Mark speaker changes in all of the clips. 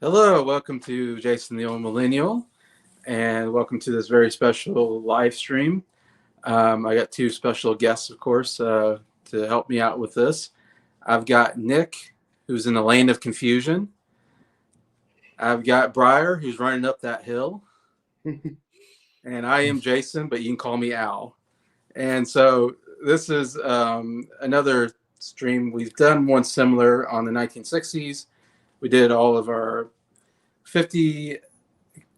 Speaker 1: Hello, welcome to Jason the Old Millennial, and welcome to this very special live stream. I got two special guests, of course, to help me out with this. I've got Nick, who's in the lane of confusion. I've got Bryer, who's running up that hill. And I am Jason, but you can call me Al. And so this is another stream. We've done one similar on the 1960s. We did all of our 50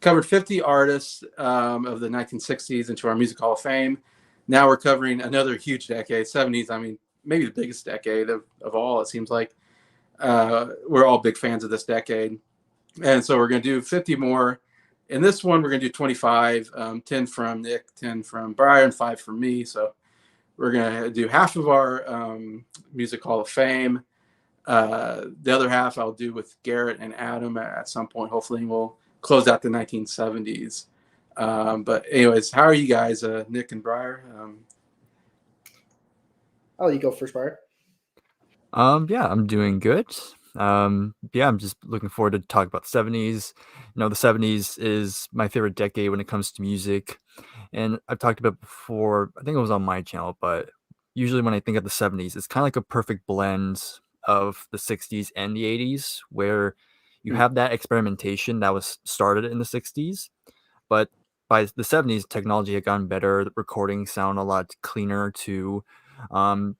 Speaker 1: covered 50 artists of the 1960s into our Music Hall of Fame. Now we're covering another huge decade, 70s. I mean, maybe the biggest decade of all, it seems like. We're all big fans of this decade. And so we're going to do 50 more. In this one, we're going to do 25, 10 from Nick, 10 from Bryer, and 5 from me. So we're going to do half of our Music Hall of Fame. The other half I'll do with Garrett and Adam at some point. Hopefully we'll close out the 1970s. But anyways, how are you guys, Nick and Bryer?
Speaker 2: I'll let you go first, Bryer.
Speaker 3: Yeah, I'm doing good. Yeah, I'm just looking forward to talk about the 70s. The 70s is my favorite decade when it comes to music. And I've talked about it before, I think it was on my channel, but usually when I think of the 70s, it's kind of like a perfect blend of the 60s and the 80s, where you have that experimentation that was started in the 60s, but by the 70s, technology had gotten better, the recordings sound a lot cleaner too. And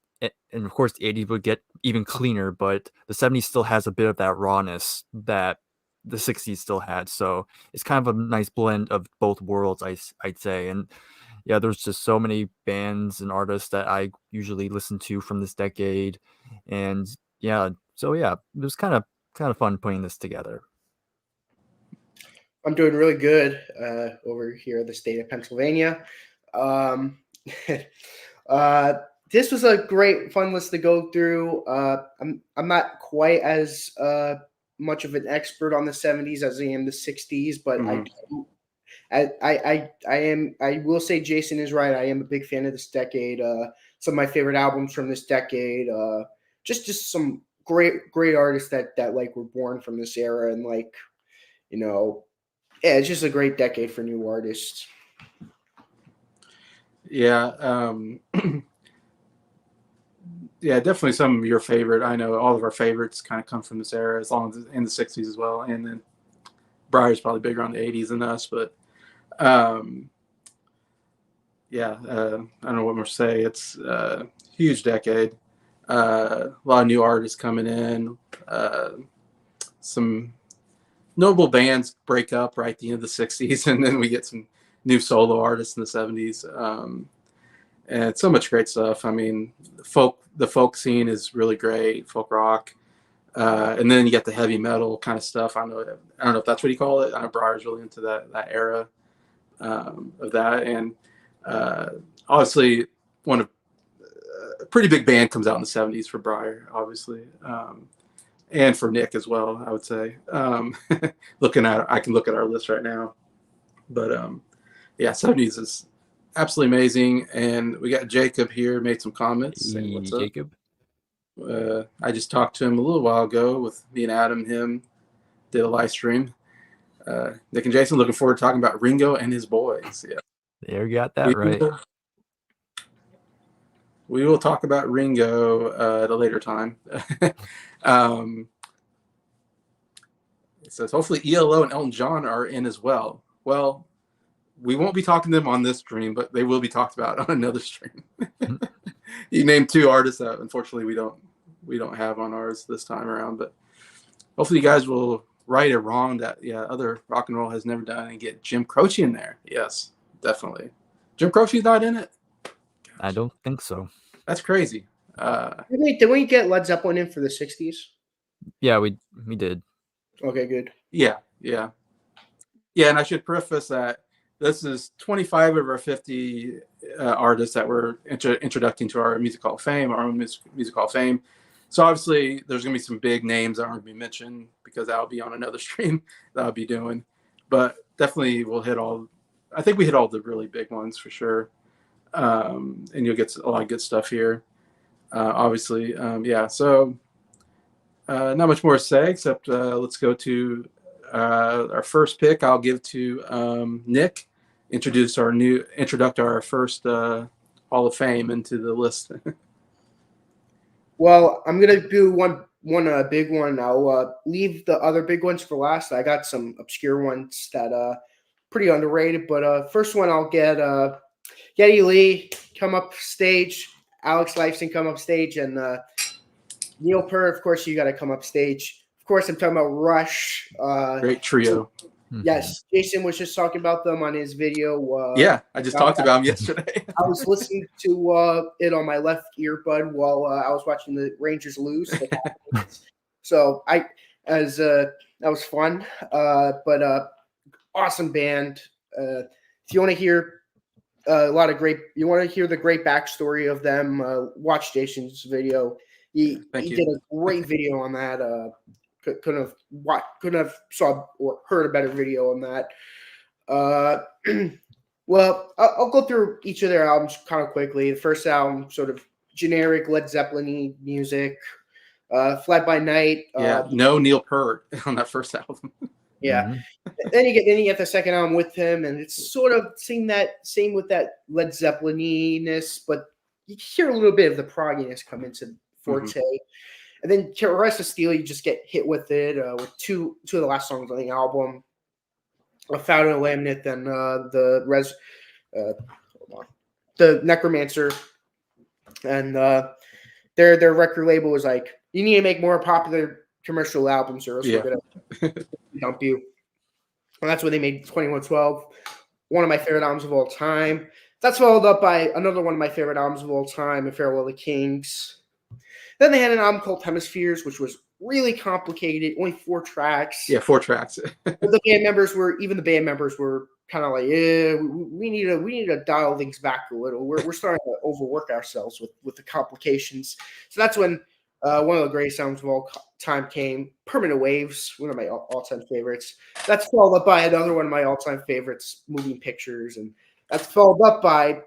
Speaker 3: of course, the 80s would get even cleaner, but the 70s still has a bit of that rawness that the 60s still had. So it's kind of a nice blend of both worlds, I'd say. And yeah, there's just so many bands and artists that I usually listen to from this decade. And yeah, so yeah, it was kind of fun putting this together.
Speaker 2: I'm doing really good over here in the state of Pennsylvania. Um, uh, this was a great, fun list to go through. I'm not quite as much of an expert on the 70s as I am the 60s, but I am. I will say Jason is right. I am a big fan of this decade. Some of my favorite albums from this decade. Just some great artists that like were born from this era, and like, you know, yeah, it's just a great decade for new artists.
Speaker 1: Yeah. Yeah, definitely some of your favorite. I know all of our favorites kind of come from this era, as long as in the 60s as well. And then Bryer's probably bigger on the 80s than us, but yeah, I don't know what more to say. It's a huge decade. A lot of new artists coming in. Some notable bands break up right at the end of the 60s, and then we get some new solo artists in the 70s. And so much great stuff. I mean, the folk scene is really great, folk rock. And then you get the heavy metal kind of stuff. I don't know if that's what you call it. I know Breyer's really into that era of that. And obviously, a pretty big band comes out in the 70s for Bryer, obviously. And for Nick as well, I would say. I can look at our list right now. But yeah, 70s is absolutely amazing. And we got Jacob here, made some comments saying what's up.
Speaker 3: Jacob.
Speaker 1: I just talked to him a little while ago with me and Adam. Him did a live stream. Nick and Jason looking forward to talking about Ringo and his boys. Yeah,
Speaker 3: There you got that right.
Speaker 1: We will talk about Ringo at a later time. It says hopefully ELO and Elton John are in as well. Well, we won't be talking to them on this stream, but they will be talked about on another stream. You named two artists that unfortunately we don't have on ours this time around, but hopefully you guys will right or wrong that other rock and roll has never done and get Jim Croce in there. Yes, definitely. Jim Croce's not in it?
Speaker 3: Gosh. I don't think so.
Speaker 1: That's crazy.
Speaker 2: Did we get Led Zeppelin in for the 60s?
Speaker 3: Yeah, we did.
Speaker 2: Okay, good.
Speaker 1: Yeah. And I should preface that this is 25 of our 50 artists that we're introducing to our Music Hall of Fame, our own Music Hall of Fame. So obviously there's going to be some big names that aren't going to be mentioned because that'll be on another stream that I'll be doing. But definitely we'll hit I think we hit all the really big ones for sure. And you'll get a lot of good stuff here. Obviously, yeah. So not much more to say except let's go to our first pick I'll give to Nick. Introduce our first Hall of Fame into the list.
Speaker 2: Well, I'm gonna do one big one. I'll leave the other big ones for last. I got some obscure ones that pretty underrated. But first one I'll get Geddy Lee come up stage, Alex Lifeson come up stage, and Neil Peart. Of course, you got to come up stage. Of course, I'm talking about Rush.
Speaker 1: Great trio.
Speaker 2: Yes, Jason was just talking about them on his video.
Speaker 1: Yeah, I just talked about them yesterday.
Speaker 2: I was listening to it on my left earbud while I was watching the Rangers lose. So that was fun. But awesome band. If you want to hear you want to hear the great backstory of them, watch Jason's video. He did a great video on that. Couldn't have saw or heard a better video on that. Well, I'll go through each of their albums kind of quickly. The first album, sort of generic Led Zeppelin-y music. Fly By Night.
Speaker 1: No Neil Peart on that first album.
Speaker 2: Yeah.
Speaker 3: Mm-hmm.
Speaker 2: Then you get the second album with him, and it's sort of same with that Led Zeppelin-ness, but you hear a little bit of the progginess come into Forte. Mm-hmm. And then Rise of Steel, you just get hit with it with two of the last songs on the album. Found in a Laminate, then the Necromancer, and their record label was like, you need to make more popular commercial albums, or else we're gonna dump you. And that's when they made 2112, one of my favorite albums of all time. That's followed up by another one of my favorite albums of all time, A Farewell to Kings. Then they had an album called Hemispheres, which was really complicated, only 4 tracks.
Speaker 1: Yeah, 4 tracks.
Speaker 2: The band members were kind of like, yeah, we need to dial things back a little. We're starting to overwork ourselves with the complications. So that's when one of the greatest albums of all time came, Permanent Waves, one of my all-time favorites. That's followed up by another one of my all-time favorites, Moving Pictures, and that's followed up by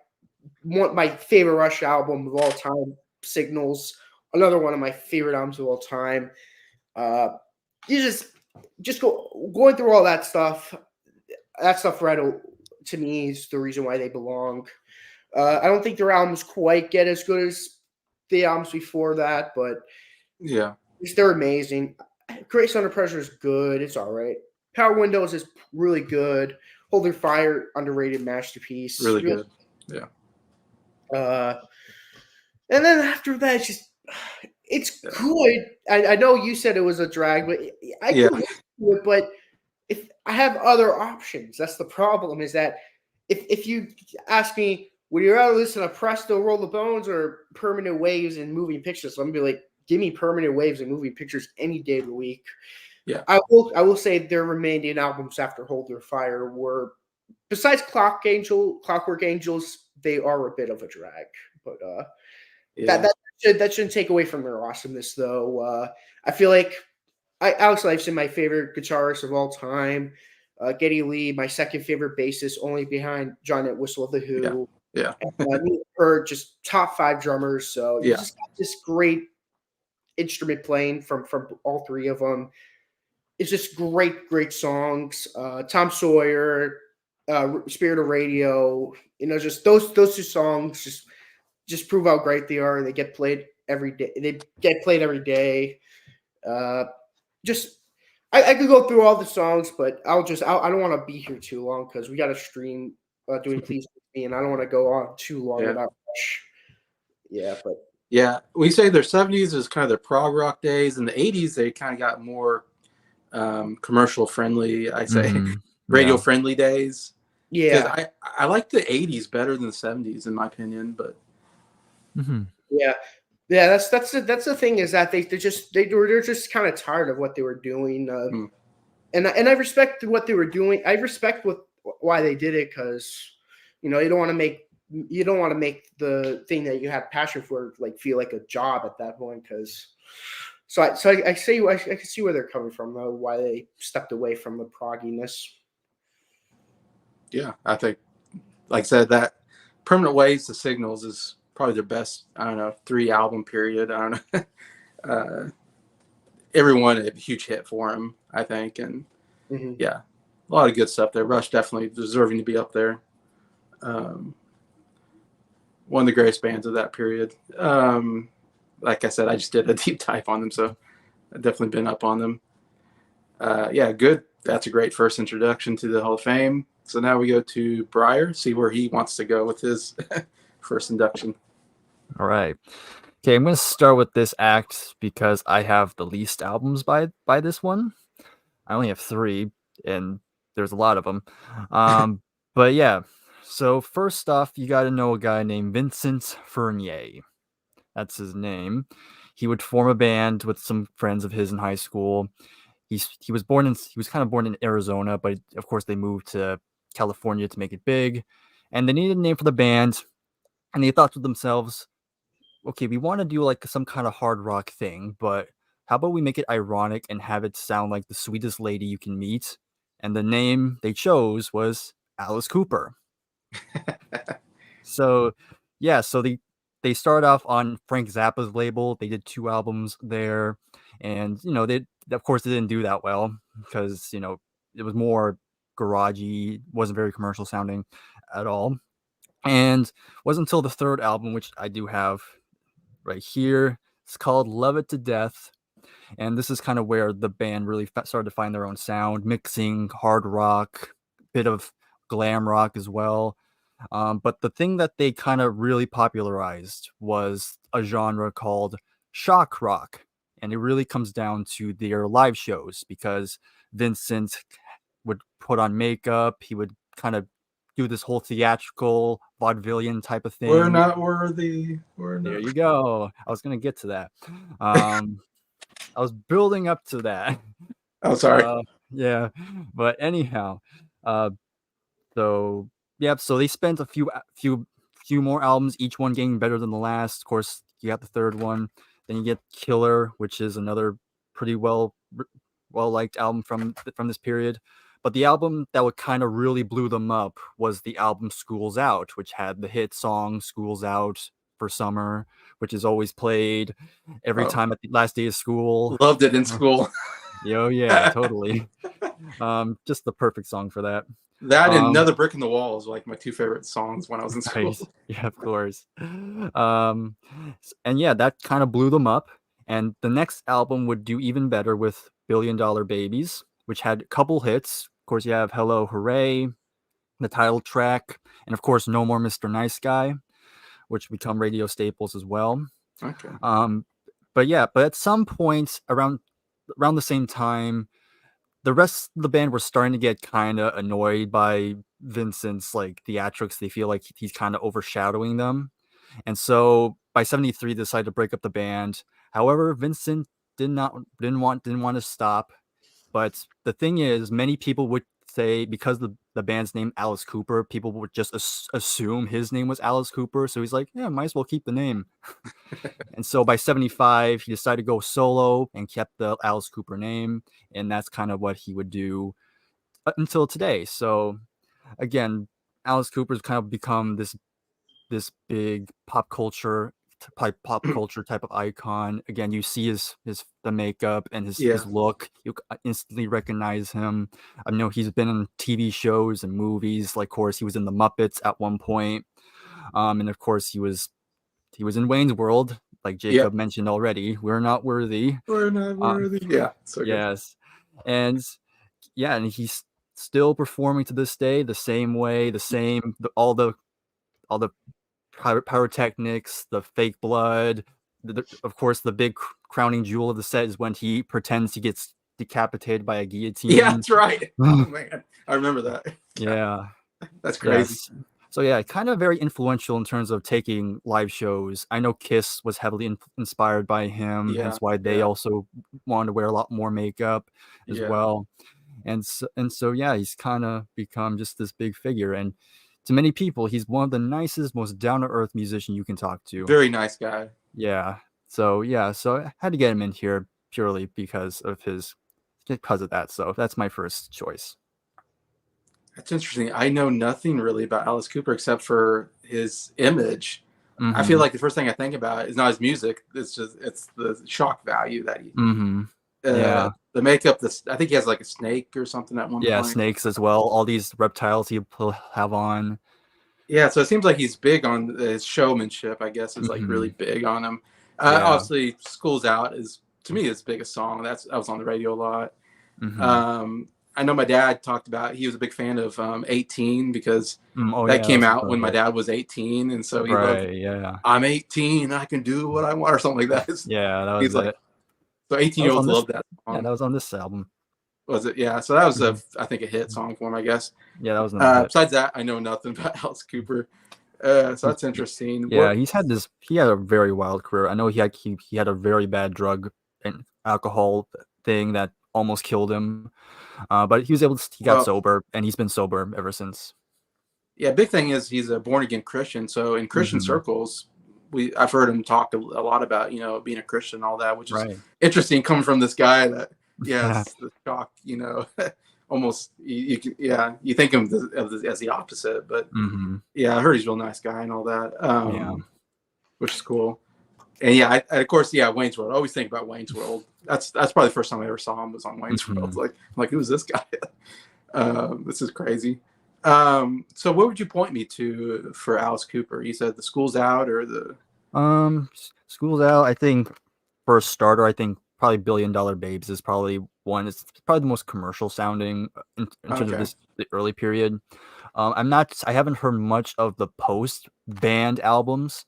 Speaker 2: my favorite Rush album of all time, Signals. Another one of my favorite albums of all time. You just going through all that stuff. That stuff right to me is the reason why they belong. I don't think their albums quite get as good as the albums before that, but
Speaker 1: yeah,
Speaker 2: they're amazing. Grace Under Pressure is good. It's all right. Power Windows is really good. Hold Your Fire, underrated masterpiece.
Speaker 1: Really good. Yeah.
Speaker 2: And then after that, it's good. I know you said it was a drag, but I could listen to it. But if I have other options, that's the problem. Is that if you ask me, would you rather listen to Presto, Roll the Bones, or Permanent Waves and Moving Pictures? So I'm gonna be like, give me Permanent Waves and Moving Pictures any day of the week.
Speaker 1: Yeah,
Speaker 2: I will say their remaining albums after Hold Your Fire were, besides Clockwork Angels, they are a bit of a drag. But that shouldn't take away from their awesomeness, though. I feel like Alex Lifeson, my favorite guitarist of all time. Geddy Lee, my second favorite bassist, only behind John Entwistle of The Who.
Speaker 1: Yeah.
Speaker 2: Neil Peart, just top 5 drummers. So you just got this great instrument playing from all 3 of them. It's just great songs. Tom Sawyer, Spirit of Radio. Just those 2 songs just prove how great they are. They get played every day. I could go through all the songs, but I don't want to be here too long because we got a stream doing Please With Me, and I don't want to go on too long about Rush.
Speaker 1: We say their 70s is kind of their prog rock days, and the 80s they kind of got more commercial friendly. I'd say radio friendly days. Yeah, I like the 80s better than the 70s in my opinion, but.
Speaker 2: That's the thing, is that they're just kind of tired of what they were doing, and I respect what they were doing. I respect why they did it, because you don't want to make the thing that you have passion for like feel like a job at that point. Because I can see where they're coming from, though, why they stepped away from the progginess.
Speaker 1: Yeah, I think, like I said, that Permanent Waves to Signals is probably their best, 3 album period. I don't know. Everyone a huge hit for him, I think. And
Speaker 2: Mhm.
Speaker 1: Yeah, a lot of good stuff there. Rush definitely deserving to be up there. Um, One of the greatest bands of that period. Like I said, I just did a deep dive on them, so I've definitely been up on them. Yeah, good. That's a great first introduction to the Hall of Fame. So now we go to Bryer, see where he wants to go with his first induction.
Speaker 3: All right. Okay, I'm gonna start with this act because I have the least albums by this one. I only have 3, and there's a lot of them. Um, but yeah. So first off, you got to know a guy named Vincent Fournier. That's his name. He would form a band with some friends of his in high school. He was kind of born in Arizona, but of course they moved to California to make it big, and they needed a name for the band. And they thought to themselves, okay, we want to do like some kind of hard rock thing, but how about we make it ironic and have it sound like the sweetest lady you can meet? And the name they chose was Alice Cooper. So, yeah, so they started off on Frank Zappa's label. They did 2 albums there, and they of course they didn't do that well because it was more garagey, wasn't very commercial sounding at all. And wasn't until the 3rd album, which I do have right here. It's called Love It to Death. And this is kind of where the band really started to find their own sound, mixing hard rock, bit of glam rock as well. But the thing that they kind of really popularized was a genre called shock rock. And it really comes down to their live shows because Vincent would put on makeup. He would kind of do this whole theatrical vaudevillian type of
Speaker 1: We're
Speaker 3: thing.
Speaker 1: not worthy. We're
Speaker 3: There
Speaker 1: not.
Speaker 3: you go. I was gonna get to that. Um, I was building up to that.
Speaker 1: Oh, sorry.
Speaker 3: Yeah, but anyhow, uh, so yeah, so they spent a few more albums, each one getting better than the last. Of course, you got the 3rd one, then you get Killer, which is another pretty well liked album from this period. But the album that would kind of really blew them up was the album School's Out, which had the hit song School's Out for Summer, which is always played every
Speaker 1: Oh,
Speaker 3: time at the last day of school.
Speaker 1: loved it in school.
Speaker 3: Yo, yeah, totally. Just the perfect song for that.
Speaker 1: That and
Speaker 3: Um,
Speaker 1: Another Brick in the Wall is like my 2 favorite songs when I was in school.
Speaker 3: Nice. Yeah, of course. And yeah, that kind of blew them up. And the next album would do even better with Billion Dollar Babies, which had a couple hits. Of course, you have Hello Hooray, the title track, and of course, No More Mr. Nice Guy, which become radio staples as well.
Speaker 1: Okay.
Speaker 3: Um, but at some point around the same time, the rest of the band were starting to get kind of annoyed by Vincent's like theatrics. They feel like he's kind of overshadowing them, and so by '73 they decided to break up the band. However, Vincent didn't want to stop. But the thing is, many people would say because the band's name Alice Cooper, people would just assume his name was Alice Cooper. So he's like, yeah, might as well keep the name. And so by '75, he decided to go solo and kept the Alice Cooper name. And that's kind of what he would do until today. So again, Alice Cooper's kind of become this big pop culture type of icon. Again, you see his the makeup and his
Speaker 1: Yeah.
Speaker 3: look. You instantly recognize him. I know he's been in TV shows and movies. Like, of course, he was in the Muppets at one point. And of course, he was in Wayne's World, like
Speaker 1: Yeah.
Speaker 3: Jacob mentioned already. We're not worthy.
Speaker 1: We're not worthy. Yeah. So good.
Speaker 3: Yes, and yeah, and he's still performing to this day the same way, all the pyrotechnics, the fake blood. Of course, the big crowning jewel of the set is when he pretends he gets decapitated by a
Speaker 1: Yeah,
Speaker 3: guillotine.
Speaker 1: that's right. Oh man, I remember that.
Speaker 3: Yeah.
Speaker 1: That's crazy.
Speaker 3: Yes. So yeah, kind of very influential in terms of taking live shows. I know Kiss was heavily inspired by him,
Speaker 1: Yeah.
Speaker 3: hence why they
Speaker 1: Yeah.
Speaker 3: also wanted to wear a lot more makeup as
Speaker 1: Yeah.
Speaker 3: well. And so yeah, he's kind of become just this big figure. And to many people, he's one of the nicest, most down to earth musician you can talk to.
Speaker 1: Very nice guy.
Speaker 3: Yeah. So I had to get him in here purely because of that. So that's my first choice.
Speaker 1: That's interesting. I know nothing really about Alice Cooper except for his image. I feel
Speaker 3: Mm-hmm.
Speaker 1: like the first thing I think about is not his music. It's the shock value that he
Speaker 3: Mm-hmm. Yeah.
Speaker 1: The makeup. I think he has like a snake or something at one
Speaker 3: Yeah,
Speaker 1: point.
Speaker 3: snakes as well. All these reptiles he'll have on.
Speaker 1: Yeah, so it seems like he's big on his showmanship. I guess is like really
Speaker 3: Hmm.
Speaker 1: big on him.
Speaker 3: Yeah.
Speaker 1: Obviously, "School's Out" is to me his biggest song. That was on the radio a lot.
Speaker 3: Hmm.
Speaker 1: Um, I know my dad talked about he was a big fan of 18 because
Speaker 3: Oh
Speaker 1: that
Speaker 3: yeah, that
Speaker 1: came
Speaker 3: was
Speaker 1: out
Speaker 3: one of
Speaker 1: when my
Speaker 3: the
Speaker 1: dad was 18, and so he loved.
Speaker 3: right. Yeah.
Speaker 1: I'm 18, I can do what I want, or something like that.
Speaker 3: Yeah, that was
Speaker 1: He's like,
Speaker 3: it.
Speaker 1: so 18
Speaker 3: That
Speaker 1: year
Speaker 3: was on
Speaker 1: olds
Speaker 3: this.
Speaker 1: love that
Speaker 3: Yeah,
Speaker 1: song.
Speaker 3: that was on this album.
Speaker 1: Was it? Yeah. So that was
Speaker 3: Mhm.
Speaker 1: I think a hit song for him, I guess.
Speaker 3: Yeah, that was another hit.
Speaker 1: Besides that, I know nothing about Alice Cooper. So that's interesting.
Speaker 3: Yeah, he had a very wild career. I know he had a very bad drug and alcohol thing that almost killed him. But he got
Speaker 1: Well,
Speaker 3: sober, and he's been sober ever since.
Speaker 1: yeah, big thing is he's a born again Christian. So in Christian
Speaker 3: Hmm.
Speaker 1: circles, I've heard him talk a lot about being a Christian and all that, which is
Speaker 3: Right.
Speaker 1: interesting coming from this guy that
Speaker 3: Yeah.
Speaker 1: yes, the shock, almost you think of as the opposite, but
Speaker 3: Hmm.
Speaker 1: yeah, I heard he's a real nice guy and all that,
Speaker 3: Yeah.
Speaker 1: which is cool. And yeah, of course, yeah, Wayne's World. I always think about Wayne's World. That's probably the first time I ever saw him was on Wayne's World.
Speaker 3: Hmm.
Speaker 1: Like who's this guy? This is crazy. So what would you point me to for Alice Cooper? You said The School's Out or the
Speaker 3: School's Out. I think for a starter, I think probably Billion Dollar Babes is probably one. It's probably the most commercial sounding in terms of
Speaker 1: okay.
Speaker 3: the early period. I haven't heard much of the post band albums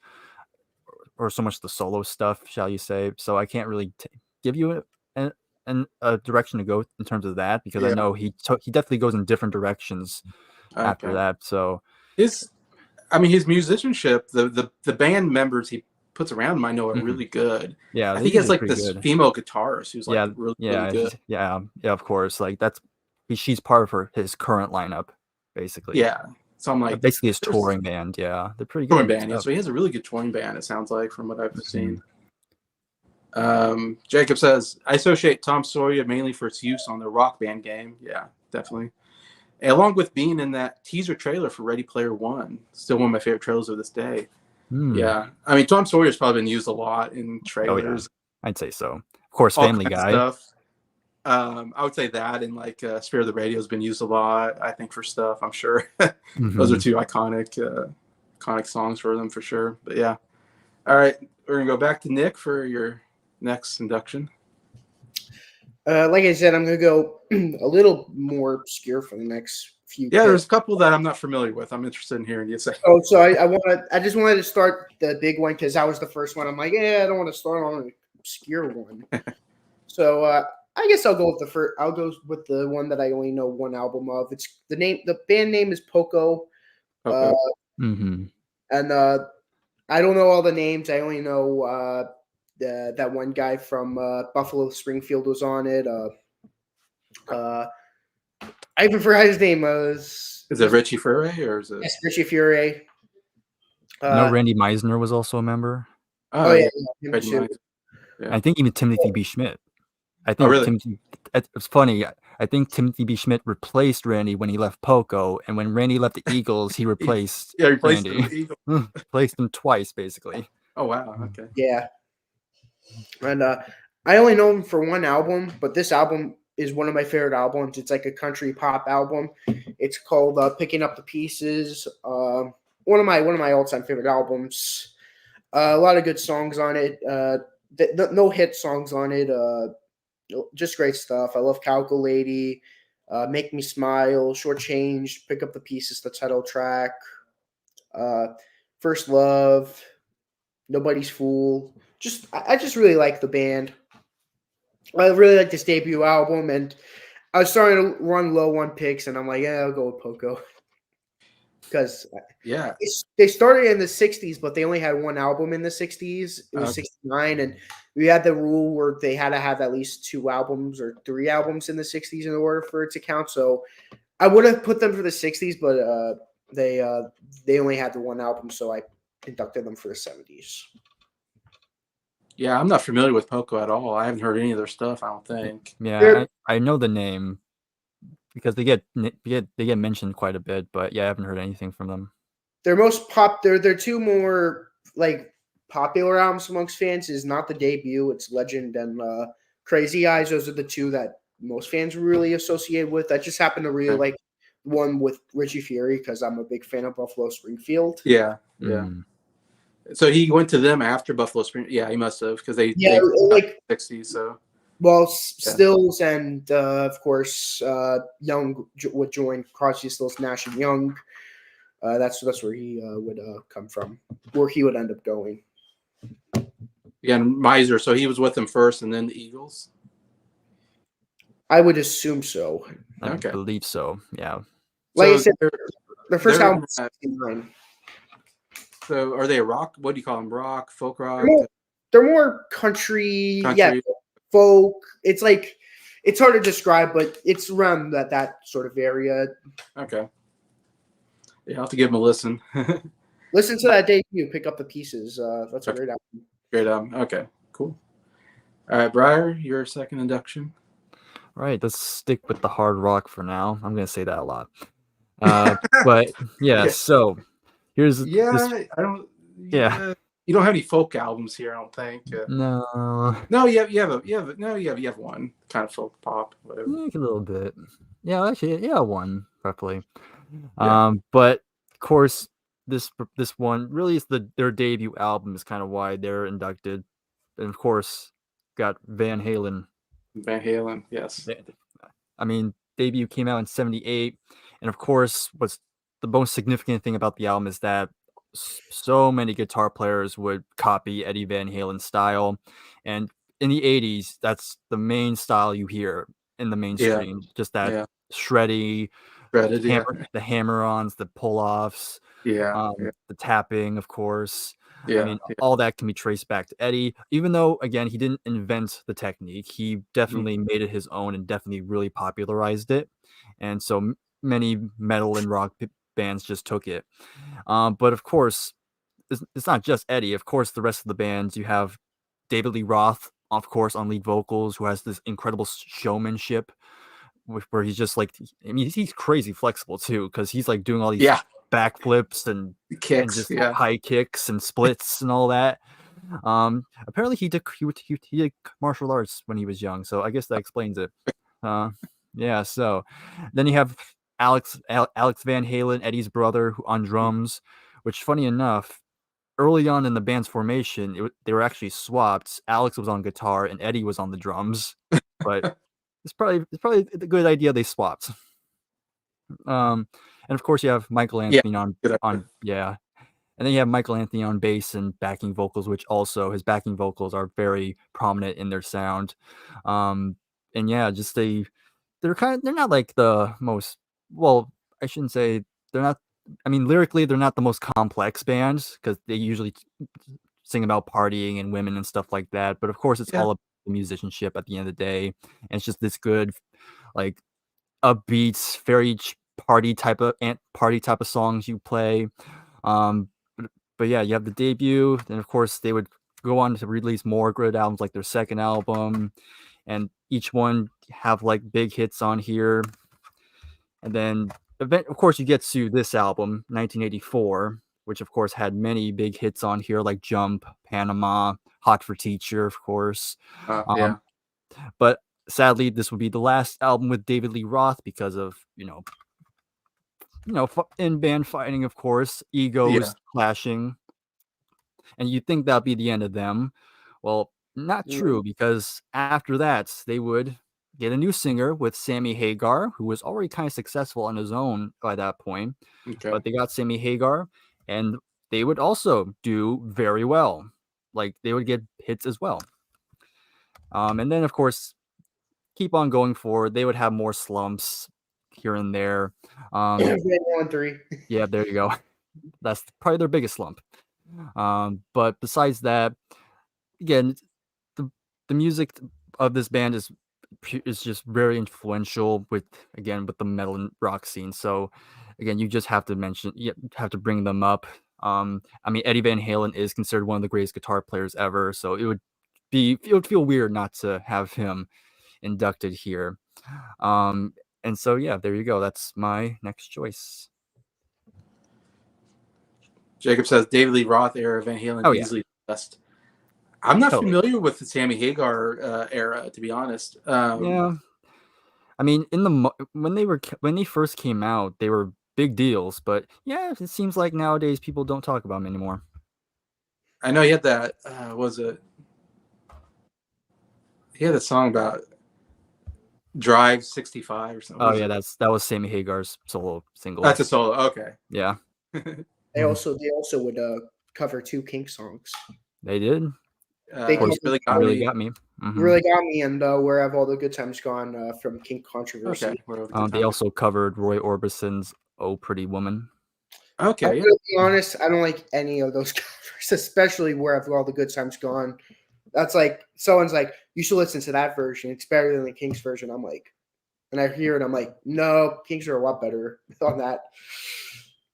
Speaker 3: or so much the solo stuff, shall you say? So I can't really give you a direction to go in terms of that because I
Speaker 1: Yeah.
Speaker 3: know he definitely goes in different directions after
Speaker 1: Okay.
Speaker 3: that. So
Speaker 1: His his musicianship, the band members he puts around him, I know are
Speaker 3: mhm.
Speaker 1: really good.
Speaker 3: Yeah,
Speaker 1: I
Speaker 3: they're
Speaker 1: think he has
Speaker 3: usually
Speaker 1: like
Speaker 3: pretty
Speaker 1: this
Speaker 3: good.
Speaker 1: female guitarist who's like
Speaker 3: Yeah,
Speaker 1: really, really
Speaker 3: yeah,
Speaker 1: good.
Speaker 3: yeah, of course. Like she's part of his current lineup, basically.
Speaker 1: Yeah. So I'm like,
Speaker 3: Basically his
Speaker 1: there's
Speaker 3: touring band. Yeah, they're pretty
Speaker 1: touring
Speaker 3: good
Speaker 1: band. Yeah.
Speaker 3: stuff.
Speaker 1: So he has a really good touring band, it sounds like, from what I've
Speaker 3: Mhm.
Speaker 1: seen. Jacob says, I associate Tom Sawyer mainly for its use on the Rock Band game. Yeah, definitely. And along with being in that teaser trailer for Ready Player One. Still one of my favorite trailers of this day.
Speaker 3: Hmm.
Speaker 1: Yeah. Tom Sawyer's probably been used a lot in
Speaker 3: Oh yeah,
Speaker 1: trailers,
Speaker 3: I'd say so. Of course,
Speaker 1: all
Speaker 3: Family
Speaker 1: kinds of
Speaker 3: Guy.
Speaker 1: stuff. I would say that and like Spirit of the Radio has been used a lot, I think, for stuff, I'm sure. Those are
Speaker 3: Hmm.
Speaker 1: two iconic songs for them for sure. But yeah. All right. We're going to go back to Nick for your next induction.
Speaker 2: Like I said, I'm gonna go a little more obscure for the next few.
Speaker 1: Yeah, there's
Speaker 2: picks.
Speaker 1: a couple that I'm not familiar with. I'm interested in hearing you say.
Speaker 2: Oh, so I just wanted to start the big one because that was the first one. I'm like, yeah, I don't want to start on an obscure one. So I guess I'll go with the first. I'll go with the one that I only know one album of. It's the name. The band name is Poco,
Speaker 1: Okay.
Speaker 3: Hmm.
Speaker 2: and I don't know all the names. I only know that one guy from Buffalo Springfield was on it. I even forgot his name.
Speaker 1: Is it Richie Furay or is it?
Speaker 2: Yes, Richie Furay.
Speaker 3: No, Randy Meisner was also a member.
Speaker 1: Oh,
Speaker 2: Oh yeah,
Speaker 1: yeah.
Speaker 2: him
Speaker 1: Reggie
Speaker 2: too.
Speaker 1: Mines. Yeah.
Speaker 3: I think even Timothy B. Schmidt. I
Speaker 1: Oh,
Speaker 3: think
Speaker 1: really?
Speaker 3: It's funny. I think Timothy B. Schmidt replaced Randy when he left Poco, and when Randy left the Eagles, he replaced
Speaker 1: Yeah, replaced
Speaker 3: Randy.
Speaker 1: the Eagle.
Speaker 3: Replaced him twice, basically.
Speaker 1: Oh, wow. Okay.
Speaker 2: Yeah, and I only know him for one album, but this album is one of my favorite albums. It's like a country pop album. It's called "Picking Up the Pieces." One of my all time favorite albums. A lot of good songs on it. No hit songs on it. Just great stuff. I love Calculating, Make Me Smile, Shortchanged, Pick Up the Pieces, the title track, First Love, Nobody's Fool. I just really like the band. I really like this debut album, and I was starting to run low on picks, and I'm like, yeah, I'll go with Poco. Because
Speaker 1: Yeah.
Speaker 2: they started in the 60s, but they only had one album in the 60s. It was
Speaker 1: Okay.
Speaker 2: 69, and we had the rule where they had to have at least 2 albums or 3 albums in the 60s in order for it to count. So I would have put them for the 60s, but they only had the one album, so I inducted them for the 70s.
Speaker 1: Yeah, I'm not familiar with Poco at all. I haven't heard any of their stuff, I don't think.
Speaker 3: Yeah, I know the name because they get mentioned quite a bit, but yeah, I haven't heard anything from them.
Speaker 2: They're 2 more like popular albums amongst fans is Not the Debut. It's Legend and Crazy Eyes. Those are the two that most fans really associate with. I just happen to really
Speaker 1: Okay.
Speaker 2: like one with Richie Fury because I'm a big fan of Buffalo Springfield.
Speaker 1: Yeah.
Speaker 3: Mm.
Speaker 1: So he went to them after Buffalo Spring. Yeah, he must have because
Speaker 2: Yeah,
Speaker 1: they
Speaker 2: like
Speaker 1: '60s. So
Speaker 2: well,
Speaker 1: yeah.
Speaker 2: Stills and of course Young would join Crosby, Stills, Nash and Young. That's where he would come from, where he would end up going.
Speaker 1: Yeah, and Miser. So he was with them first, and then the Eagles.
Speaker 2: I would assume so.
Speaker 3: I
Speaker 1: Okay.
Speaker 3: believe so. Yeah.
Speaker 2: Like I
Speaker 1: So
Speaker 2: said, the first
Speaker 1: they're
Speaker 2: album
Speaker 1: in
Speaker 2: was
Speaker 1: that.
Speaker 2: 69.
Speaker 1: So are they rock? What do you call them? Rock, folk
Speaker 2: They're
Speaker 1: rock,
Speaker 2: more, they're more country, yeah,
Speaker 1: country?
Speaker 2: folk. It's like it's hard to describe, but it's around that sort of area.
Speaker 1: Okay. Yeah, I'll have to give them a listen.
Speaker 2: Listen to that debut, pick up the pieces. That's a great album.
Speaker 1: Great album. Okay, cool. All right, Bryer, your second induction.
Speaker 3: All right, let's stick with the hard rock for now. I'm gonna say that a lot. But yeah,
Speaker 1: Yeah.
Speaker 3: so here's this.
Speaker 1: Yeah, I don't.
Speaker 3: Yeah.
Speaker 1: You don't have any folk albums here, I don't think.
Speaker 3: No,
Speaker 1: No, you have one kind of folk pop, whatever.
Speaker 3: like a little bit. Yeah, actually, yeah, one roughly.
Speaker 1: Yeah.
Speaker 3: But of course, this one really is their debut album is kind of why they're inducted, and of course, got Van Halen.
Speaker 1: Van Halen, yes.
Speaker 3: I mean, debut came out in '78, and of course, what's the most significant thing about the album is that so many guitar players would copy Eddie Van Halen's style, and in the '80s, that's the main style you hear in the
Speaker 1: Yeah,
Speaker 3: mainstream. Just that
Speaker 1: yeah.
Speaker 3: shreddy,
Speaker 1: Shredded, yeah.
Speaker 3: the hammer-ons, the pull-offs,
Speaker 1: Yeah, yeah,
Speaker 3: the tapping, of course. I
Speaker 1: yeah,
Speaker 3: mean, all that can be traced back to Eddie, even though, again, he didn't invent the technique. He
Speaker 1: yeah.
Speaker 3: definitely made it his own and definitely really popularized it. And so many metal and rock bands just took it. But of course, it's not just Eddie. Of course, the rest of the bands, you have David Lee Roth, of course, on lead vocals, who has this incredible showmanship where he's just like, I mean, he's crazy flexible too, because he's like doing all these
Speaker 1: Yeah,
Speaker 3: backflips and
Speaker 1: kicks,
Speaker 3: just
Speaker 1: yeah.
Speaker 3: high kicks and splits and all that. Apparently he did martial arts when he was young, so I guess that explains it. Yeah. So then you have Alex Van Halen, Eddie's brother, who on drums. Which, funny enough, early on in the band's formation, they were actually swapped. Alex was on guitar and Eddie was on the drums, but it's probably a good idea they swapped. And of course you have Michael
Speaker 1: Yeah,
Speaker 3: Anthony
Speaker 1: good idea.
Speaker 3: and then you have Michael Anthony on bass and backing vocals, which also his backing vocals are very prominent in their sound. And yeah, just they're not like the most, well, I shouldn't say they're not. I mean, lyrically, they're not the most complex bands because they usually sing about partying and women and stuff like that. But of course, it's
Speaker 1: Yeah,
Speaker 3: all about the musicianship at the end of the day, and it's just this good, like upbeat, very party type of songs you play. Um, but yeah, you have the debut, and of course, they would go on to release more good albums, like their second album, and each one have like big hits on here. And then, of course, you get to this album, 1984, which of course had many big hits on here, like Jump, Panama, Hot for Teacher, of course.
Speaker 1: yeah,
Speaker 3: Um, but sadly, this would be the last album with David Lee Roth because of in band fighting, of course,
Speaker 1: yeah.
Speaker 3: egos clashing, and you'd think that'd be the end of them. Well, not true, because after that, they would get a new singer with Sammy Hagar, who was already kind of successful on his own by that point.
Speaker 1: Okay.
Speaker 3: But they got Sammy Hagar, and they would also do very well. Like, they would get hits as well. And then, of course, keep on going forward. They would have more slumps here and there.
Speaker 2: Van Halen 3.
Speaker 3: Yeah, there you go. That's probably their biggest slump. But besides that, again, the music of this band is just very influential with the metal and rock scene. So again, you just have to bring them up. I mean, Eddie Van Halen is considered one of the greatest guitar players ever, so it would feel weird not to have him inducted here. And so yeah, there you go. That's my next choice.
Speaker 1: Jacob says David Lee Roth era Van Halen
Speaker 3: Oh yeah.
Speaker 1: easily the best. I'm not
Speaker 3: Totally.
Speaker 1: familiar with the Sammy Hagar era, to be honest.
Speaker 3: Yeah. I mean, when they first came out, they were big deals, but yeah, it seems like nowadays people don't talk about them anymore.
Speaker 1: I know he had that. Was it? He had a song about Drive 65 or something.
Speaker 3: Oh
Speaker 1: Was
Speaker 3: yeah,
Speaker 1: it?
Speaker 3: that was Sammy Hagar's solo single.
Speaker 1: That's a solo. Okay.
Speaker 3: Yeah.
Speaker 2: They
Speaker 3: Mhm.
Speaker 2: also would cover two Kink songs.
Speaker 3: They did. Of
Speaker 2: They
Speaker 3: course,
Speaker 1: You
Speaker 2: covered
Speaker 1: really
Speaker 3: You
Speaker 1: got
Speaker 3: Really
Speaker 1: me.
Speaker 3: Got Me.
Speaker 2: You
Speaker 3: Mhm.
Speaker 2: Really Got Me and Where Have All the Good Times Gone from Kink
Speaker 1: Okay.
Speaker 2: Controversy.
Speaker 1: Where were the good
Speaker 3: They
Speaker 1: times?
Speaker 3: also covered Roy Orbison's "Oh Pretty Woman."
Speaker 2: I'm
Speaker 1: Okay. Yeah.
Speaker 2: gonna be honest, I don't like any of those covers, especially Where Have All the Good Times Gone. That's like someone's like, you should listen to that version. It's better than the Kinks version. I'm like, and I hear it, I'm like, no, Kinks are a lot better on that.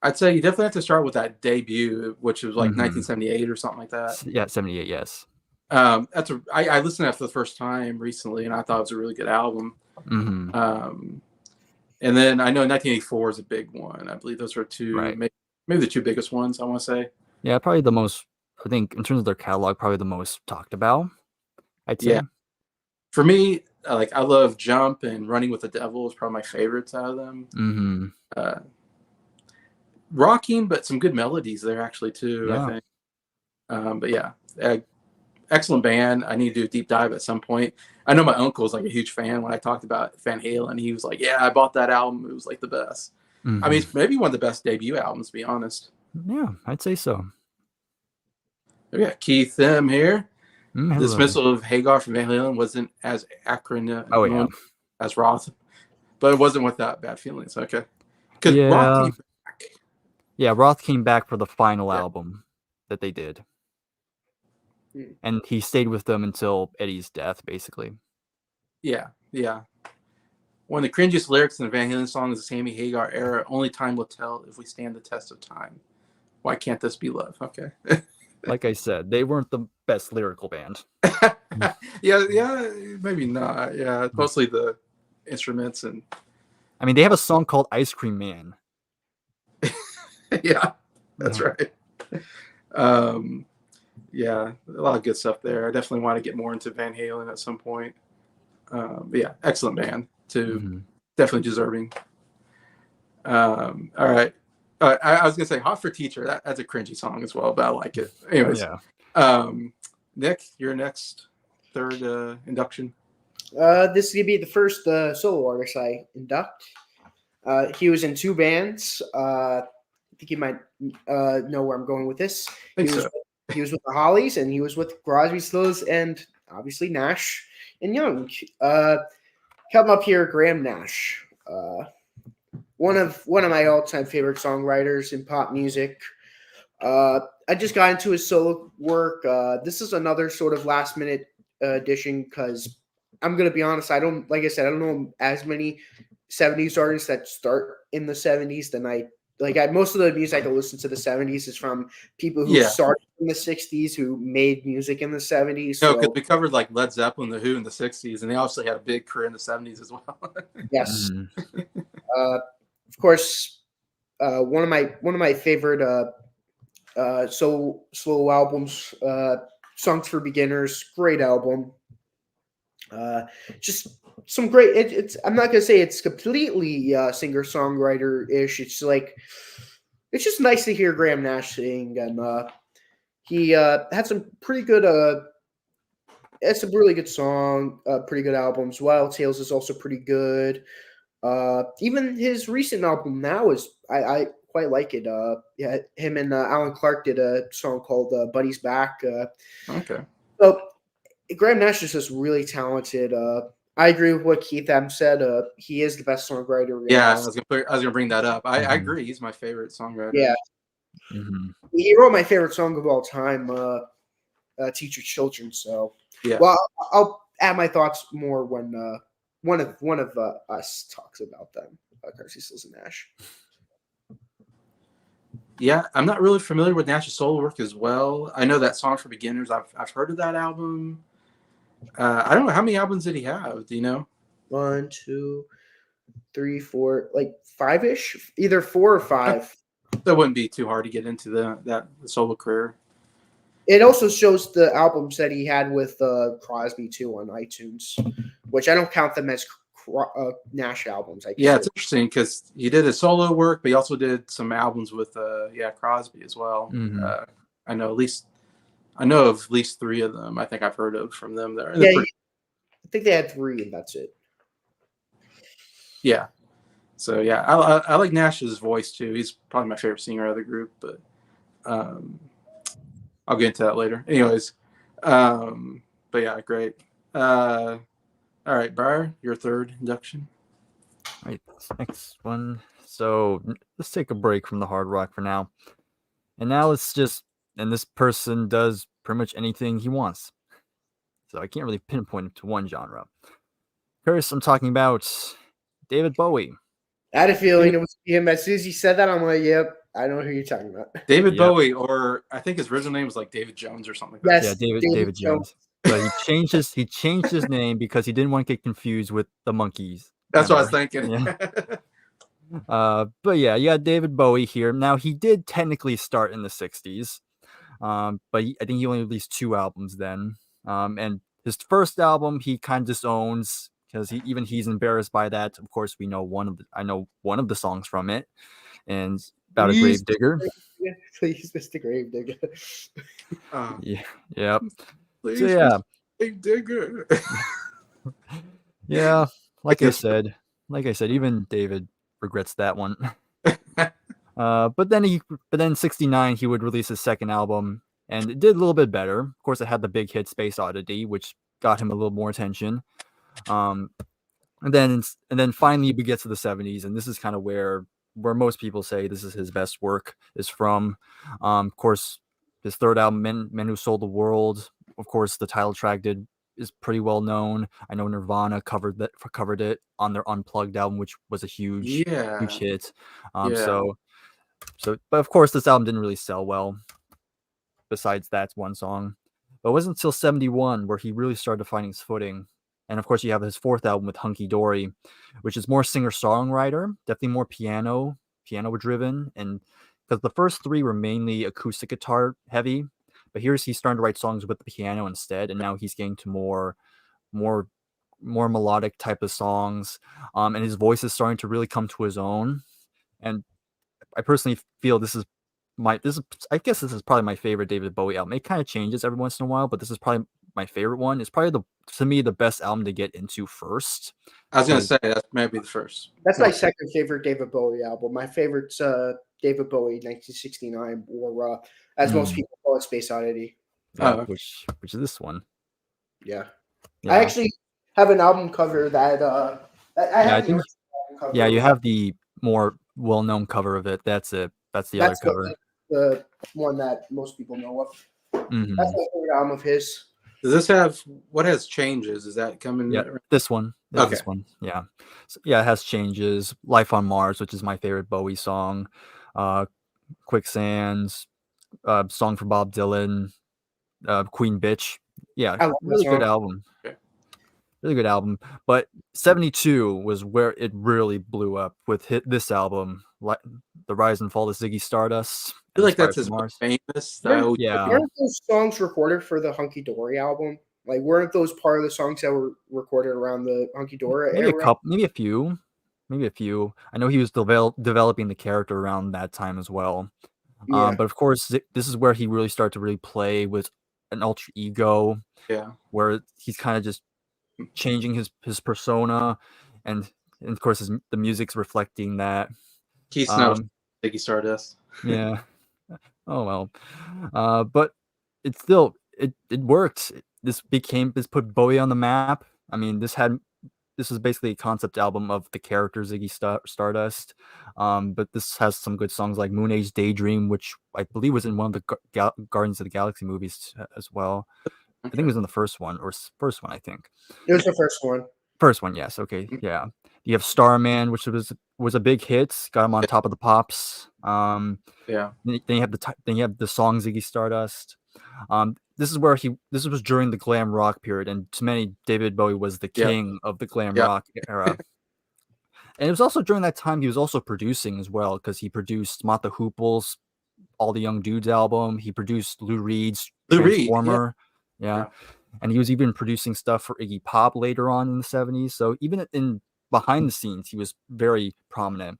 Speaker 1: I'd say you definitely have to start with that debut, which was like
Speaker 3: Mhm.
Speaker 1: 1978 or something like that.
Speaker 3: Yeah, 78. Yes.
Speaker 1: I listened to that for the first time recently, and I thought it was a really good album.
Speaker 3: Mhm.
Speaker 1: Um, and then I know 1984 is a big one. I believe those are two,
Speaker 3: Right.
Speaker 1: maybe the two biggest ones. I want to say.
Speaker 3: Yeah, probably the most. I think in terms of their catalog, probably the most talked about. I'd
Speaker 1: Yeah,
Speaker 3: say.
Speaker 1: for me, I love Jump and Running with the Devil is probably my favorites out of them.
Speaker 3: Mhm.
Speaker 1: Uh, Rocking, but some good melodies there actually too. I
Speaker 3: Yeah.
Speaker 1: think. But yeah, excellent band. I need to do a deep dive at some point. I know my uncle was like a huge fan when I talked about Van Halen. He was like, "Yeah, I bought that album. It was like the best." I mean,
Speaker 3: Mhm.
Speaker 1: it's maybe one of the best debut albums, to be honest.
Speaker 3: Yeah, I'd say so.
Speaker 1: We got Keith M here. The
Speaker 3: Hello.
Speaker 1: dismissal of Hagar from Van Halen wasn't as
Speaker 3: Oh yeah.
Speaker 1: acronym as Roth, but it wasn't without bad feelings. Okay, because Roth
Speaker 3: Yeah.
Speaker 1: came back.
Speaker 3: Yeah, Roth came back for the final
Speaker 1: Yeah,
Speaker 3: album that they did,
Speaker 2: Hmm.
Speaker 3: and he stayed with them until Eddie's death, basically.
Speaker 1: yeah, yeah. One of the cringiest lyrics in the Van Halen song is the Sammy Hagar era. Only time will tell if we stand the test of time. Why can't this be love? Okay.
Speaker 3: Like I said, they weren't the best lyrical band.
Speaker 1: Yeah, maybe not. Yeah, mostly the instruments and
Speaker 3: I mean, they have a song called "Ice Cream Man."
Speaker 1: yeah, that's
Speaker 3: Yeah.
Speaker 1: right. Um, yeah, a lot of good stuff there. I definitely want to get more into Van Halen at some point. But yeah, excellent band too.
Speaker 3: Mhm.
Speaker 1: Definitely deserving. All right. I was gonna say "Hot for Teacher." That's a cringy song as well, but I like it. Anyways,
Speaker 3: Yeah.
Speaker 1: um, Nick, your next third induction.
Speaker 2: This is gonna be the first solo artist I induct. He was in two bands. I think you might know where I'm going with this.
Speaker 1: I think so.
Speaker 2: He was with the Hollies, and he was with Crosby, Stills, and obviously Nash and Young. Come up here, Graham Nash. One of my all-time favorite songwriters in pop music. I just got into his solo work. This is another sort of last minute addition because I'm gonna be honest. I don't like I said. I don't know as many '70s artists that start in the '70s than I like. Most of the music I listen to the '70s is from people who
Speaker 1: Yeah.
Speaker 2: started in the '60s who made music in the '70s.
Speaker 1: No, because
Speaker 2: So
Speaker 1: we covered like Led Zeppelin, The Who in the '60s, and they obviously had a big career in the '70s as well.
Speaker 2: yes,
Speaker 3: Mhm.
Speaker 2: of course, one of my favorite solo albums, Songs for Beginners, great album. Just some great. It's I'm not gonna say it's completely singer songwriter ish. It's like it's just nice to hear Graham Nash sing, and he had some pretty good. It's a really good song, pretty good albums. Wild Tales is also pretty good. Even his recent album now is I quite like it. Yeah, him and Alan Clark did a song called "Buddy's Back."
Speaker 1: Okay.
Speaker 2: So Graham Nash is just really talented. I agree with what Keith M said. He is the best songwriter we're gonna
Speaker 1: Yeah,
Speaker 2: have.
Speaker 1: I was gonna bring that up. I
Speaker 3: Mhm.
Speaker 1: agree. He's my favorite
Speaker 2: Yeah,
Speaker 1: songwriter.
Speaker 3: Mhm.
Speaker 2: he wrote my favorite song of all time, "Teach Your Children." So,
Speaker 1: Yeah.
Speaker 2: well, I'll add my thoughts more when one of us talks about them. Crosby, Stills, and Nash.
Speaker 1: Yeah, I'm not really familiar with Nash's solo work as well. I know that Song for Beginners. I've heard of that album. I don't know how many albums did he have. Do you know?
Speaker 2: 1, 2, 3, 4, like five ish, either four or
Speaker 1: Uh,
Speaker 2: five.
Speaker 1: That wouldn't be too hard to get into the solo career.
Speaker 2: It also shows the albums that he had with Crosby too on iTunes, which I don't count them as Nash albums. I
Speaker 1: Yeah, it's
Speaker 2: consider.
Speaker 1: interesting because he did his solo work, but he also did some albums with Crosby as well.
Speaker 3: Mhm.
Speaker 1: I know at least I know of at least three of them. I think I've heard of from them. They're
Speaker 2: Yeah,
Speaker 1: pretty.
Speaker 2: I think they had 3, and that's it.
Speaker 1: Yeah. So yeah, I like Nash's voice too. He's probably my favorite singer of the group, but um, I'll get into that later. Anyways, but yeah, great. All right, Bryer, your third induction.
Speaker 3: All right, next one. So let's take a break from the hard rock for now. And now and this person does pretty much anything he wants. So I can't really pinpoint him to one genre. First, I'm talking about David Bowie.
Speaker 2: I had a feeling it was him. As soon as he said that, I'm like, yep, I know who you're talking about.
Speaker 1: David
Speaker 3: Yep.
Speaker 1: Bowie, or I think his original name was like David Jones or something like that.
Speaker 2: Yes,
Speaker 3: Yeah, David Jones. But he changed his name because he didn't want to get confused with the Monkees.
Speaker 1: That's what I was thinking.
Speaker 3: Yeah. But yeah, you got David Bowie here. Now he did technically start in the 60s. But I think he only released 2 albums then. And his first album he kind of disowns because he's embarrassed by that. Of course, I know one of the songs from it, and about a grave digger.
Speaker 2: Please, Mr. Gravedigger.
Speaker 3: Yeah.
Speaker 1: Please,
Speaker 3: So yeah,
Speaker 1: Grave Digger.
Speaker 3: yeah. Like I said, even David regrets that one. But then in '69 he would release his second album, and it did a little bit better. Of course, it had the big hit Space Oddity, which got him a little more attention. And then finally we get to the '70s, and this is kind of where most people say this is his best work is from. Of course, his third album, Men Who Sold the World. Of course, the title track is pretty well known. I know Nirvana covered it on their Unplugged album, which was a huge hit. But of course, this album didn't really sell well. Besides that one song, but it wasn't until '71 where he really started finding his footing. And of course, you have his fourth album with Hunky Dory, which is more singer-songwriter, definitely more piano driven, and because the first 3 were mainly acoustic guitar heavy, but he's starting to write songs with the piano instead, and now he's getting to more melodic type of songs, and his voice is starting to really come to his own. And I personally feel I guess this is probably my favorite David Bowie album. It kind of changes every once in a while, but this is probably my favorite one. It's probably to me the best album to get into first.
Speaker 1: I was gonna say that maybe the first.
Speaker 2: That's my second favorite David Bowie album. My favorite's David Bowie 1969, or as most people call it, Space Oddity.
Speaker 3: Which is this one.
Speaker 2: Yeah. I actually have an album cover that I think.
Speaker 3: Yeah, you have the more well-known cover of it. That's it. That's the other cover.
Speaker 2: The one that most people know of.
Speaker 3: Mm-hmm.
Speaker 2: That's my favorite album of his.
Speaker 1: Does this have what has changes? Is that coming?
Speaker 3: Yeah, this one.
Speaker 1: Okay.
Speaker 3: This one. Yeah. So, yeah, it has changes. Life on Mars, which is my favorite Bowie song. Quicksands, song for Bob Dylan, Queen Bitch. Yeah, really good album.
Speaker 1: Okay.
Speaker 3: Really good album. But '72 was where it really blew up with this album, The Rise and Fall of Ziggy Stardust.
Speaker 1: I feel like that's his most famous.
Speaker 2: Weren't those songs recorded for the Hunky Dory album? Like, weren't those part of the songs that were recorded around the Hunky Dory era?
Speaker 3: Maybe a few. I know he was developing the character around that time as well. Yeah. But of course, this is where he really started to really play with an alter ego.
Speaker 1: Yeah.
Speaker 3: Where he's kind of just changing his persona, and of course the music's reflecting that.
Speaker 1: Keith Snow, Ziggy Stardust.
Speaker 3: Yeah. Oh well. But it still it worked. This put Bowie on the map. I mean, this was basically a concept album of the character Ziggy Stardust. But this has some good songs like Moon Age Daydream, which I believe was in one of the Guardians of the Galaxy movies as well. Okay. I think it was in the first one, I think.
Speaker 2: It was the first one.
Speaker 3: First one, yes. Okay, yeah. You have Starman, which was a big hit, got him on top of the pops.
Speaker 1: Yeah.
Speaker 3: Then you have the song Ziggy Stardust. This was during the glam rock period, and to many, David Bowie was the king of the glam rock era. And it was also during that time he was also producing as well, because he produced Mott the Hooples, All the Young Dudes album. He produced Lou Reed's
Speaker 1: Lou Reed,
Speaker 3: Transformer. Yeah.
Speaker 1: yeah.
Speaker 3: And he was even producing stuff for Iggy Pop later on in the 70s. So even in behind the scenes, he was very prominent.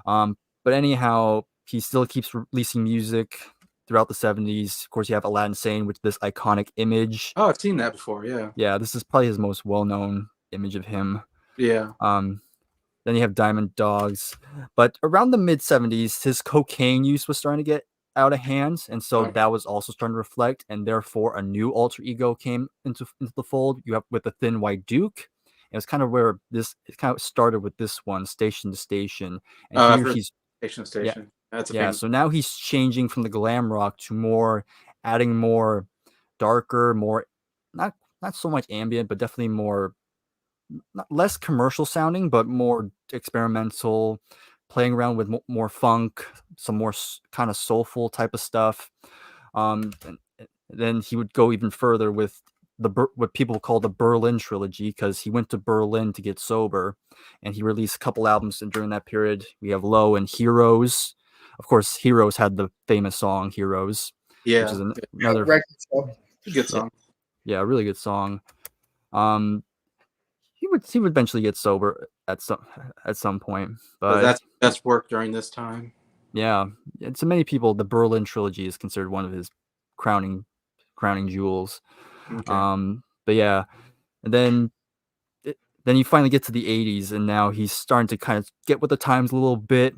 Speaker 3: But anyhow, he still keeps releasing music throughout the 70s. Of course, you have Aladdin Sane with this iconic image.
Speaker 1: Oh, I've seen that before. Yeah,
Speaker 3: Yeah, this is probably his most well-known image of him.
Speaker 1: yeah.
Speaker 3: Um, then you have Diamond Dogs. But around the mid 70s, his cocaine use was starting to get out of hand. And so
Speaker 1: Okay.
Speaker 3: that was also starting to reflect. And therefore, a new alter ego came into the fold. You have with the Thin White Duke. And it's kind of where it kind of started with this one, Station to Station. And
Speaker 1: I've
Speaker 3: here
Speaker 1: heard
Speaker 3: he's,
Speaker 1: Station to
Speaker 3: yeah,
Speaker 1: Station. That's a
Speaker 3: yeah.
Speaker 1: famous.
Speaker 3: So now he's changing from the glam rock to more, adding more darker, more, not not so much ambient, but definitely more not less commercial sounding, but more experimental, playing around with more funk, some more kind of soulful type of stuff. And then he would go even further with what people call the Berlin trilogy, because he went to Berlin to get sober, and he released a couple albums. And during that period, we have Low and Heroes. Of course, Heroes had the famous song Heroes, which is
Speaker 1: Yeah,
Speaker 2: Yeah,
Speaker 3: another
Speaker 2: record stuff.
Speaker 1: good
Speaker 3: yeah,
Speaker 1: song.
Speaker 3: yeah, really good song. Um, he would eventually get sober at some point,
Speaker 1: But
Speaker 3: but
Speaker 1: that's best work during this time.
Speaker 3: yeah, and to many people, the Berlin trilogy is considered one of his crowning crowning jewels.
Speaker 1: Okay.
Speaker 3: But yeah, and then then you finally get to the 80s, and now he's starting to kind of get with the times a little bit.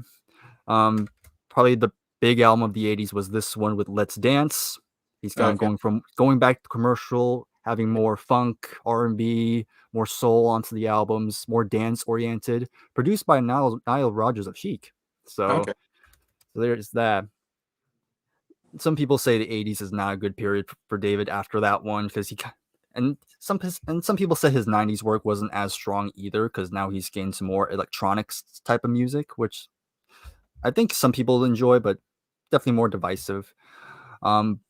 Speaker 3: Um, Probably the big album of the 80s was this one with Let's Dance. He's kind of
Speaker 1: Okay.
Speaker 3: going back to commercial, having more funk, R&B, more soul onto the albums, more dance oriented, produced by Nile Rodgers of Chic. So,
Speaker 1: Okay.
Speaker 3: so there's that. Some people say the 80s is not a good period for David after that one, because some people say his 90s work wasn't as strong either, because now he's getting to more electronics type of music, which I think some people enjoy, but definitely more divisive. Um,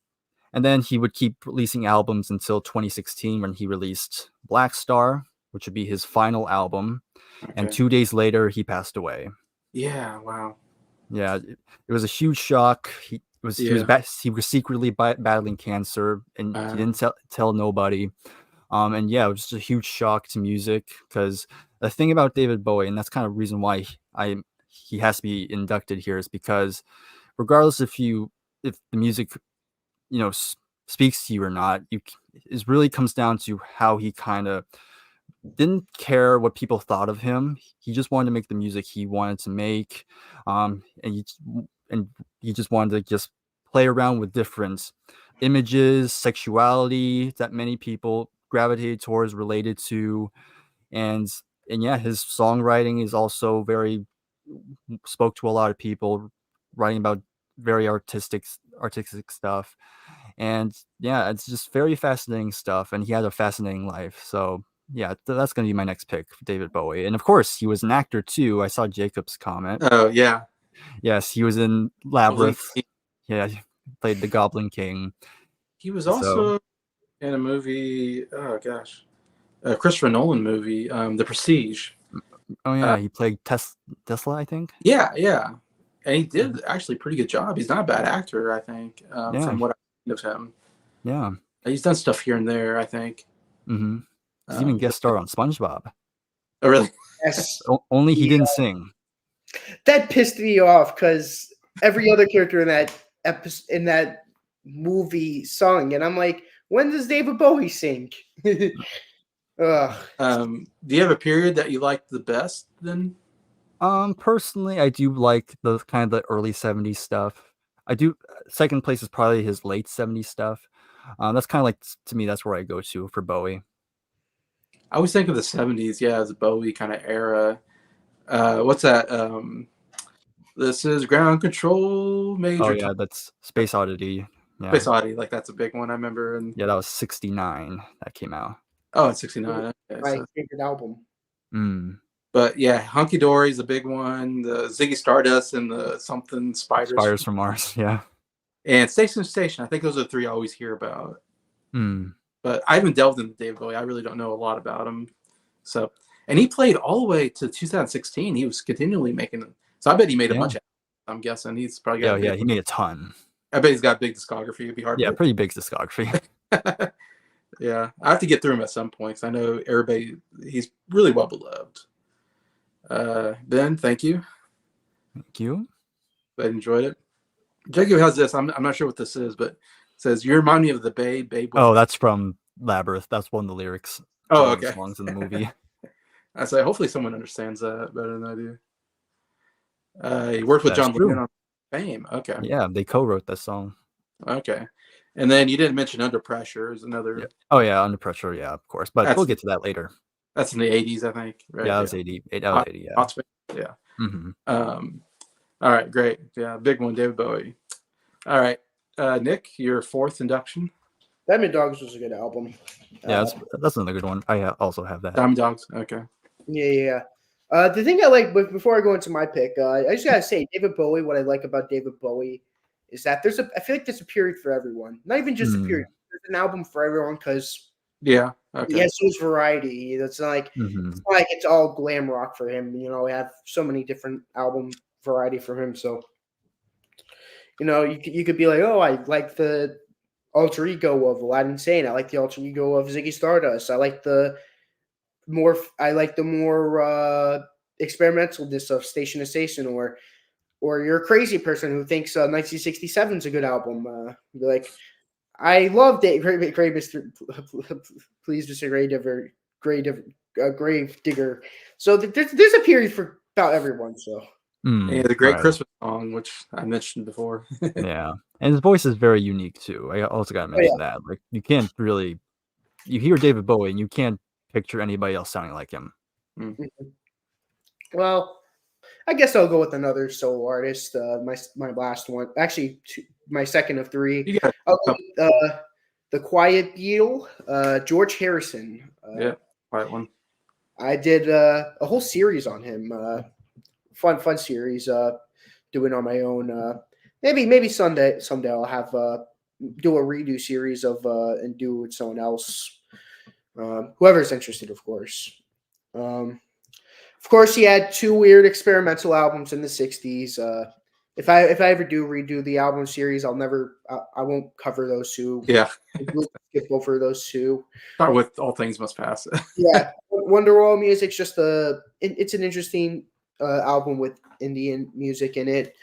Speaker 3: and then he would keep releasing albums until 2016, when he released Black Star, which would be his final album. And
Speaker 1: Okay.
Speaker 3: 2 days later, he passed away.
Speaker 1: Yeah. Wow.
Speaker 3: Yeah, it was a huge shock.
Speaker 1: Yeah.
Speaker 3: He was secretly battling cancer, and he
Speaker 1: Uh,
Speaker 3: didn't tell nobody. And yeah, it was just a huge shock to music, because the thing about David Bowie, and that's kind of the reason why he has to be inducted here, is because regardless if the music speaks to you or not, it really comes down to how he kind of didn't care what people thought of him. He just wanted to make the music he wanted to make, and he just wanted to just play around with different images, sexuality that many people gravitate towards, related to, and yeah, his songwriting is also very spoke to a lot of people, writing about very artistic stuff. And yeah, it's just very fascinating stuff, and he had a fascinating life. So yeah, that's going to be my next pick, David Bowie. And of course, he was an actor too. I saw Jacob's comment.
Speaker 1: oh yeah.
Speaker 3: Yes, he was in
Speaker 1: Goblin
Speaker 3: Labyrinth.
Speaker 1: King.
Speaker 3: Yeah, he played the Goblin King.
Speaker 1: He was
Speaker 3: So
Speaker 1: also in a movie. Oh gosh, a Christopher Nolan movie, The Prestige.
Speaker 3: oh
Speaker 1: Uh,
Speaker 3: yeah, he played Tesla, I think.
Speaker 1: yeah, yeah, and he did actually a pretty good job. He's not a bad actor, I think,
Speaker 3: Yeah,
Speaker 1: from what I've seen of him.
Speaker 3: yeah.
Speaker 1: He's done stuff here and there, I think.
Speaker 3: Mm-hmm. He's even guest
Speaker 1: But,
Speaker 3: star on SpongeBob.
Speaker 1: oh, really?
Speaker 2: Yes,
Speaker 3: Only he
Speaker 2: Yeah.
Speaker 3: didn't sing.
Speaker 2: That pissed me off because every other character in that in that movie sung, and I'm like, when does David Bowie sing? Ugh.
Speaker 1: Do you have a period that you liked the best then?
Speaker 3: Personally, I do like the kind of the early 70s stuff. I do. Second place is probably his late 70s stuff. That's kind of like, to me, that's where I go to for Bowie.
Speaker 1: I always think of the 70s, yeah, as a Bowie kind of era. What's that? This is Ground Control,
Speaker 3: Oh
Speaker 1: Major Tom.
Speaker 3: yeah, that's Space Oddity. Yeah,
Speaker 1: Space Oddity, like that's a big one I remember. And
Speaker 3: yeah, that was 69 that came out.
Speaker 1: oh, it's 69. Okay,
Speaker 2: My
Speaker 1: so.
Speaker 2: favorite album.
Speaker 3: Mm.
Speaker 1: But yeah, Hunky Dory is a big one. The Ziggy Stardust and the something Spiders.
Speaker 3: Spires from Mars. Yeah.
Speaker 1: And Station to Station. I think those are the three I always hear about.
Speaker 3: Mm.
Speaker 1: But I haven't delved into David Bowie. I really don't know a lot about him. So, and he played all the way to 2016. He was continually making them. So I bet he made a
Speaker 3: Yeah.
Speaker 1: bunch of. I'm guessing he's probably got
Speaker 3: Yeah,
Speaker 1: a big.
Speaker 3: yeah, he made a ton.
Speaker 1: I bet he's got a big discography. It'd be hard
Speaker 3: Yeah,
Speaker 1: to.
Speaker 3: pretty big discography.
Speaker 1: Yeah, I have to get through him at some point. 'Cause I know everybody. He's really well beloved. Ben, thank you.
Speaker 3: Thank you.
Speaker 1: I enjoyed it. Jacob has this. I'm not sure what this is, but it says you remind me of the Babe. Babe.
Speaker 3: Oh, that's from Labyrinth. That's one of the lyrics to
Speaker 1: Oh,
Speaker 3: one of the
Speaker 1: okay.
Speaker 3: songs in the movie.
Speaker 1: I say hopefully someone understands that better than I do. He worked with
Speaker 3: That's
Speaker 1: John
Speaker 3: true.
Speaker 1: Lennon on Fame. Okay.
Speaker 3: Yeah, they co-wrote that song.
Speaker 1: Okay. And then you didn't mention Under Pressure is another.
Speaker 3: Yeah. Oh yeah, Under Pressure. Yeah, of course. But
Speaker 1: That's
Speaker 3: we'll get to that later.
Speaker 1: that's in the 80s, I think. Right.
Speaker 3: Yeah, that was 80. That was 80. Yeah.
Speaker 1: Hot Space. Yeah.
Speaker 3: Mm-hmm.
Speaker 1: All right. Great. Yeah. Big one, David Bowie. All right. Nick, your fourth induction.
Speaker 2: Diamond Dogs was a good album.
Speaker 3: Yeah, that's another good one. I also have that.
Speaker 1: Diamond Dogs. Okay.
Speaker 2: Yeah. The thing I like, but before I go into my pick, I just gotta say, David Bowie. What I like about David Bowie is that I feel like there's a period for everyone. Not even just a period. There's an album for everyone because
Speaker 1: Yeah. Okay.
Speaker 2: he has so much variety. It's not like it's all glam rock for him. You know, we have so many different album variety for him. So, you know, you could be like, oh, I like the alter ego of Aladdin Sane. I like the alter ego of Ziggy Stardust. I like the more experimentalness of Station to Station, or you're a crazy person who thinks 1967 is a good album. Be like, I love Grave Mr. Please, Mr. Grave Digger. So there's a period for about everyone. So
Speaker 1: yeah, the Great Christmas song, which I mentioned before.
Speaker 3: Yeah, and his voice is very unique too. I also got to mention that. Like, you can't really, you hear David Bowie and you can't picture anybody else sounding like him.
Speaker 2: Mm-hmm. Well, I guess I'll go with another solo artist. My last one, actually, my second of three. I'll go with, the Quiet Beetle, George Harrison.
Speaker 1: Yeah, quiet one.
Speaker 2: I did a whole series on him. Fun series. Doing on my own. Maybe someday I'll have do a redo series of and do with someone else. Whoever's interested, of course. Of course, he had two weird experimental albums in the '60s. If I ever do redo the album series, I won't cover those two.
Speaker 1: Yeah,
Speaker 2: we'll skip over those two.
Speaker 1: Start with All Things Must Pass.
Speaker 2: Yeah, Wonderwall music's just it's an interesting album with Indian music in it.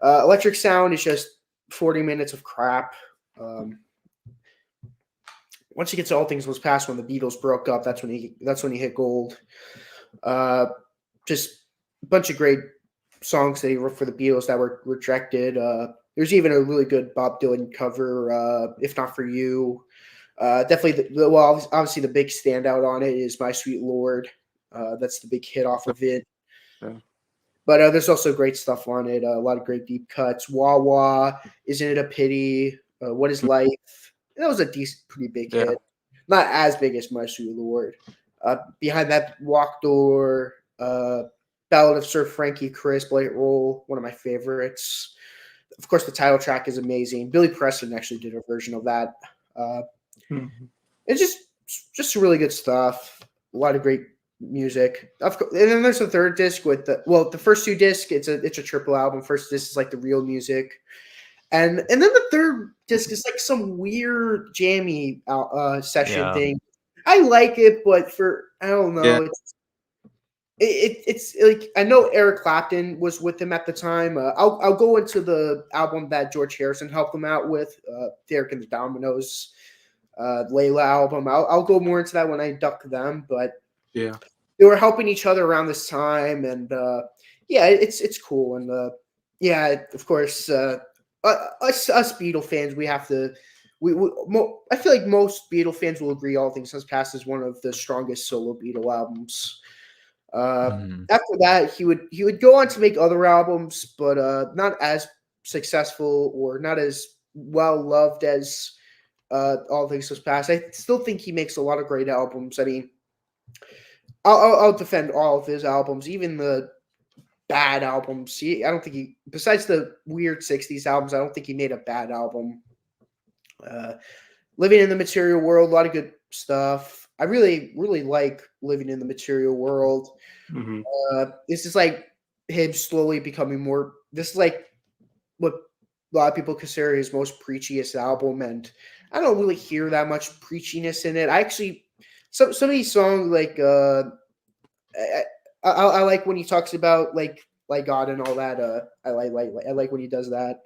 Speaker 2: Electric Sound is just 40 minutes of crap. Once you get to All Things Must Pass, when the Beatles broke up, that's when he hit gold. Just a bunch of great songs that he wrote for the Beatles that were rejected. There's even a really good Bob Dylan cover, If Not For You. Definitely, obviously the big standout on it is My Sweet Lord. That's the big hit off of it.
Speaker 1: Yeah.
Speaker 2: But there's also great stuff on it. A lot of great deep cuts. Wah Wah, Isn't It a Pity? What Is Life? That was a pretty big hit. Not as big as My Sweet Lord. Behind that, Walk Door, Ballad of Sir Frankie Crisp, Let It Roll, one of my favorites. Of course, the title track is amazing. Billy Preston actually did a version of that. It's just really good stuff. A lot of great music. Of course, and then there's the third disc with the first two discs. It's a triple album. First disc is like the real music, and then the third disc is like some weird jammy session thing. I like it, but I don't know. It's like, I know Eric Clapton was with him at the time. I'll go into the album that George Harrison helped him out with, Derek and the Dominoes, Layla album. I'll go more into that when I induct them. But
Speaker 1: yeah,
Speaker 2: they were helping each other around this time, and it's cool. And of course, us Beatle fans, we have to. I feel like most Beatle fans will agree All Things Must Pass is one of the strongest solo Beatle albums. After that, he would go on to make other albums, but not as successful or not as well loved as All Things Must Pass. I still think he makes a lot of great albums. I mean, I'll defend all of his albums, even the bad albums. I don't think besides the weird '60s albums, I don't think he made a bad album. Living in the Material World, a lot of good stuff. I really, really like Living in the Material World. This is like him slowly becoming more. This is like what a lot of people consider his most preachiest album, and I don't really hear that much preachiness in it. I actually some of these songs I like when he talks about like God and all that. I like when he does that.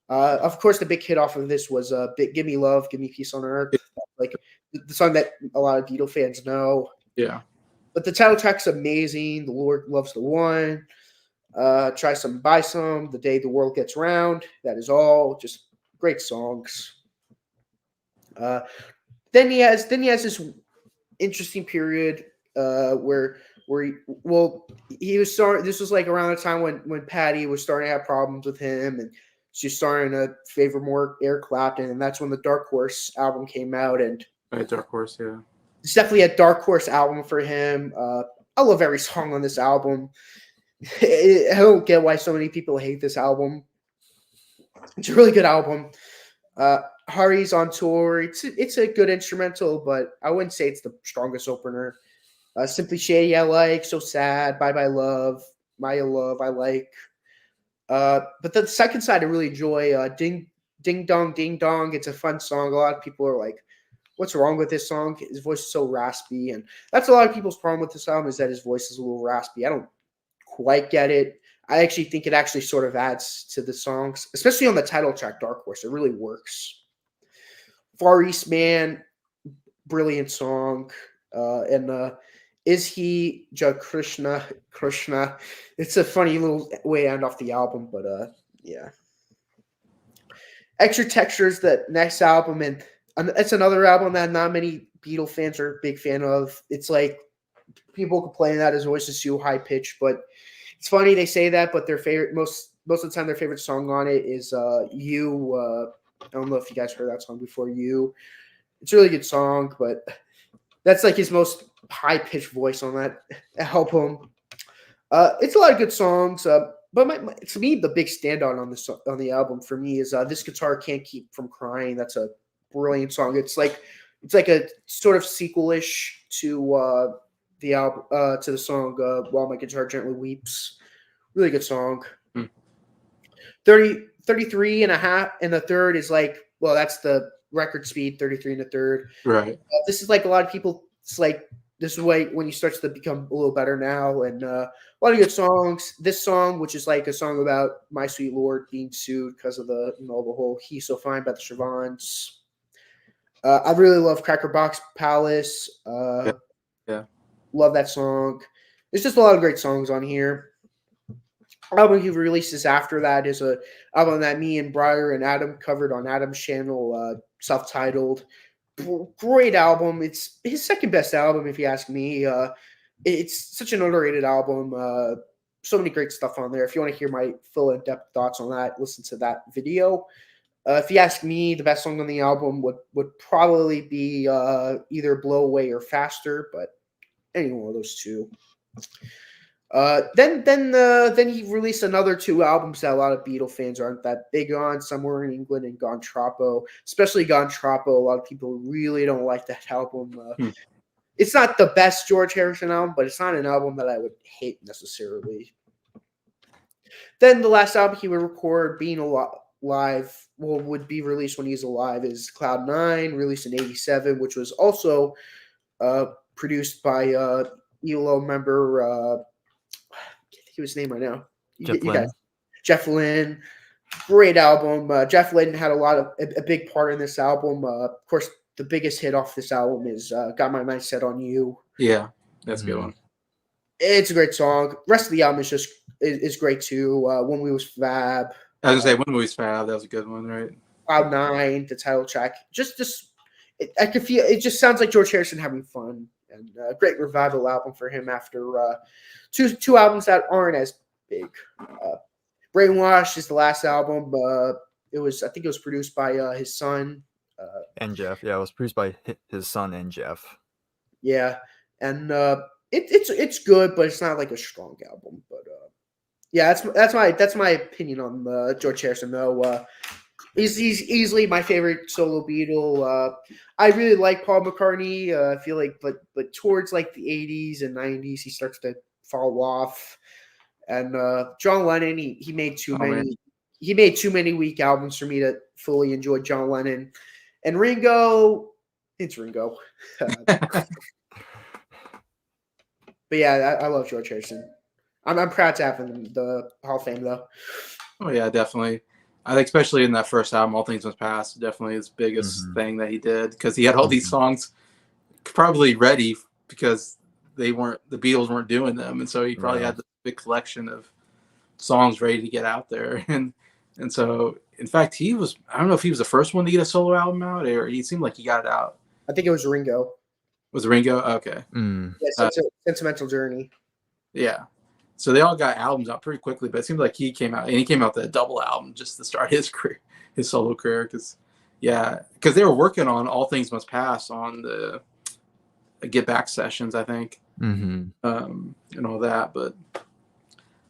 Speaker 2: Of course, the big hit off of this was "Give Me Love, Give Me Peace on Earth," like the song that a lot of Beatle fans know.
Speaker 1: Yeah.
Speaker 2: But the title track's amazing. The Lord Loves the One. Try Some, Buy Some. The Day the World Gets Round. That is all just great songs. Uh, then he has this interesting period where he was starting. This was like around the time when Patty was starting to have problems with him, and she's starting to favor more Eric Clapton, and that's when the Dark Horse album came out, and
Speaker 1: Right, Dark Horse. Yeah.
Speaker 2: it's definitely a Dark Horse album for him. I love every song on this album. I don't get why so many people hate this album. It's a really good album. Hari's on tour. It's a good instrumental, but I wouldn't say it's the strongest opener. Simply Shady, I like. So Sad, Bye Bye Love, Maya Love, I like. But the second side, I really enjoy. Ding Dong, Ding Dong. It's a fun song. A lot of people are like, "What's wrong with this song? His voice is so raspy," and that's a lot of people's problem with this album is that his voice is a little raspy. I don't quite get it. I actually think it actually sort of adds to the songs, especially on the title track, Dark Horse. It really works. Far East Man, brilliant song. And Is He Ja Krishna? Krishna. It's a funny little way to end off the album, but yeah. Extra Textures, the next album, and it's another album that not many Beatle fans are a big fan of. It's like people complain that his voice is too high pitched, but it's funny they say that, but their favorite most of the time their favorite song on it is You. I don't know if you guys heard that song before. You. It's a really good song, but that's like his most high pitched voice on that album. It's a lot of good songs, but to me the big standout on the album for me is This Guitar Can't Keep from Crying. That's a brilliant song. It's like a sort of sequel-ish to the album to the song While My Guitar Gently Weeps. Really good song. 33 and a half and the third is like, well, that's the record speed, 33 and a third.
Speaker 1: Right.
Speaker 2: This is like a lot of people, it's like this is when he starts to become a little better now, and a lot of good songs. This song, which is like a song about My Sweet Lord being sued because of the the whole He's So Fine by the Shavans. I really love Cracker Box Palace.
Speaker 1: Yeah.
Speaker 2: Love that song. There's just a lot of great songs on here. Album he releases after that is a album that me and Bryer and Adam covered on Adam's channel, self-titled. Great album. It's his second best album, if you ask me. It's such an underrated album. So many great stuff on there. If you want to hear my full in-depth thoughts on that, listen to that video. If you ask me, the best song on the album would probably be either Blow Away or Faster, but any one of those two. Then he released another two albums that a lot of Beatle fans aren't that big on, Somewhere in England and Gone Troppo. Especially Gone Troppo, a lot of people really don't like that album. It's not the best George Harrison album, but it's not an album that I would hate necessarily. Then the last album he would record, Being Alive, would be released when he's alive, is Cloud 9, released in '87, which was also produced by ELO member his name right now. Jeff Lynne. Great album. Jeff Lynne had a big part in this album. Of course, the biggest hit off this album is Got My Mind Set on You.
Speaker 1: Yeah, that's a good one.
Speaker 2: It's a great song. Rest of the album is great too. When We Was Fab.
Speaker 1: I was gonna say When We Was Fab. That was a good one, right?
Speaker 2: Cloud 9, the title track. I could feel it. Just sounds like George Harrison having fun, and a great revival album for him after two albums that aren't as big. Brainwash is the last album. I think it was produced by his son
Speaker 3: and Jeff. Yeah, it was produced by his son and Jeff.
Speaker 2: Yeah, and it's good, but it's not like a strong album. But yeah, that's my opinion on George Harrison. Though he's easily my favorite solo Beatle. I really like Paul McCartney. I feel like, but towards like the '80s and '90s, he starts to fall off. And John Lennon, he made too many he made too many weak albums for me to fully enjoy John Lennon. And Ringo, it's Ringo. But yeah, I love George Harrison. I'm proud to have him in the Hall of Fame, though.
Speaker 1: Oh yeah, definitely. I think especially in that first album, All Things Must Pass, definitely his biggest thing that he did, because he had all these songs probably ready because the Beatles weren't doing them, and so he probably had this big collection of songs ready to get out there, and so in fact I don't know if he was the first one to get a solo album out, or he seemed like he got it out.
Speaker 2: I think it was Ringo.
Speaker 1: Was it Ringo? Okay.
Speaker 2: Yes, Sentimental Journey.
Speaker 1: Yeah. So they all got albums out pretty quickly, but it seems like he came out with a double album just to start his career, his solo career. Because they were working on All Things Must Pass on the Get Back sessions, I think, and all that. But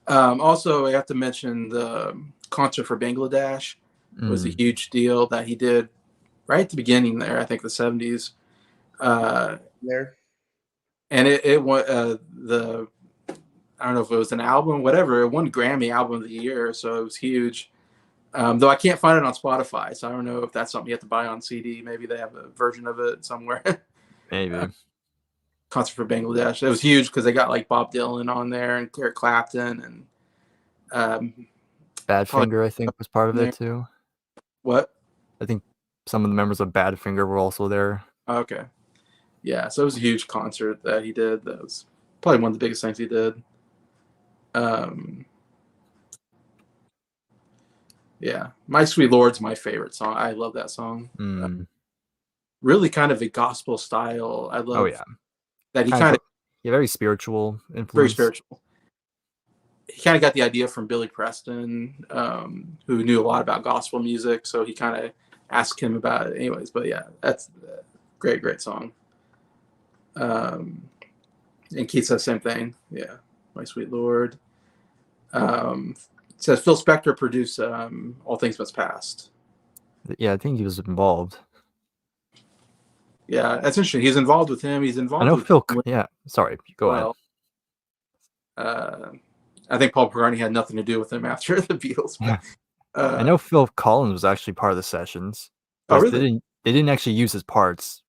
Speaker 1: also, I have to mention the concert for Bangladesh was a huge deal that he did right at the beginning there. I think the 70s.
Speaker 2: There.
Speaker 1: And it won I don't know if it was an album, whatever. It won Grammy Album of the Year, so it was huge. Though I can't find it on Spotify, so I don't know if that's something you have to buy on CD. Maybe they have a version of it somewhere.
Speaker 3: Maybe.
Speaker 1: Concert for Bangladesh. It was huge because they got like Bob Dylan on there and Eric Clapton and
Speaker 3: Badfinger, I think, was part of it too.
Speaker 1: What?
Speaker 3: I think some of the members of Badfinger were also there.
Speaker 1: Okay. Yeah, so it was a huge concert that he did. That was probably one of the biggest things he did. Yeah, My Sweet Lord's my favorite song. I love that song. Really kind of a gospel style. I love that he kind of
Speaker 3: very spiritual influence.
Speaker 1: Very spiritual. He kind of got the idea from Billy Preston, who knew a lot about gospel music, so he kind of asked him about it anyways. But yeah, that's a great song. And Keith says the same thing. Yeah, My Sweet Lord. It says Phil Spector produced All Things Must Pass.
Speaker 3: Yeah, I think he was involved.
Speaker 1: Yeah, that's interesting. He's involved with him. He's involved.
Speaker 3: I know
Speaker 1: with
Speaker 3: Phil. Yeah, sorry. Go
Speaker 1: on. I think Paul McCartney had nothing to do with him after the Beatles. But,
Speaker 3: I know Phil Collins was actually part of the sessions.
Speaker 1: Oh, really?
Speaker 3: They didn't actually use his parts.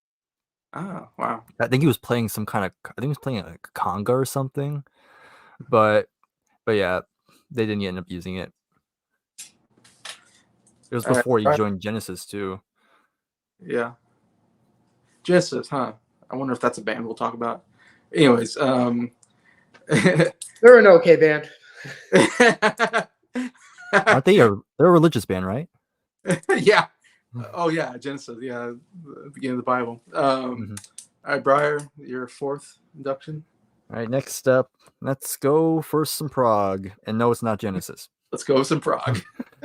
Speaker 1: Oh, wow.
Speaker 3: I think he was playing some kind of. I think he was playing a conga or something. But yeah, they didn't end up using it. It was before he joined Genesis too.
Speaker 1: Yeah. Genesis, huh? I wonder if that's a band we'll talk about. Anyways,
Speaker 2: they're an okay band.
Speaker 3: Aren't they? They're a religious band, right?
Speaker 1: Yeah. Oh yeah, Genesis. Yeah, the beginning of the Bible. All right, Bryer, your fourth induction.
Speaker 3: All right, next up, let's go for some prog. And no, it's not Genesis.
Speaker 1: Let's go with some prog.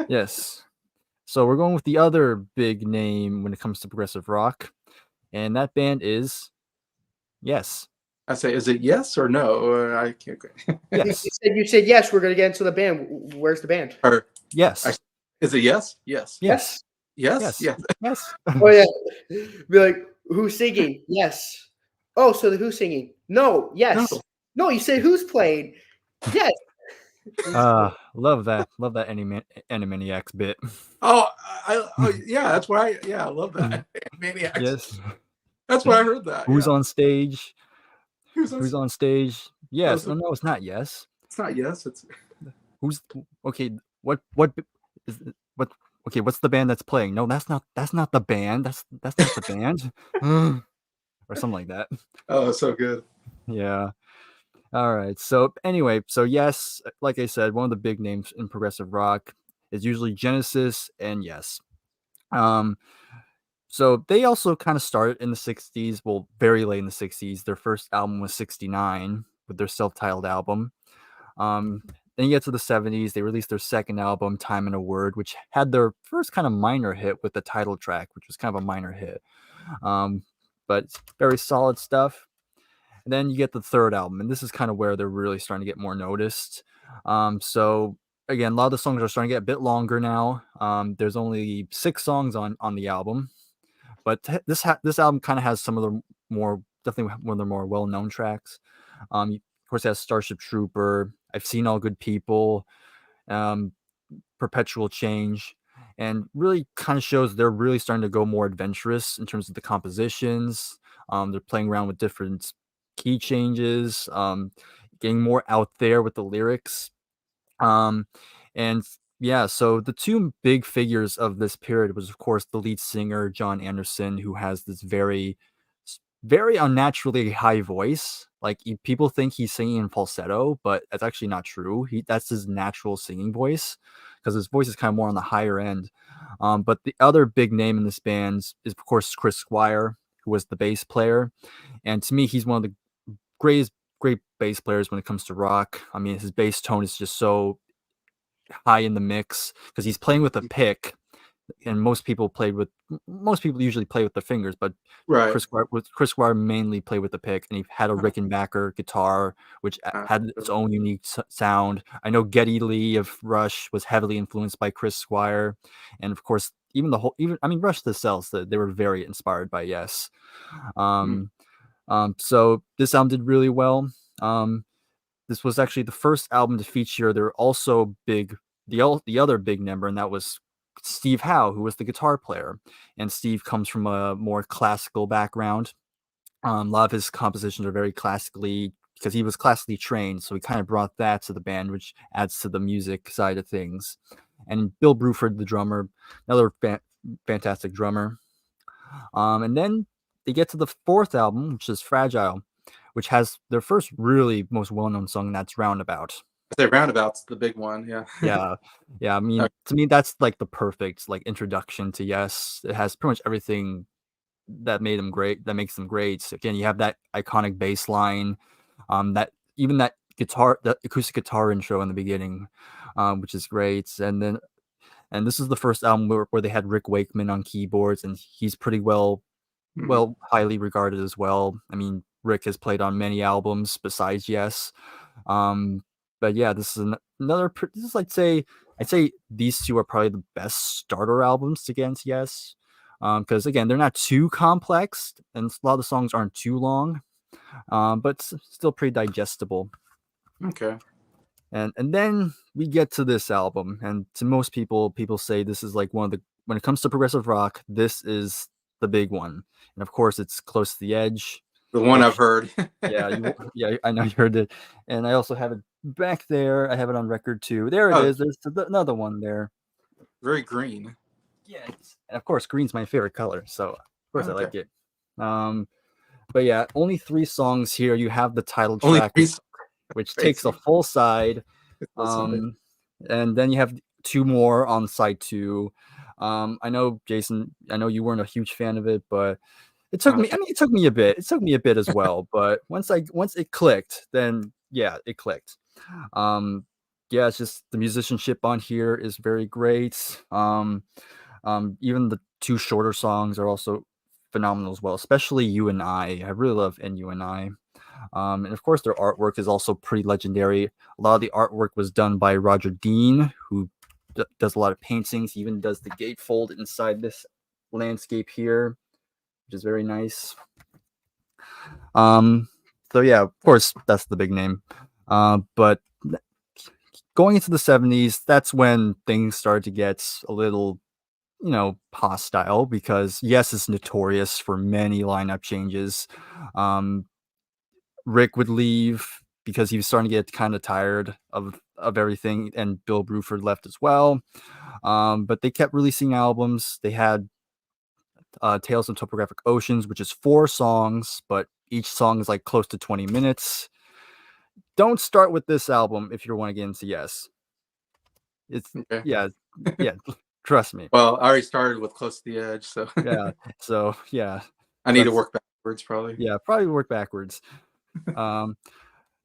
Speaker 3: Yes. So we're going with the other big name when it comes to progressive rock, and that band is Yes.
Speaker 1: I say, is it yes or no? Or I can't.
Speaker 3: Yes.
Speaker 2: You said yes. We're gonna get into the band. Where's the band?
Speaker 1: Or
Speaker 3: yes.
Speaker 1: Is it yes? Yes.
Speaker 3: Yes.
Speaker 1: Yes.
Speaker 3: Yes. Yes.
Speaker 2: Oh yeah. Be like, who's singing? Yes. Oh, so the who's singing? No. Yes. No, you said who's playing? Yes.
Speaker 3: Love that Animaniacs bit.
Speaker 1: Oh, yeah, that's why. I love that. Maniacs.
Speaker 3: Yes.
Speaker 1: That's why I heard that.
Speaker 3: Who's on stage?
Speaker 1: Who's
Speaker 3: on stage? Yes. No, it's not yes.
Speaker 1: It's not yes. It's
Speaker 3: who's okay. What is what? Okay, what's the band that's playing? No, that's not the band. That's not the band. Or something like that.
Speaker 1: Oh, so good.
Speaker 3: Yeah. All right. So anyway, yes, like I said, one of the big names in progressive rock is usually Genesis and Yes. So they also kind of started in the 60s, well, very late in the 60s. Their first album was 69 with their self-titled album. Then you get to the 70s, they released their second album, Time and a Word, which had their first kind of minor hit with the title track, which was kind of a minor hit. But it's very solid stuff. And then you get the third album, and this is kind of where they're really starting to get more noticed. So again, a lot of the songs are starting to get a bit longer now. There's only 6 songs on the album, but this album kind of has some of the definitely one of the more well-known tracks. Of course, it has Starship Trooper, I've Seen All Good People, perpetual change, and really kind of shows they're really starting to go more adventurous in terms of the compositions. They're playing around with different key changes, getting more out there with the lyrics. Um, and yeah, so the two big figures of this period was, of course, the lead singer John Anderson, who has this very unnaturally high voice. Like people think he's singing in falsetto, but that's actually not true. That's his natural singing voice, because his voice is kind of more on the higher end. But the other big name in this band is, of course, Chris Squire, who was the bass player, and to me, he's one of the great bass players when it comes to rock. I mean, his bass tone is just so high in the mix because he's playing with a pick, and most people usually play with the fingers, but
Speaker 1: Right.
Speaker 3: Chris Squire mainly played with the pick, and he had a Rickenbacker guitar, which had its own unique sound. I know Geddy Lee of Rush was heavily influenced by Chris Squire, and of course, Rush themselves, they were very inspired by Yes. So this album did really well. This was actually the first album to feature their also the other big member, and that was Steve Howe, who was the guitar player. And Steve comes from a more classical background. A lot of his compositions are very classically, because he was classically trained, so he kind of brought that to the band, which adds to the music side of things. And Bill Bruford, the drummer, another fantastic drummer. And then they get to the fourth album, which is Fragile, which has their first really most well-known song, and that's Roundabout.
Speaker 1: I say Roundabout's the big one. Yeah.
Speaker 3: Yeah. I mean, to me, that's like the perfect like introduction to Yes. It has pretty much everything that made them great. That makes them great. Again, you have that iconic bass line, that even that acoustic guitar intro in the beginning, which is great. And this is the first album where they had Rick Wakeman on keyboards, and he's pretty highly regarded as well. I mean, Rick has played on many albums besides Yes. But yeah, this is this is I'd say these two are probably the best starter albums to get into Yes. Because again, they're not too complex, and a lot of the songs aren't too long, but still pretty digestible.
Speaker 1: Okay.
Speaker 3: And then we get to this album, and to most people say this is like when it comes to progressive rock, this is the big one. And of course, it's Close to the Edge.
Speaker 1: The one I've heard.
Speaker 3: Yeah, I know you heard it, and I also have it back there. I have it on record too. There it is. There's another one there.
Speaker 1: Very green.
Speaker 3: Yeah, and of course, green's my favorite color, so of course I like it. But yeah, only 3 songs here. You have the title track, which takes a full side. And then you have 2 more on side 2. I know, Jason, I know you weren't a huge fan of it, but it took me. I mean, it took me a bit. It took me a bit as well. But once it clicked, then yeah, it clicked. Yeah, it's just the musicianship on here is very great. Even the 2 shorter songs are also phenomenal as well, especially You and I. I really love And You and I. And of course, their artwork is also pretty legendary. A lot of the artwork was done by Roger Dean, who does a lot of paintings. He even does the gatefold inside this landscape here, which is very nice. So yeah, of course, that's the big name. But going into the 70s, that's when things started to get a little, hostile, because Yes is notorious for many lineup changes. Rick would leave because he was starting to get kind of tired of everything, and Bill Bruford left as well. But they kept releasing albums. They had Tales of Topographic Oceans, which is 4 songs, but each song is like close to 20 minutes. Don't start with this album if you want to get into Yes. It's
Speaker 1: okay.
Speaker 3: Yeah, trust me.
Speaker 1: Well, I already started with Close to the Edge, so
Speaker 3: yeah.
Speaker 1: I need to work backwards, probably.
Speaker 3: Yeah, probably work backwards. Then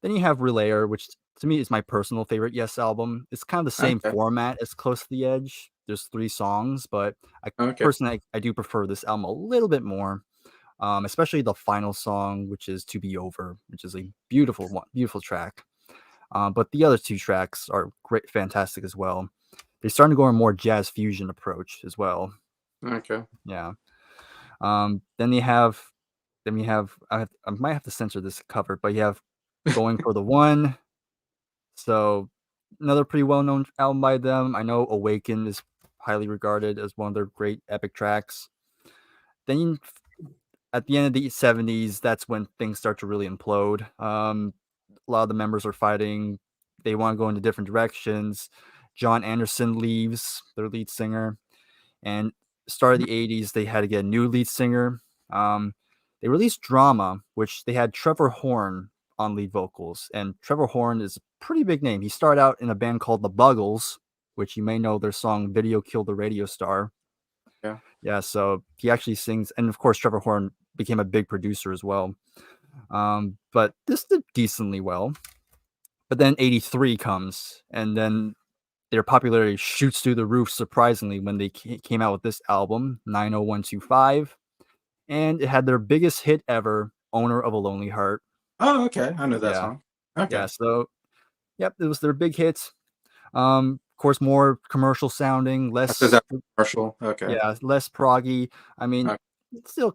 Speaker 3: you have Relayer, which to me is my personal favorite Yes album. It's kind of the same format as Close to the Edge. There's 3 songs, but personally, I do prefer this album a little bit more, especially the final song, which is To Be Over, which is a beautiful track. But the other 2 tracks are great, fantastic as well. They're starting to go on a more jazz fusion approach as well.
Speaker 1: Okay.
Speaker 3: Yeah. Then we have I might have to censor this cover, but you have Going for the One. So another pretty well-known album by them. I know Awaken is highly regarded as one of their great epic tracks. Then at the end of the 70s, that's when things start to really implode. A lot of the members are fighting. They want to go into different directions. John Anderson leaves, their lead singer. And start of the 80s, they had to get a new lead singer. They released Drama, which they had Trevor Horn on lead vocals. And Trevor Horn is a pretty big name. He started out in a band called The Buggles, which you may know their song Video Killed the Radio Star.
Speaker 1: Yeah.
Speaker 3: Yeah, so he actually sings. And of course, Trevor Horn became a big producer as well. But this did decently well. But then 83 comes, and then their popularity shoots through the roof surprisingly when they came out with this album, 90125. And it had their biggest hit ever, Owner of a Lonely Heart.
Speaker 1: Oh, okay. I know that
Speaker 3: Yeah.
Speaker 1: song. Okay.
Speaker 3: Yeah, so, yep, it was their big hit. Of course, more commercial sounding,
Speaker 1: Is
Speaker 3: less,
Speaker 1: that commercial? Okay.
Speaker 3: yeah, less proggy. I mean,
Speaker 1: Okay.
Speaker 3: it's still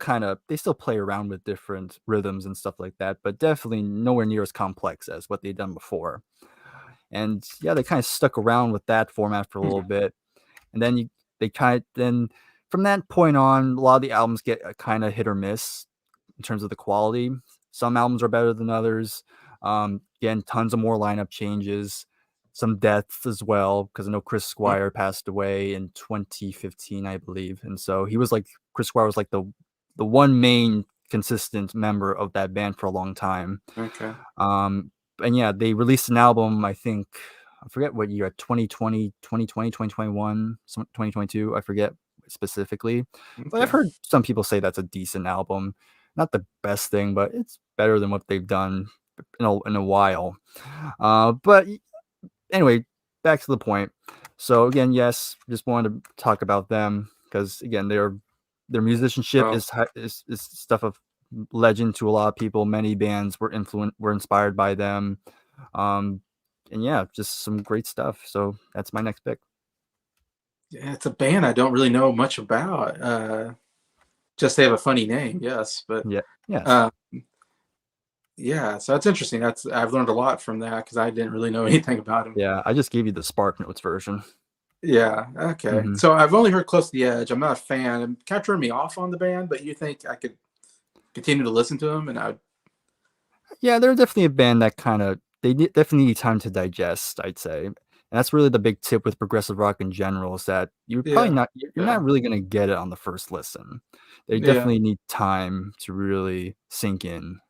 Speaker 3: they still play around with different rhythms and stuff like that, but definitely nowhere near as complex as what they'd done before. And yeah, they kind of stuck around with that format for a little bit. And then then from that point on, a lot of the albums get kind of hit or miss in terms of the quality. Some albums are better than others. Again, tons of more lineup changes, some deaths as well, because I know Chris Squire passed away in 2015, I believe. And so Chris Squire was like the one main consistent member of that band for a long time.
Speaker 1: Okay.
Speaker 3: And yeah, they released an album, I think, I forget what year, 2020, 2021, 2022, I forget specifically. But I've
Speaker 1: Okay.
Speaker 3: heard some people say that's a decent album. Not the best thing, but it's better than what they've done in a while. But anyway, back to the point. So again, yes, just wanted to talk about them because again, their musicianship
Speaker 1: Well,
Speaker 3: is stuff of legend to a lot of people. Many bands were inspired by them. And yeah, just some great stuff. So that's my next pick.
Speaker 1: yeah, it's a band I don't really know much about. Just they have a funny name, yes, but
Speaker 3: Yeah. Yes.
Speaker 1: uh, yeah, so that's interesting. I've learned a lot from that because I didn't really know anything about him.
Speaker 3: Yeah. I just gave you the Spark Notes version.
Speaker 1: Yeah, okay.
Speaker 3: Mhm.
Speaker 1: So I've only heard Close to the Edge. I'm not a fan. It kind of turned me off on the band, but you think I could continue to listen to them, and I would,
Speaker 3: Yeah, they're definitely a band that definitely need time to digest, I'd say. And that's really the big tip with progressive rock in general is that
Speaker 1: yeah,
Speaker 3: you're not
Speaker 1: yeah,
Speaker 3: really gonna get it on the first listen. They
Speaker 1: yeah,
Speaker 3: definitely need time to really sink in.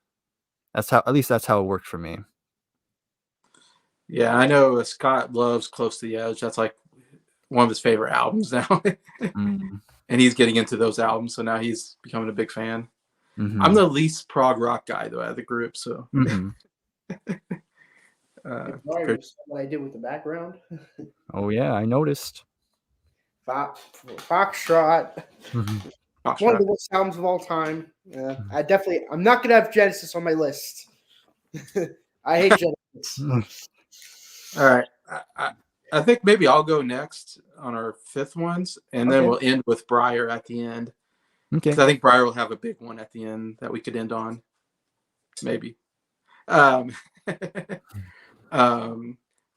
Speaker 3: At least that's how it worked for me.
Speaker 1: yeah. I know Scott loves Close to the Edge. That's like one of his favorite albums now,
Speaker 3: Mm,
Speaker 1: and he's getting into those albums. So now he's becoming a big fan. I'm
Speaker 3: mhm,
Speaker 1: the least prog rock guy though out of the group, so
Speaker 3: mhm.
Speaker 2: Sorry,
Speaker 1: pretty,
Speaker 2: what I did with the background.
Speaker 3: Oh yeah, I noticed.
Speaker 2: Foxtrot,
Speaker 3: Mhm,
Speaker 2: one of
Speaker 1: Foxtrot.
Speaker 2: the worst albums of all time.
Speaker 3: mhm.
Speaker 2: I'm not gonna have Genesis on my list. I hate Genesis.
Speaker 1: All right. I think maybe I'll go next on our fifth ones, and then
Speaker 2: Okay.
Speaker 1: we'll end with Bryer at the end.
Speaker 3: Okay.
Speaker 1: Because I think Bryer will have a big one at the end that we could end on. Maybe. Um,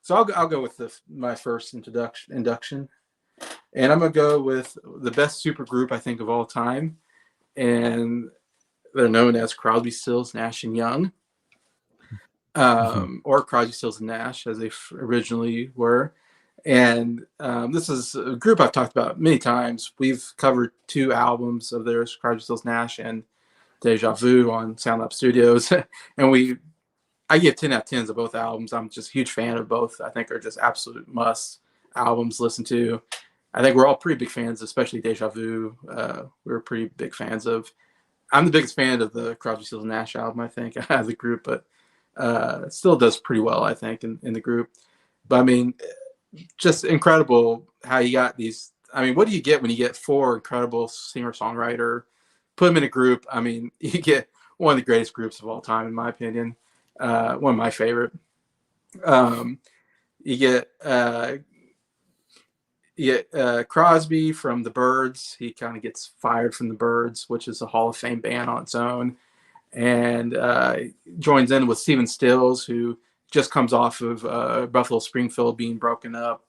Speaker 1: so I'll go with my first induction. And I'm going to go with the best super group, I think, of all time. And they're known as Crosby, Stills, Nash, and Young.
Speaker 3: Mhm,
Speaker 1: Or Crosby, Stills, and Nash, as they originally were. And this is a group I've talked about many times. We've covered 2 albums of theirs, Crosby, Stills, Nash, and Deja Vu on SoundLab Studios. And I give 10 out of 10s of both albums. I'm just a huge fan of both. I think are just absolute must albums to listen to. I think we're all pretty big fans, especially Deja Vu. We're pretty big fans of. I'm the biggest fan of the Crosby, Stills, Nash album, I think, out of the group, but it still does pretty well, I think, in the group. But I mean, just incredible how you got these. I mean, what do you get when you get 4 incredible singer-songwriter, put them in a group? I mean, you get one of the greatest groups of all time, in my opinion. One of my favorite. Um, you get Crosby from the Byrds. He kind of gets fired from the Byrds, which is a Hall of Fame band on its own, and joins in with Stephen Stills, who just comes off of Buffalo Springfield being broken up,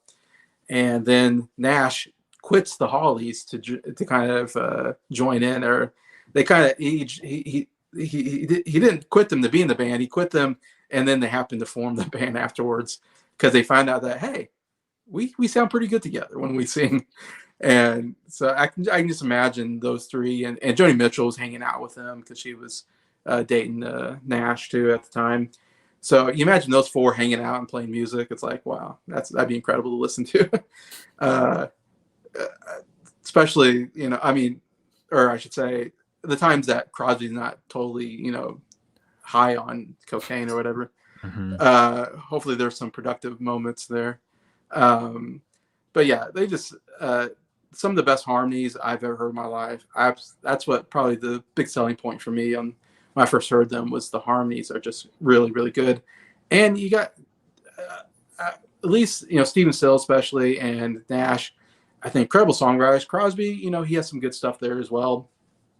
Speaker 1: and then Nash quits the Hollies to kind of join in, or they kind of he didn't quit them to be in the band. He quit them, and then they happened to form the band afterwards because they find out that, hey, we sound pretty good together when we sing. And so I can just imagine those three, and Joni Mitchell was hanging out with them because she was dating Nash too at the time. So you imagine those four hanging out and playing music. It's like, wow, that'd be incredible to listen to. uh, Especially, I mean, or I should say, the times that Crosby's not totally, high on cocaine or whatever.
Speaker 3: Mm-hmm.
Speaker 1: Hopefully there's some productive moments there. But yeah, they just some of the best harmonies I've ever heard in my life. That's what probably the big selling point for me when I first heard them was the harmonies are just really, really good. And you got at least, Stephen Stills especially, and Nash, I think incredible songwriters. Crosby, he has some good stuff there as well.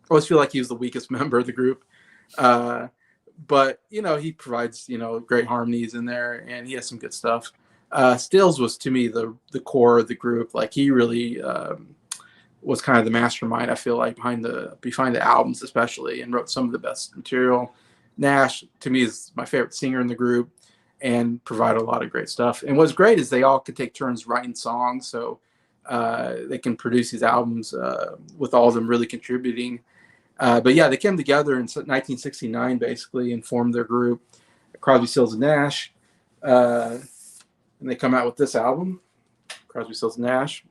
Speaker 1: I always feel like he was the weakest member of the group. But, he provides, great harmonies in there, and he has some good stuff. Stills was, to me, the core of the group. Like, he really was kind of the mastermind, I feel like, behind the albums especially, and wrote some of the best material. Nash, to me, is my favorite singer in the group and provided a lot of great stuff. And what's great is they all could take turns writing songs, so they can produce these albums with all of them really contributing. But yeah, they came together in 1969 basically and formed their group, Crosby, Stills, and Nash. And they come out with this album, Crosby, Stills, and Nash.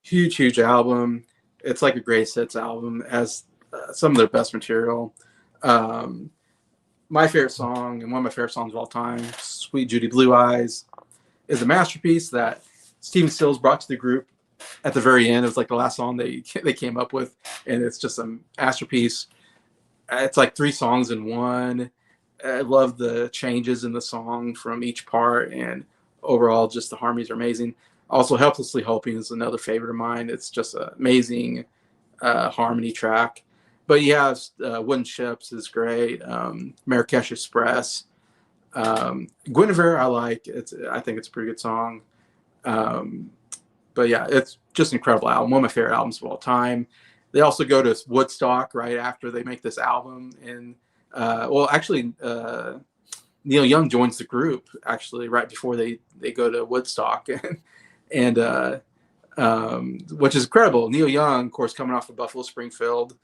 Speaker 1: Huge, huge album. It's like a greatest hits album. It has some of their best material. My favorite song, and one of my favorite songs of all time, Sweet Judy Blue Eyes, is a masterpiece that Stephen Stills brought to the group at the very end. It was like the last song they came up with, and it's just a masterpiece. It's like 3 songs in one. I love the changes in the song from each part, and overall, just the harmonies are amazing. Also, Helplessly Hoping is another favorite of mine. It's just an amazing harmony track. But yeah, Wooden Ships is great. Marrakesh Express. Guinevere, I like. I think it's a pretty good song. But yeah, it's just an incredible album. One of my favorite albums of all time. They also go to Woodstock right after they make this album. And Neil Young joins the group actually right before they go to Woodstock, and which is incredible. Neil Young, of course, coming off of Buffalo Springfield,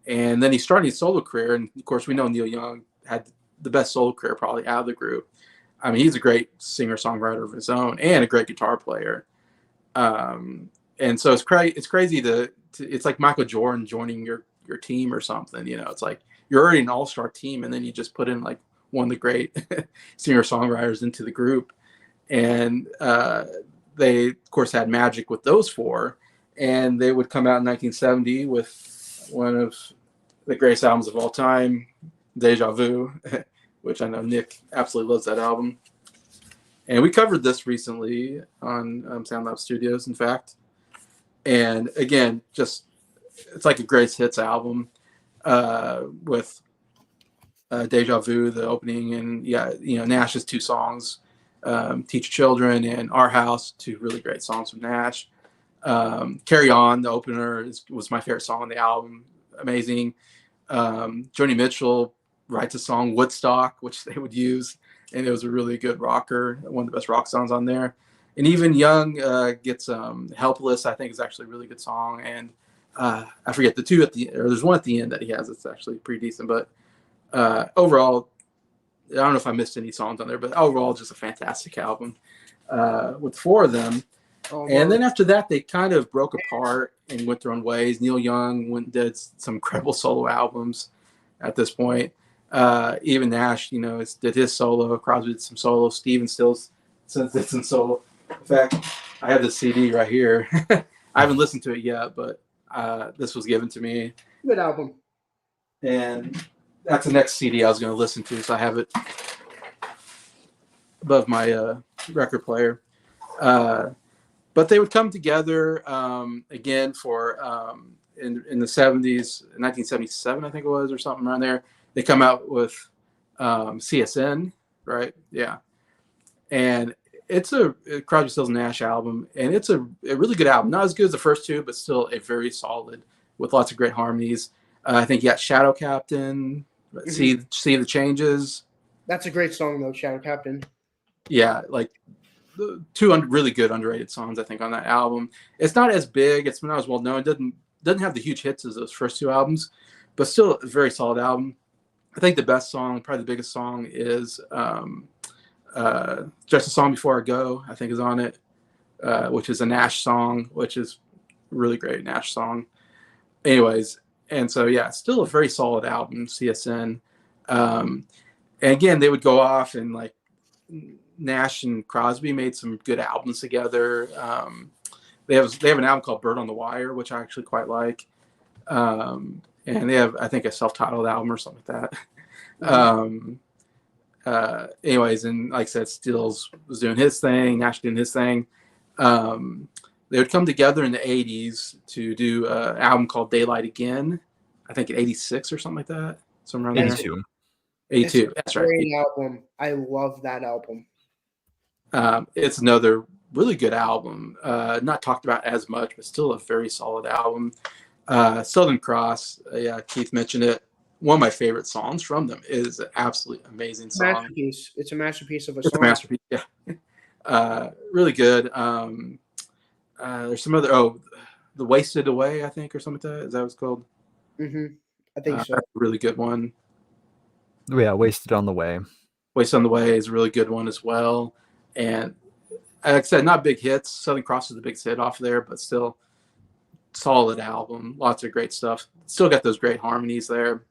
Speaker 1: and then he started his solo career. And of course, we know Neil Young had the best solo career probably out of the group. I mean, he's a great singer-songwriter of his own and a great guitar player. And so it's crazy to it's like Michael Jordan joining your team or something. It's like you're already an all-star team, and then you just put in like one of the great singer-songwriters into the group. And they, of course, had magic with those 4, and they would come out in 1970 with one of the greatest albums of all time, Deja Vu, which I know Nick absolutely loves that album. And we covered this recently on SoundLab Studios, in fact. And again, just it's like a greatest hits album with Deja Vu, the opening, and Nash's 2 songs, Teach Children and Our House, 2 really great songs from Nash. Carry On, the opener, was my favorite song on the album. Amazing. Joni Mitchell writes a song, Woodstock, which they would use, and it was a really good rocker, one of the best rock songs on there. And even Young gets Helpless, I think is actually a really good song. And I forget the 2 there's one at the end that he has that's actually pretty decent. But overall, I don't know if I missed any songs on there, but overall, just a fantastic album with 4 of them. And then after that, they kind of broke apart and went their own ways. Neil Young went and did some incredible solo albums at this point. Even Nash, did his solo. Crosby did some solo. Stephen Stills did some solo. In fact, I have the CD right here. I haven't listened to it yet, but this was given to me.
Speaker 2: Good album.
Speaker 1: And that's the next CD I was going to listen to, so I have it above my record player. But they would come together again for in the 70s, 1977, I think it was, or something around there. They come out with CSN, right? Yeah. And it's a Crosby, Stills, Nash album, and it's a really good album. Not as good as the first two, but still a very solid with lots of great harmonies. I think you got Shadow Captain,
Speaker 2: Mhm.
Speaker 1: See the Changes.
Speaker 2: That's a great song though, Shadow Captain.
Speaker 1: Yeah, like the two really good underrated songs I think on that album. It's not as big, it's not as well known. It doesn't have the huge hits as those first two albums, but still a very solid album. I think the best song, probably the biggest song, is Just a Song Before I Go, I think is on it, which is a Nash song, which is a really great Nash song. Anyways, and so yeah, still a very solid album, CSN. And again, they would go off and like Nash and Crosby made some good albums together. They have an album called Bird on the Wire, which I actually quite like. And they have, I think, a self-titled album or something like that. Anyways, and like I said, Stills was doing his thing, Nash doing his thing. They would come together in the 80s to do an album called Daylight Again, I think in 86 or something like that, somewhere around there.
Speaker 3: 82.
Speaker 1: 82, that's right.
Speaker 2: Great album. I love that album.
Speaker 1: It's another really good album. Not talked about as much, but still a very solid album. Southern Cross, yeah, Keith mentioned it. One of my favorite songs from them is an absolutely amazing song.
Speaker 2: Masterpiece. It's a masterpiece of a
Speaker 1: It's
Speaker 2: song.
Speaker 1: a masterpiece, yeah. Really good. There's some other, The Wasted Away, I think, or something like that. Is that what it's called?
Speaker 2: I think so.
Speaker 1: That's a really good one.
Speaker 3: Yeah, Wasted on the Way.
Speaker 1: Wasted on the Way is a really good one as well. And like I said, not big hits. Southern Cross is the biggest hit off there, but still solid album. Lots of great stuff. Still got those great harmonies there.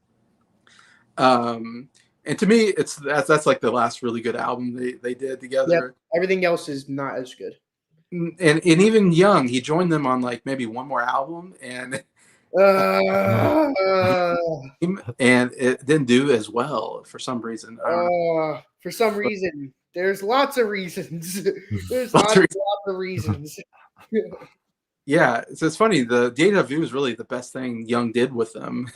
Speaker 1: And to me, that's like the last really good album they did together.
Speaker 2: Yep. Everything else is not as good.
Speaker 1: And even Young, he joined them on like maybe one more album, and it didn't do as well for some reason.
Speaker 2: For some reason, there's lots of reasons. There's lots of reasons.
Speaker 1: Yeah, so it's funny. The Deja Vu is really the best thing Young did with them,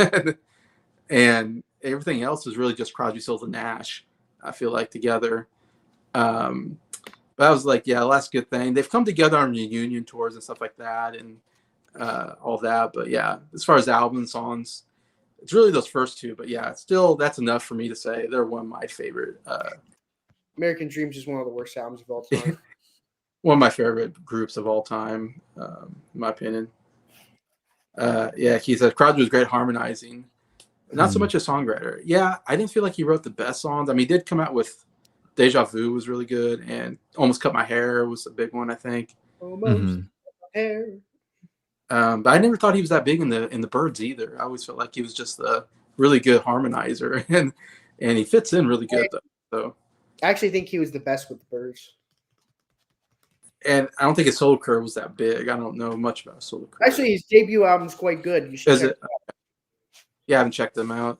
Speaker 1: and everything else is really just Crosby, Stills, and Nash. I feel like together. But I was like, yeah, last good thing. They've come together on reunion tours and stuff like that, and all that. But yeah, as far as album songs, it's really those first two. But yeah, still that's enough for me to say they're one of my favorite.
Speaker 2: American Dreams is one of the worst albums of all time.
Speaker 1: One of my favorite groups of all time, in my opinion. Yeah, he said Crosby was great harmonizing. Not so much a songwriter. Yeah, I didn't feel like he wrote the best songs. I mean, he did come out with Deja Vu was really good, and Almost Cut My Hair was a big one, I think.
Speaker 2: Almost hair.
Speaker 1: But I never thought he was that big in the Byrds either. I always felt like he was just a really good harmonizer, and he fits in really good though. So
Speaker 2: I actually think he was the best with the Byrds.
Speaker 1: And I don't think his solo career was that big. I don't know much about his solo career.
Speaker 2: Actually, his debut album's quite good. You should check it out.
Speaker 1: Yeah, I haven't checked them out.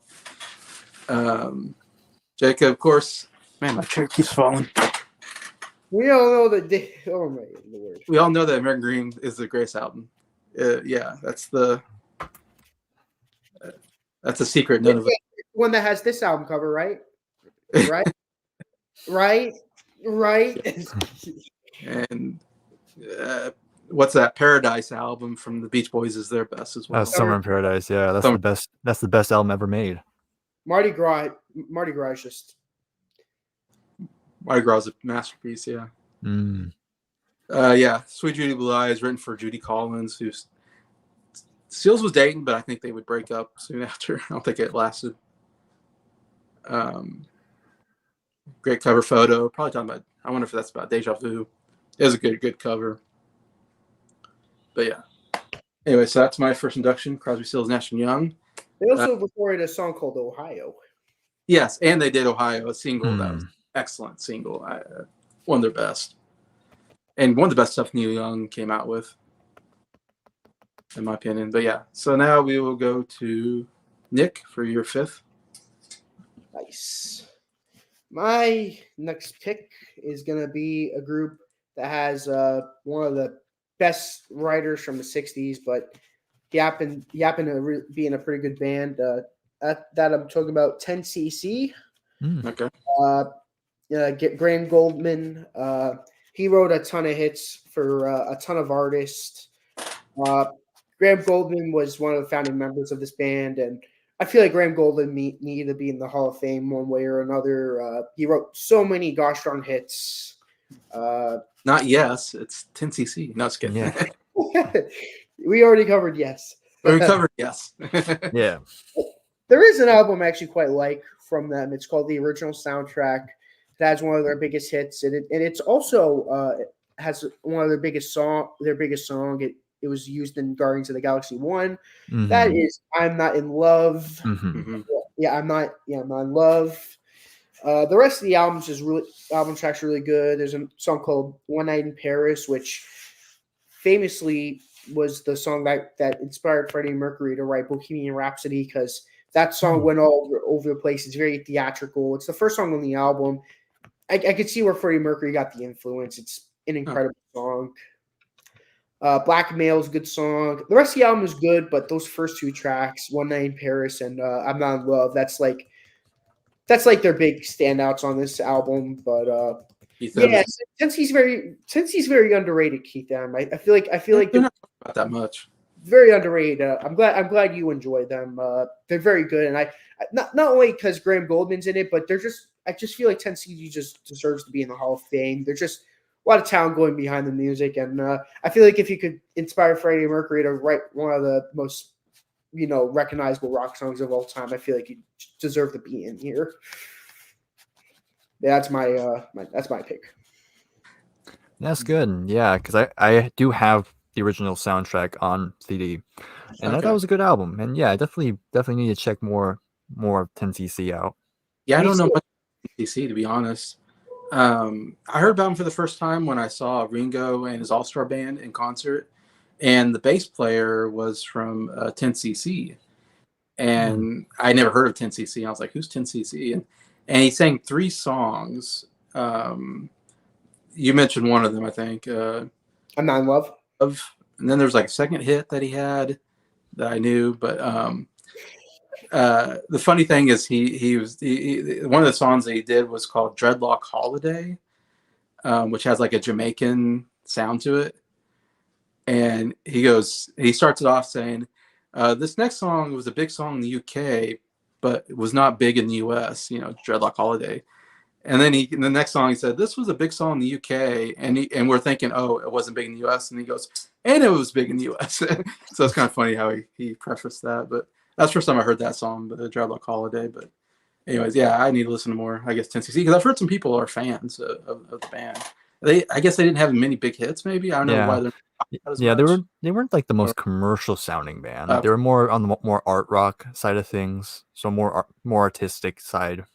Speaker 1: Jacob, of course. Man, my chair keeps falling.
Speaker 2: We all know that. Oh my Lord!
Speaker 1: We all know that American Dream is the greatest album. Yeah, that's the secret. None of it.
Speaker 2: One that has this album cover, right? Right.
Speaker 1: And what's that? Paradise album from the Beach Boys is their best as well.
Speaker 3: Summer in Paradise. Yeah, that's the best. That's the best album ever made.
Speaker 2: Mardi Gras is just.
Speaker 1: Mardi Gras is a masterpiece. Yeah. Yeah, Sweet Judy Blue Eyes, written for Judy Collins, who Stills was dating, but I think they would break up soon after. I don't think it lasted. Great cover photo. Probably talking about. I wonder if that's about Deja Vu. It was a good cover. But yeah. Anyway, so that's my first induction. Crosby, Stills, Nash and Young.
Speaker 2: They also recorded a song called Ohio.
Speaker 1: Yes, and they did Ohio, a single that was excellent single. One of their best. And one of the best stuff Neil Young came out with, in my opinion. But yeah, so now we will go to Nick for your fifth.
Speaker 2: Nice. My next pick is going to be a group that has one of the best writers from the 60s, but he happened to be in a pretty good band. That I'm talking about 10cc.
Speaker 1: Okay.
Speaker 2: Graham Goldman. He wrote a ton of hits for a ton of artists. Uh, Graham Goldman was one of the founding members of this band, and I feel like Graham Goldman needed to be in the Hall of Fame one way or another. He wrote so many gosh darn hits.
Speaker 1: Not Yes, it's 10cc. No, it's kidding.
Speaker 3: Yeah.
Speaker 2: We already covered Yes.
Speaker 1: We covered Yes.
Speaker 3: Yeah.
Speaker 2: There is an album I actually quite like from them. It's called The Original Soundtrack. It has one of their biggest hits, and it's also has one of their biggest song. Their biggest song. It was used in Guardians of the Galaxy 1.
Speaker 3: Mhm.
Speaker 2: That is "I'm Not in Love."
Speaker 3: Mhm.
Speaker 2: Yeah, I'm not. Yeah, I'm not in love. The rest of the album track's really good. There's a song called "One Night in Paris," which famously was the song that inspired Freddie Mercury to write Bohemian Rhapsody, because that song went all over the place. It's very theatrical. It's the first song on the album. I could see where Freddie Mercury got the influence. It's an incredible song. Blackmail is a good song. The rest of the album is good, but those first two tracks, "One Night in Paris" and "I'm Not in Love," that's like their big standouts on this album. But yeah, since he's very underrated, Keith M. I feel like
Speaker 1: they're not about that much.
Speaker 2: Very underrated. I'm glad you enjoy them. They're very good, and I not only because Graham Goldman's in it, but I just feel like 10cc just deserves to be in the Hall of Fame. There's just a lot of talent going behind the music, and I feel like if you could inspire Freddie Mercury to write one of the most recognizable rock songs of all time, I feel like you deserve to be in here. Yeah, that's my pick.
Speaker 3: That's good. Yeah, because I do have the original soundtrack on CD, and I thought it was a good album. And yeah, I definitely need to check more of 10cc out.
Speaker 1: Yeah, I don't know much about 10cc, to be honest. I heard about him for the first time when I saw Ringo and his All-Star Band in concert, and the bass player was from 10cc, and I never heard of 10cc. I was like, "Who's 10cc?" And he sang 3 songs. You mentioned one of them, I think.
Speaker 2: "I'm Not in Love."
Speaker 1: And then there's like a second hit that he had that I knew, but the funny thing is he one of the songs that he did was called "Dreadlock Holiday," which has like a Jamaican sound to it. And he starts it off saying, "This next song was a big song in the UK, but it was not big in the US. Dreadlock Holiday." And then in the next song he said, "This was a big song in the UK," and we're thinking, "Oh, it wasn't big in the US." And he goes, "And it was big in the US." So it's kind of funny how he prefaced that. But that's the first time I heard that song, the Dreadlock Holiday. But anyways, yeah, I need to listen to more, I guess, 10cc, because I've heard some people are fans of the band. I guess they didn't have many big hits. Maybe I don't know why they're not as much.
Speaker 3: They weren't like the most commercial sounding band. They were more on the more art rock side of things, so more artistic side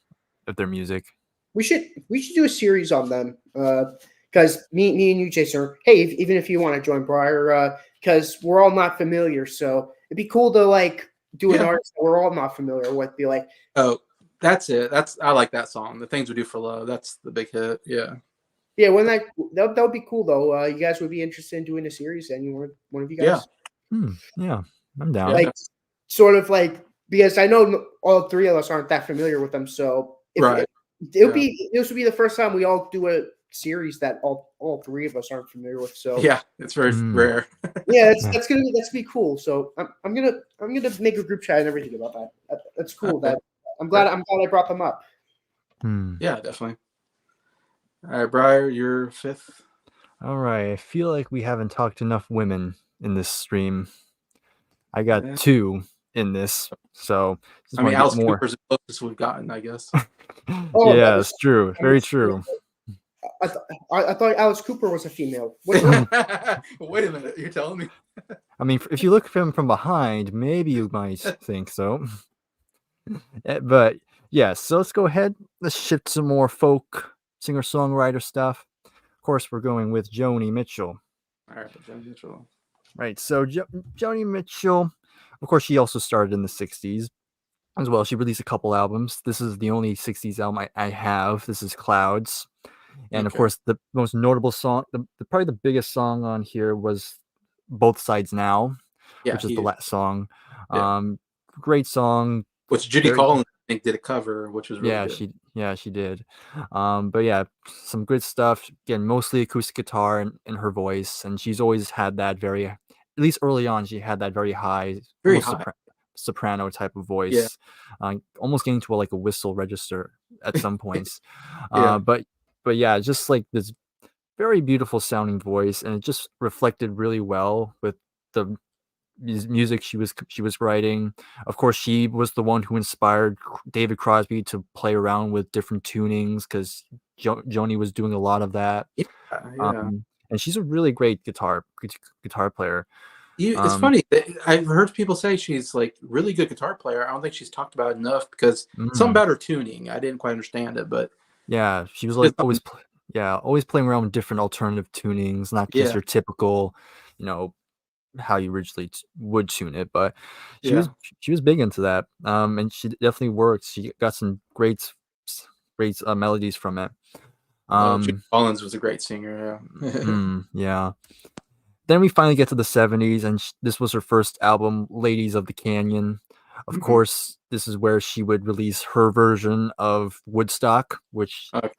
Speaker 3: of their music.
Speaker 2: We should do a series on them, because me and you, Jason, hey, even if you want to join Bryer, because we're all not familiar, so it'd be cool to like do an artist that we're all not familiar with. Be like,
Speaker 1: oh, that's it. I like that song, "The Things We Do for Love." That's the big hit. Yeah.
Speaker 2: Yeah, when that would be cool though. You guys would be interested in doing a series, and one of you guys?
Speaker 3: Yeah, I'm down.
Speaker 2: Like, sort of like, because I know all 3 of us aren't that familiar with them, so
Speaker 1: Right.
Speaker 2: This would be the first time we all do a series that all 3 of us aren't familiar with. So
Speaker 1: yeah, it's very rare.
Speaker 2: Yeah, that's gonna be cool. So I'm gonna make a group chat and everything about that. That's cool. That I'm glad I brought them up.
Speaker 1: Yeah, definitely. All right, Bryer, you're 5th.
Speaker 3: All right, I feel like we haven't talked enough women in this stream. I got 2 in this, so
Speaker 1: I mean, Alice Cooper's the closest we've gotten, I guess.
Speaker 3: Yeah, it's true. Very true.
Speaker 2: I thought Alice Cooper was a female.
Speaker 1: Wait a minute, you're telling me?
Speaker 3: I mean, if you look at him from behind, maybe you might think so. But yeah, so let's go ahead. Let's shift some more folk singer-songwriter stuff. Of course, we're going with Joni Mitchell.
Speaker 1: All right, Joni Mitchell.
Speaker 3: Right, so Joni Mitchell, of course, she also started in the 60s as well. She released a couple albums. This is the only 60s album I have. This is Clouds. And of course, the most notable song, probably the biggest song on here was Both Sides Now, which is the last song. Great song.
Speaker 1: Which Judy Collins, I think, did a cover, which was really good.
Speaker 3: Yeah, she did. But yeah, some good stuff. Again, mostly acoustic guitar in her voice, and she's always had that very, at least early on, she had that very high,
Speaker 1: Very
Speaker 3: almost
Speaker 1: high.
Speaker 3: soprano type of
Speaker 1: Yeah.
Speaker 3: voice, almost getting to like a whistle register at some points.
Speaker 1: Yeah.
Speaker 3: But yeah, just like this very beautiful sounding voice, and it just reflected really well with the music she was writing. Of course, she was the one who inspired David Crosby to play around with different tunings because Joni was doing a lot of that.
Speaker 1: Yeah. Yeah.
Speaker 3: And she's a really great guitar player.
Speaker 1: It's
Speaker 3: Um,
Speaker 1: funny. I've heard people say she's like really good guitar player. I don't think she's talked about enough because something
Speaker 3: mm,
Speaker 1: about her tuning. I didn't quite understand it, but
Speaker 3: yeah, she was
Speaker 1: it's
Speaker 3: like
Speaker 1: something.
Speaker 3: always playing around with different alternative tunings, not just
Speaker 1: Yeah.
Speaker 3: your typical, you know, how you originally would tune it, but she was
Speaker 1: Yeah.
Speaker 3: she was big into that, and she definitely worked. She got some great melodies from it.
Speaker 1: Oh, Judy
Speaker 3: Um,
Speaker 1: Collins was a great singer. Yeah.
Speaker 3: yeah. Then we finally get to the 70s, and this was her first album, Ladies of the Canyon. Of
Speaker 1: Hmm.
Speaker 3: course, this is where she would release her version of Woodstock, which
Speaker 1: Okay.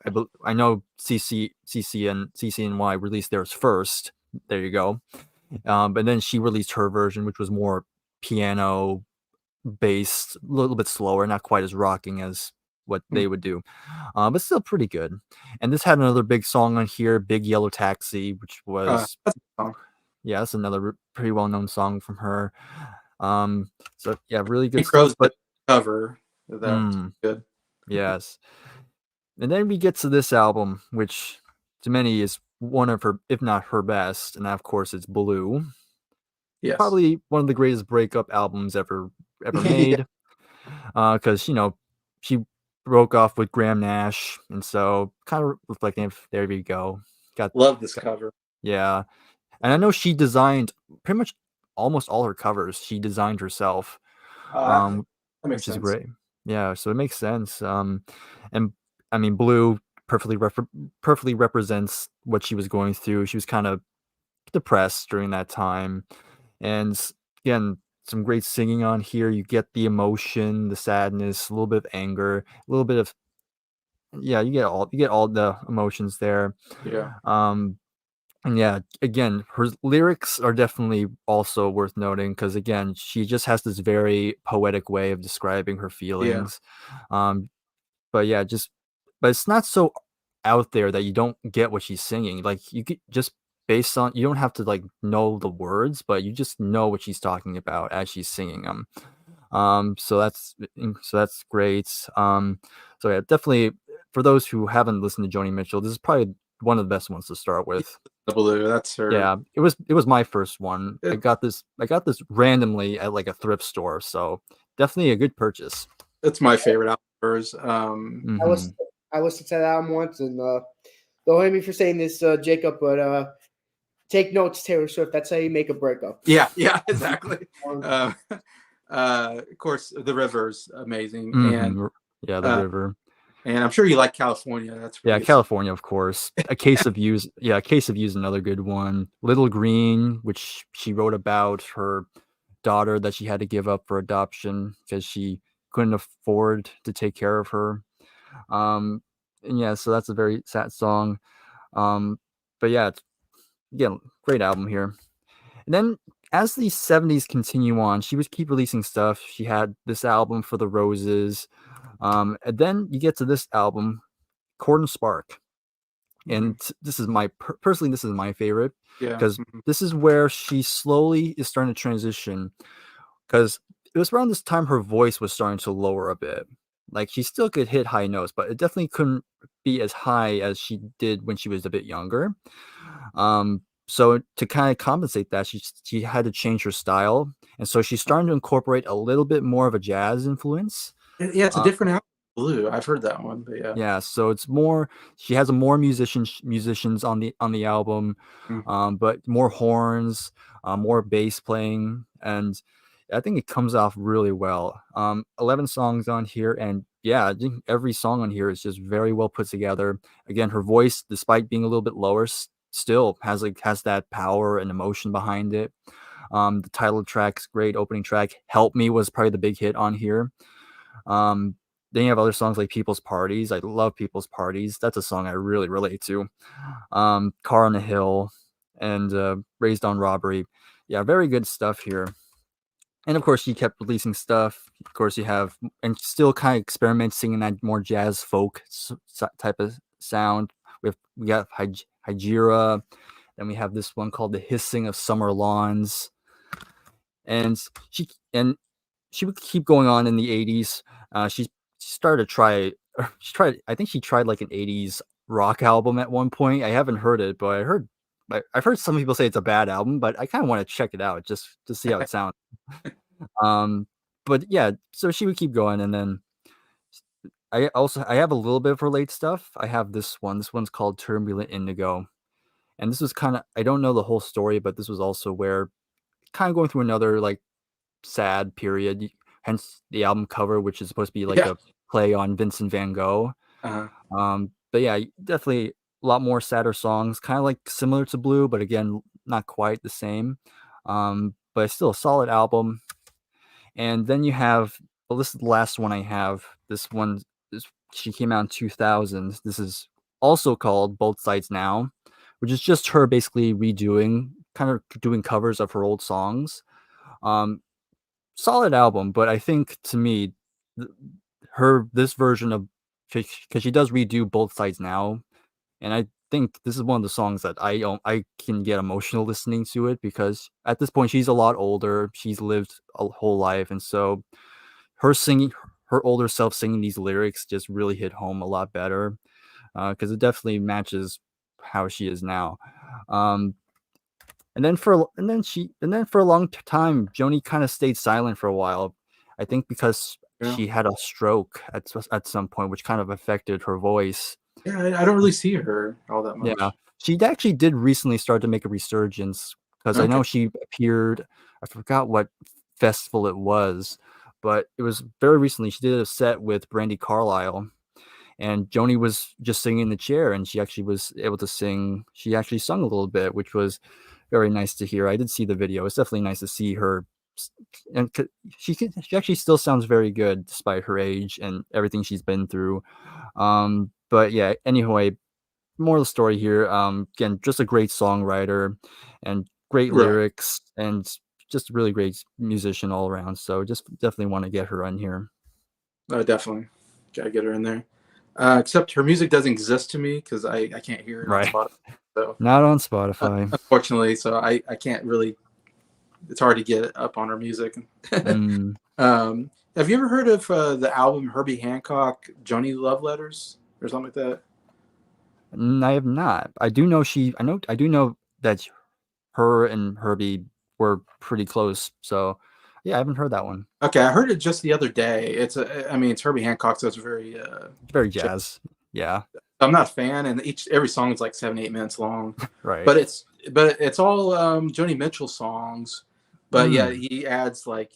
Speaker 3: I know CCNY released theirs first. There you go. But then she released her version, which was more piano based, a little bit slower, not quite as rocking as what
Speaker 1: Hmm.
Speaker 3: they would do, but still pretty good. And this had another big song on here, "Big Yellow Taxi," which was,
Speaker 1: That's a song.
Speaker 3: yeah, that's another pretty well known song from her. So yeah, really good
Speaker 1: Hank
Speaker 3: stuff.
Speaker 1: Crow's
Speaker 3: But
Speaker 1: cover. That's
Speaker 3: mm,
Speaker 1: good.
Speaker 3: yes, and then we get to this album, which to many is one of her, if not her best, and of course it's Blue.
Speaker 1: Yes.
Speaker 3: Probably one of the greatest breakup albums ever
Speaker 1: Yeah.
Speaker 3: made, because she broke off with Graham Nash, and so kind of reflecting. There we go. Got,
Speaker 1: Love this
Speaker 3: got
Speaker 1: cover.
Speaker 3: yeah, and I know she designed pretty much almost all her covers. She designed herself,
Speaker 1: That,
Speaker 3: um,
Speaker 1: that makes
Speaker 3: which is
Speaker 1: sense.
Speaker 3: great. Yeah, so it makes sense. And I mean, Blue perfectly represents what she was going through. She was kind of depressed during that time. And again, some great singing on here. You get the emotion, the sadness, a little bit of anger, a little bit of, yeah, you get all the emotions there.
Speaker 1: Yeah.
Speaker 3: Um and yeah, again, her lyrics are definitely also worth noting because again, she just has this very poetic way of describing her
Speaker 1: Yeah.
Speaker 3: feelings. Um but yeah, but it's not so out there that you don't get what she's singing. Like you could just based on, you don't have to like know the words, but you just know what she's talking about as she's singing them. So that's great. So yeah, definitely for those who haven't listened to Joni Mitchell, this is probably one of the best ones to start with.
Speaker 1: The Blue. That's her.
Speaker 3: Yeah, it was my first one.
Speaker 1: It,
Speaker 3: I got this randomly at like a thrift store, so definitely a good purchase.
Speaker 1: it's my favorite album of hers.
Speaker 2: I
Speaker 3: Hmm.
Speaker 2: was I listened to that album once, and don't hate me for saying this, Jacob, but take notes, Taylor Swift. That's how you make a breakup.
Speaker 1: Yeah. Yeah. Exactly.
Speaker 2: Um,
Speaker 1: Uh, of course, The River's amazing,
Speaker 3: Hmm. Yeah, the
Speaker 1: uh,
Speaker 3: river.
Speaker 1: and I'm sure you like California. That's a pretty
Speaker 3: Yeah,
Speaker 1: good song.
Speaker 3: California, of course. A Case of Use. Yeah, A Case of Use, another good one. Little Green, which she wrote about her daughter that she had to give up for adoption because she couldn't afford to take care of her. And yeah, so that's a very sad song. Um, but yeah, it's, again, great album here. And then as the 70s continue on, she would keep releasing stuff. She had this album for the Roses. And then you get to this album, Cord and Spark.
Speaker 1: Hmm.
Speaker 3: And this is my personally, this is my favorite
Speaker 1: Yeah.
Speaker 3: because
Speaker 1: Mhm.
Speaker 3: this is where she slowly is starting to transition. Because it was around this time her voice was starting to lower a bit. Like she still could hit high notes, but it definitely couldn't be as high as she did when she was a bit younger. So to kind of compensate that, she had to change her style, and so she's starting to incorporate a little bit more of a jazz influence.
Speaker 1: Yeah, it's a
Speaker 3: Uh,
Speaker 1: different album. Blue. I've heard that one, but yeah.
Speaker 3: yeah, so it's more, she has a more musicians on the album,
Speaker 1: Mm.
Speaker 3: but more horns, more bass playing, and I think it comes off really well. 11 songs on here, and yeah, I think every song on here is just very well put together. Again, her voice, despite being a little bit lower, still has that power and emotion behind it. The title track's great, opening track. Help Me was probably the big hit on here. Um, then you have other songs like People's Parties. I love People's Parties. That's a song I really relate to. Car on the Hill and Raised on Robbery. Yeah, very good stuff here. And of course, she kept releasing stuff. Of course, you have, and still kind of experimenting in that more jazz folk type of sound. We got Hijira, then we have this one called The Hissing of Summer Lawns, and and she would keep going on in the 80s. She started to try. She tried. I think she tried like an 80s rock album at one point. I haven't heard it, but I've heard some people say it's a bad album, but I kind of want to check it out just to see how it sounds. Um, but yeah, so she would keep going, and then I have a little bit of her late stuff. I have this one. This one's called Turbulent Indigo, and this was kind of, I don't know the whole story, but this was also where kind of going through another like sad period. Hence the album cover, which is supposed to be like
Speaker 1: Yeah.
Speaker 3: a play on Vincent Van Gogh. But yeah, definitely a lot more sadder songs, kind of like similar to Blue, but again, not quite the same. But still a solid album. And then you have, well, this is the last one I have. This one, she came out in 2000. This is also called Both Sides Now, which is just her basically redoing, kind of doing covers of her old songs. Solid album, but I think to me, this version of, because she does redo Both Sides Now, and I think this is one of the songs that I can get emotional listening to it, because at this point she's a lot older, she's lived a whole life, and so her singing, her older self singing these lyrics just really hit home a lot better, because it definitely matches how she is now. And then for a long time, Joni kind of stayed silent for a while. I think because
Speaker 1: Yeah.
Speaker 3: she had a stroke at some point, which kind of affected her voice.
Speaker 1: Yeah, I don't really see her all that much.
Speaker 3: Yeah, she actually did recently start to make a resurgence, because I
Speaker 1: Okay.
Speaker 3: know she appeared. I forgot what festival it was, but it was very recently. She did a set with Brandy Carlisle, and Joni was just singing in the chair, and she actually was able to sing. She actually sung a little bit, which was very nice to hear. I did see the video. It's definitely nice to see her, and she actually still sounds very good despite her age and everything she's been through. But yeah, anyway, more of the story here. Again, just a great songwriter and great
Speaker 1: Right.
Speaker 3: lyrics, and just a really great musician all around. So just definitely want to get her on here.
Speaker 1: Definitely. Gotta get her in there. Except her music doesn't exist to me because I can't hear it on
Speaker 3: Right.
Speaker 1: Spotify. So
Speaker 3: Not on Spotify.
Speaker 1: unfortunately, so I can't really. It's hard to get up on her music.
Speaker 3: Mm.
Speaker 1: Have you ever heard of the album Herbie Hancock, Joni Love Letters, or something like that?
Speaker 3: I have not. I do know I do know that her and Herbie were pretty close. So yeah, I haven't heard that one.
Speaker 1: Okay, I heard it just the other day. I mean, it's Herbie Hancock, so it's very.
Speaker 3: It's very jazz. Yeah.
Speaker 1: I'm not a fan, and every song is like 7-8 minutes long.
Speaker 3: Right.
Speaker 1: But it's all Joni Mitchell songs. But yeah, he adds like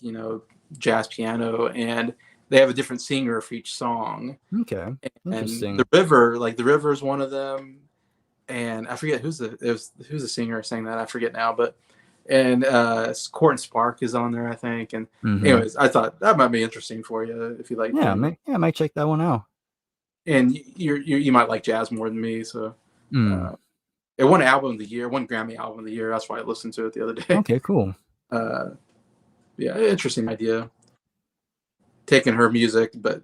Speaker 1: jazz piano, and they have a different singer for each song.
Speaker 3: Okay. Interesting.
Speaker 1: And the river is one of them, and I forget who's the singer saying that. I forget now, but and Court and Spark is on there, I think. And anyways, I thought that might be interesting for you if you like.
Speaker 3: Yeah, I might check that one out.
Speaker 1: And you might like jazz more than me, so. It won album of the year, won Grammy album of the year. That's why I listened to it the other day.
Speaker 3: Okay, cool.
Speaker 1: Yeah, interesting idea. Taking her music, but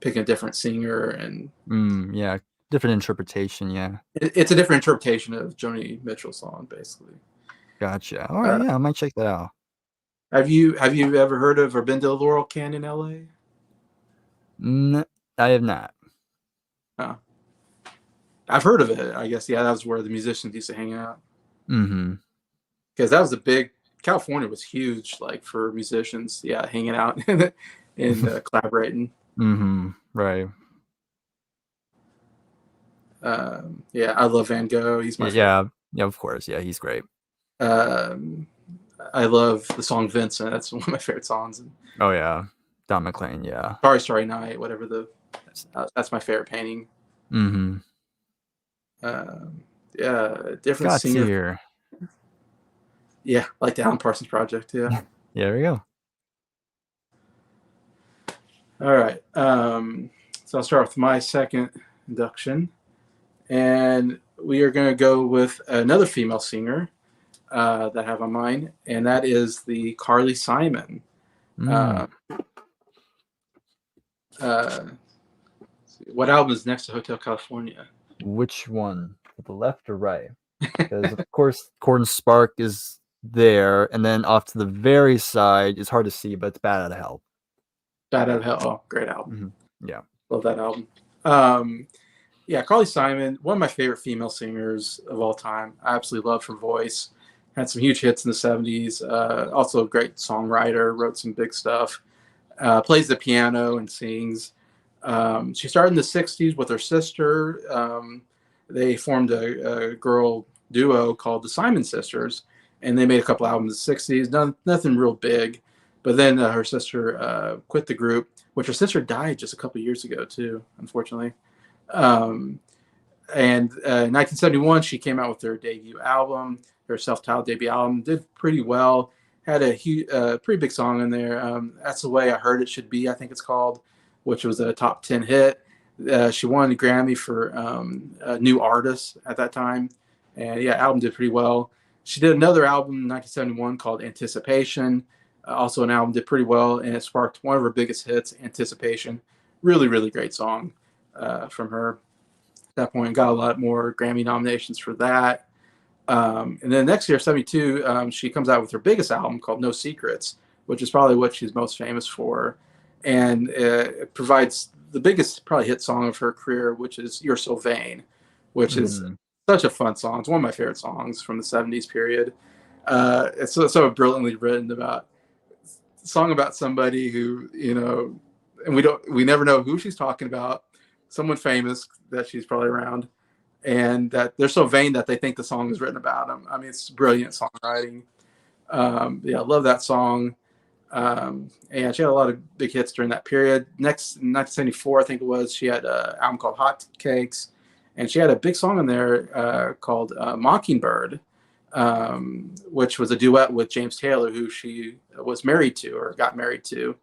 Speaker 1: picking a different singer, and
Speaker 3: yeah, different interpretation. Yeah,
Speaker 1: it's a different interpretation of Joni Mitchell's song, basically.
Speaker 3: Gotcha. All right, yeah, I might check that out.
Speaker 1: Have you ever heard of or been to Laurel Canyon, LA?
Speaker 3: I have not.
Speaker 1: Oh. I've heard of it. I guess that was where the musicians used to hang out. Because that was a big. California was huge, like for musicians. Yeah, hanging out and collaborating.
Speaker 3: Right.
Speaker 1: Yeah, I love Van Gogh. He's my favorite.
Speaker 3: Yeah, of course. Yeah, he's great.
Speaker 1: I love the song Vincent. That's one of my favorite songs.
Speaker 3: Oh yeah, Don McLean. Yeah.
Speaker 1: Starry Night, whatever that's my favorite painting. Yeah, different
Speaker 3: Got
Speaker 1: singer.
Speaker 3: here.
Speaker 1: Yeah, like the Alan Parsons Project. Yeah.
Speaker 3: There we go.
Speaker 1: All right. So I'll start with my second induction, and we are going to go with another female singer that I have on mine, and that is the Carly Simon.
Speaker 3: Mm,
Speaker 1: Uh, uh, what album is next to Hotel California?
Speaker 3: which one? The left or right? Because of course, Corn Spark is there, and then off to the very side is hard to see, but it's Bad Out of Hell.
Speaker 1: Bad Out of Hell. Oh, great album.
Speaker 3: Yeah.
Speaker 1: Love that album. Um, yeah, Carly Simon, one of my favorite female singers of all time. I absolutely love her voice. Had some huge hits in the 70s. Also a great songwriter, wrote some big stuff. Plays the piano and sings. She started in the 60s with her sister. They formed a girl duo called the Simon Sisters, and they made a couple albums in the 60s. Nothing real big. But then her sister quit the group, which her sister died just a couple years ago, too, unfortunately. Um, and in 1971, she came out with her debut album, her self-titled debut album. Did pretty well. Had a pretty big song in there. That's the Way I Heard It Should Be, I think it's called, which was a top 10 hit. She won the Grammy for a new artist at that time. And yeah, album did pretty well. She did another album in 1971 called Anticipation. Also, an album did pretty well, and it sparked one of her biggest hits, Anticipation. Really, really great song from her that point. Got a lot more Grammy nominations for that. And then next year, 72, she comes out with her biggest album called No Secrets, which is probably what she's most famous for. And it provides the biggest, probably, hit song of her career, which is You're So Vain, which is such a fun song. It's one of my favorite songs from the 70s period. It's so brilliantly written about song about somebody who, and we never know who she's talking about, someone famous that she's probably around, and that they're so vain that they think the song is written about them. I mean, it's brilliant songwriting. Yeah, I love that song. And she had a lot of big hits during that period. Next, in 1974, I think it was, she had an album called Hot Cakes, and she had a big song in there called Mockingbird, which was a duet with James Taylor, who she was married to or got married to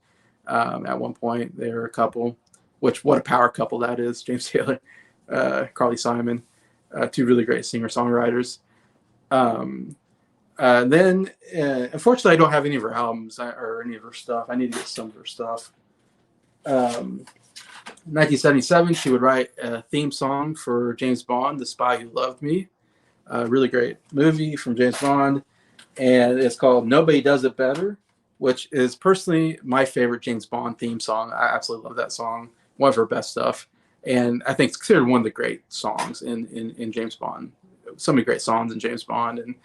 Speaker 1: at one point. They were a couple, which, what a power couple that is, James Taylor, Carly Simon, two really great singer-songwriters. Then, unfortunately, I don't have any of her albums or any of her stuff. I need to get some of her stuff. 1977, she would write a theme song for James Bond, The Spy Who Loved Me. A really great movie from James Bond. And it's called Nobody Does It Better, which is personally my favorite James Bond theme song. I absolutely love that song. One of her best stuff. And I think it's considered one of the great songs in James Bond. So many great songs in James Bond. And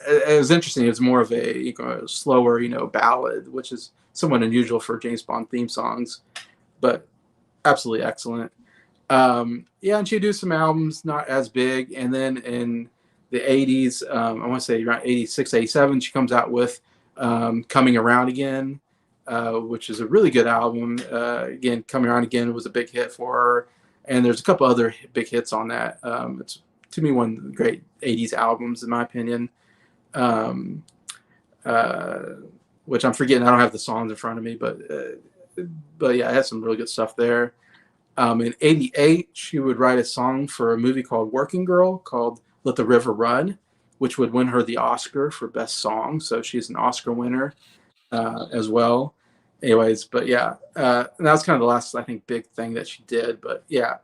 Speaker 1: it was interesting. It was more of a slower, ballad, which is somewhat unusual for James Bond theme songs, but absolutely excellent. Yeah, and she'd do some albums not as big. And then in the 80s, I want to say around 86, 87, she comes out with Coming Around Again, which is a really good album. Again, Coming Around Again was a big hit for her. And there's a couple other big hits on that. It's, to me, one of the great 80s albums, in my opinion. Um, uh, which I'm forgetting. I don't have the songs in front of me, but yeah, I had some really good stuff there. In 88, she would write a song for a movie called Working Girl called Let the River Run, which would win her the Oscar for Best Song. So she's an Oscar winner as well. Anyways, but yeah, and that was kind of the last, I think, big thing that she did. But yeah,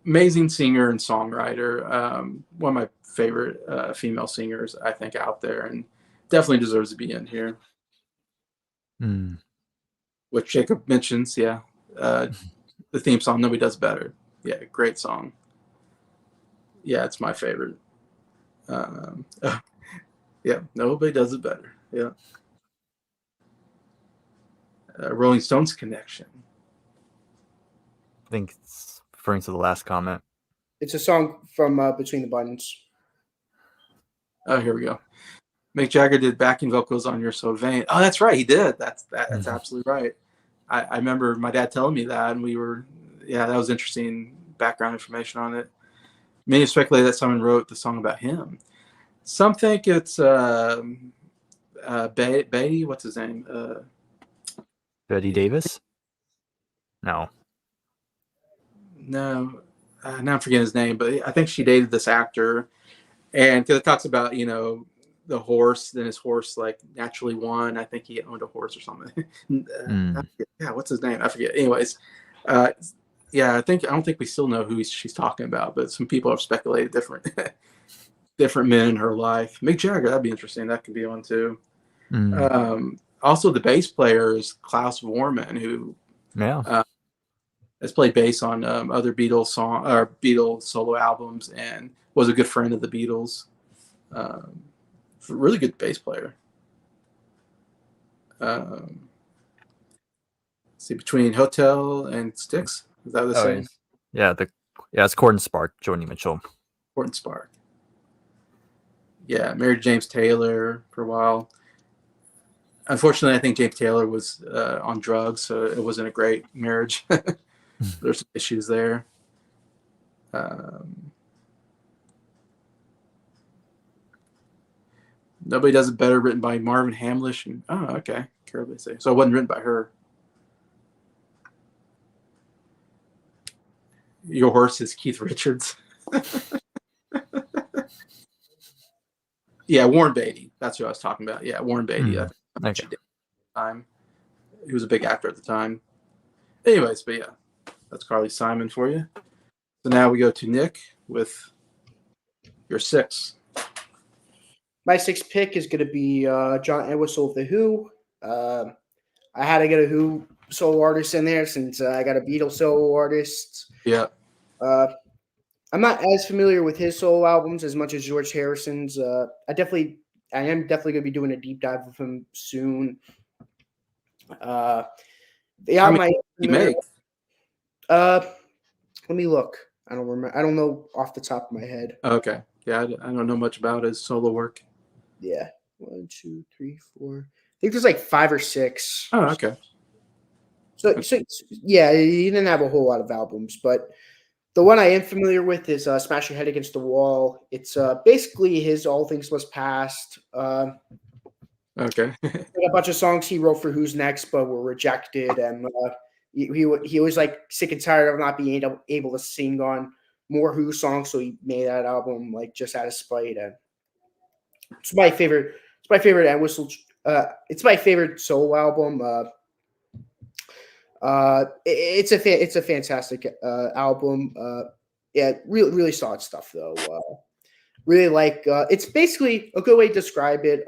Speaker 1: amazing singer and songwriter. One of my favorite female singers, I think, out there, and definitely deserves to be in here.
Speaker 3: Mm.
Speaker 1: Which Jacob mentions, yeah. The theme song, Nobody Does Better. Yeah, great song. Yeah, it's my favorite. Yeah, Nobody Does It Better. Yeah. Rolling Stones Connection.
Speaker 3: I think it's referring to the last comment.
Speaker 2: It's a song from Between the Buttons.
Speaker 1: Oh, here we go. Mick Jagger did backing vocals on You're So Vain. Oh, that's right. He did. That's absolutely right. I remember my dad telling me that, and that was interesting background information on it. Many speculate that someone wrote the song about him. Some think it's Beatty, what's his name?
Speaker 3: Betty Davis? No.
Speaker 1: No, now I'm forgetting his name, but I think she dated this actor, and because it talks about the horse, then his horse like naturally won. I think he owned a horse or something. Yeah, what's his name? I forget. Anyways, uh, yeah, I don't think we still know who she's talking about, but some people have speculated different different men in her life. Mick Jagger, that'd be interesting. That could be one too. Also, the bass player is Klaus Vormann, who
Speaker 3: Yeah.
Speaker 1: has played bass on other Beatles solo albums, and was a good friend of the Beatles. Really good bass player. See, between Hotel and Styx, is that the same?
Speaker 3: Yeah, it's Cord and Spark, Joni Mitchell.
Speaker 1: Cord and Spark. Yeah, married James Taylor for a while. Unfortunately, I think James Taylor was on drugs, so it wasn't a great marriage. There's some issues there. Nobody Does It Better, written by Marvin Hamlish. Okay. Carefully say. So it wasn't written by her. Your Horse is Keith Richards. Yeah, Warren Beatty. That's who I was talking about. Yeah, Warren Beatty.
Speaker 3: Okay.
Speaker 1: He was a big actor at the time. Anyways, but yeah, that's Carly Simon for you. So now we go to Nick with your 6.
Speaker 2: My 6th pick is going to be John Entwistle of The Who. I had to get a Who solo artist in there since I got a Beatles solo artist.
Speaker 1: Yeah.
Speaker 2: I'm not as familiar with his solo albums as much as George Harrison's. I am definitely going to be doing a deep dive of him soon. The album
Speaker 1: you make?
Speaker 2: Let me look. I don't remember. I don't know off the top of my head.
Speaker 1: Okay. Yeah, I don't know much about his solo work.
Speaker 2: Yeah. 1, 2, 3, 4. I think there's like 5 or 6.
Speaker 1: Oh, okay.
Speaker 2: So yeah, he didn't have a whole lot of albums, but the one I am familiar with is Smash Your Head Against the Wall. It's basically his All Things Must Pass.
Speaker 1: Okay.
Speaker 2: A bunch of songs he wrote for Who's Next, but were rejected, and he was like sick and tired of not being able to sing on more Who songs, so he made that album like just out of spite. And it's my favorite. It's my favorite Entwistle. It's my favorite solo album. It's a fantastic album. Yeah, really solid stuff though. Really like it's basically a good way to describe it.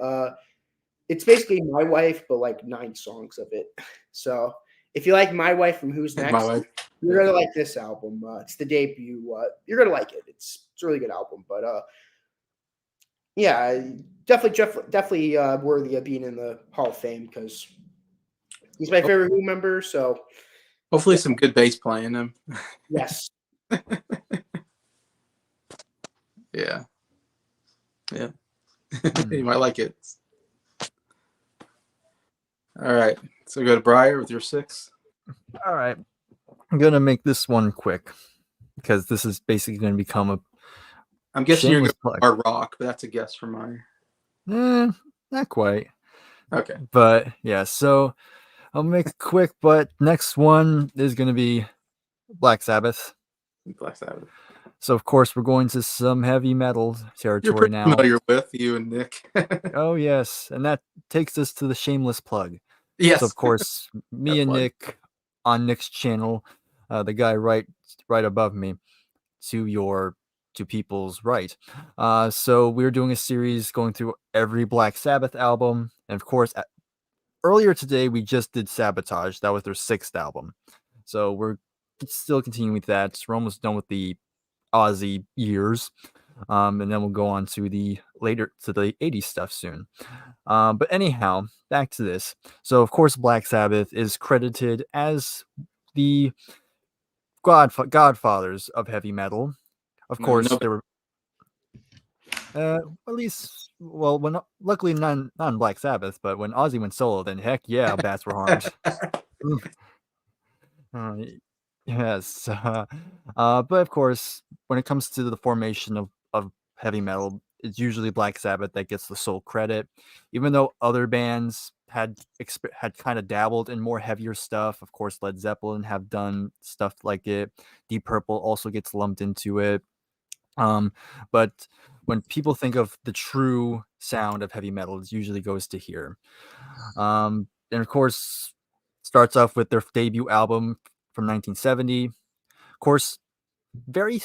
Speaker 2: It's basically My Wife, but like 9 songs of it. So if you like My Wife from Who's Next,
Speaker 1: My Wife.
Speaker 2: You're gonna like this album. It's the debut. You're gonna like it. It's a really good album. But yeah, definitely worthy of being in the Hall of Fame because he's my favorite Who member. So
Speaker 1: hopefully some good bass playing him.
Speaker 2: Yes.
Speaker 1: Yeah. You might like it. All right. So go to Bryer with your 6.
Speaker 3: All right. I'm going to make this one quick because this is basically going to become a
Speaker 1: I'm guessing you're going to hard rock, but that's a guess for mine.
Speaker 3: Not quite.
Speaker 1: Okay.
Speaker 3: But yeah, so I'll make it quick, but next one is going to be Black Sabbath. So of course we're going to some heavy metal territory now.
Speaker 1: Familiar with you and Nick.
Speaker 3: Oh yes, and that takes us to the shameless plug.
Speaker 1: Yes.
Speaker 3: So of course, me and Nick on Nick's channel, the guy right above me, to people's right. So we're doing a series going through every Black Sabbath album, and of course, earlier today we just did Sabotage. That was their 6th album. So we're still continuing with that. We're almost done with the Ozzy years, and then we'll go on to the 80s stuff soon. But anyhow, back to this. So of course Black Sabbath is credited as the godfathers of heavy metal. Of course there were at least, well, when luckily not Black Sabbath, but when Ozzy went solo, then heck yeah, bats were harmed. Yes, but of course, when it comes to the formation of heavy metal, it's usually Black Sabbath that gets the sole credit, even though other bands had kind of dabbled in more heavier stuff. Of course, Led Zeppelin have done stuff like it. Deep Purple also gets lumped into it. But when people think of the true sound of heavy metal, it usually goes to here. And of course, starts off with their debut album from 1970. Of course, very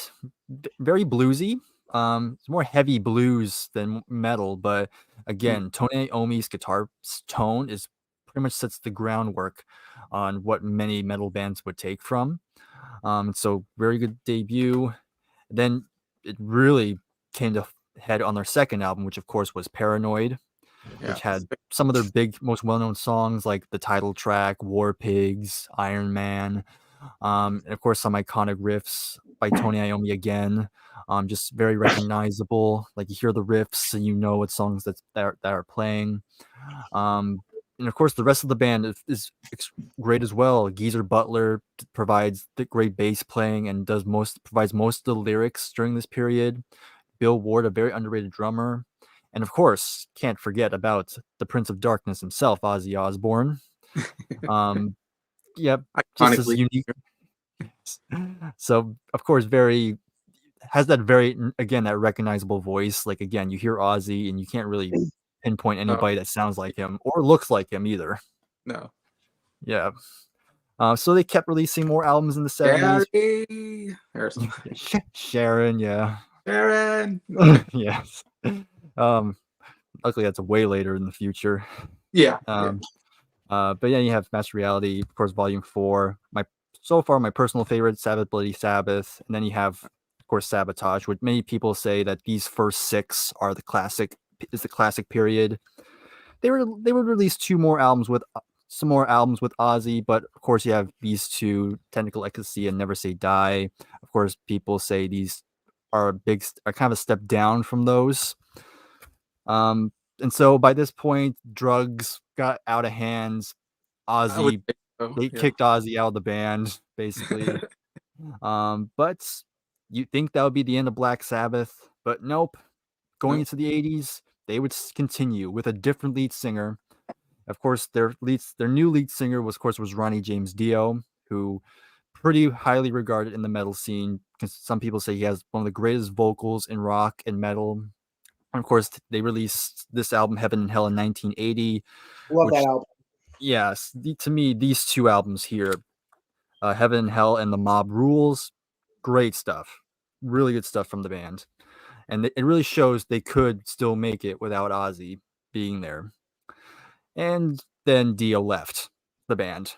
Speaker 3: very bluesy. It's more heavy blues than metal, but again, Tony Iommi's guitar tone is pretty much sets the groundwork on what many metal bands would take from. So very good debut. Then it really came to head on their second album, which of course was Paranoid, which had some of their big, most well-known songs like the title track, War Pigs, Iron Man, and of course some iconic riffs by Tony Iommi again. Just very recognizable. Like you hear the riffs and you know what songs that are playing. And of course the rest of the band is great as well. Geezer Butler provides the great bass playing and provides most of the lyrics during this period. Bill Ward, a very underrated drummer. And of course, can't forget about the Prince of Darkness himself, Ozzy Osbourne. Yep, just as unique. So, of course, has that again, that recognizable voice. Like, again, you hear Ozzy and you can't really pinpoint anybody that sounds like him or looks like him either.
Speaker 1: No.
Speaker 3: Yeah. So they kept releasing more albums in the 70s. Sharon, yeah.
Speaker 1: Sharon.
Speaker 3: Yes. Luckily, that's way later in the future.
Speaker 1: Yeah.
Speaker 3: But yeah, you have Master Reality, of course, Volume 4. My personal favorite, Sabbath, Bloody Sabbath, and then you have, of course, Sabotage. Which many people say that these first 6 are the classic period. They would release some more albums with Ozzy, but of course you have these 2, Technical Ecstasy and Never Say Die. Of course, people say these are kind of a step down from those. And so by this point, drugs got out of hands. Ozzy, they kicked Ozzy out of the band, basically. But you think that would be the end of Black Sabbath, but nope. Going into the 80s, they would continue with a different lead singer. Of course, their new lead singer was Ronnie James Dio, who pretty highly regarded in the metal scene. Some people say he has one of the greatest vocals in rock and metal. And of course, they released this album, Heaven and Hell, in 1980.
Speaker 2: Love that album.
Speaker 3: Yes, to me, these 2 albums here, Heaven and Hell and The Mob Rules, great stuff. Really good stuff from the band. And it really shows they could still make it without Ozzy being there. And then Dio left the band.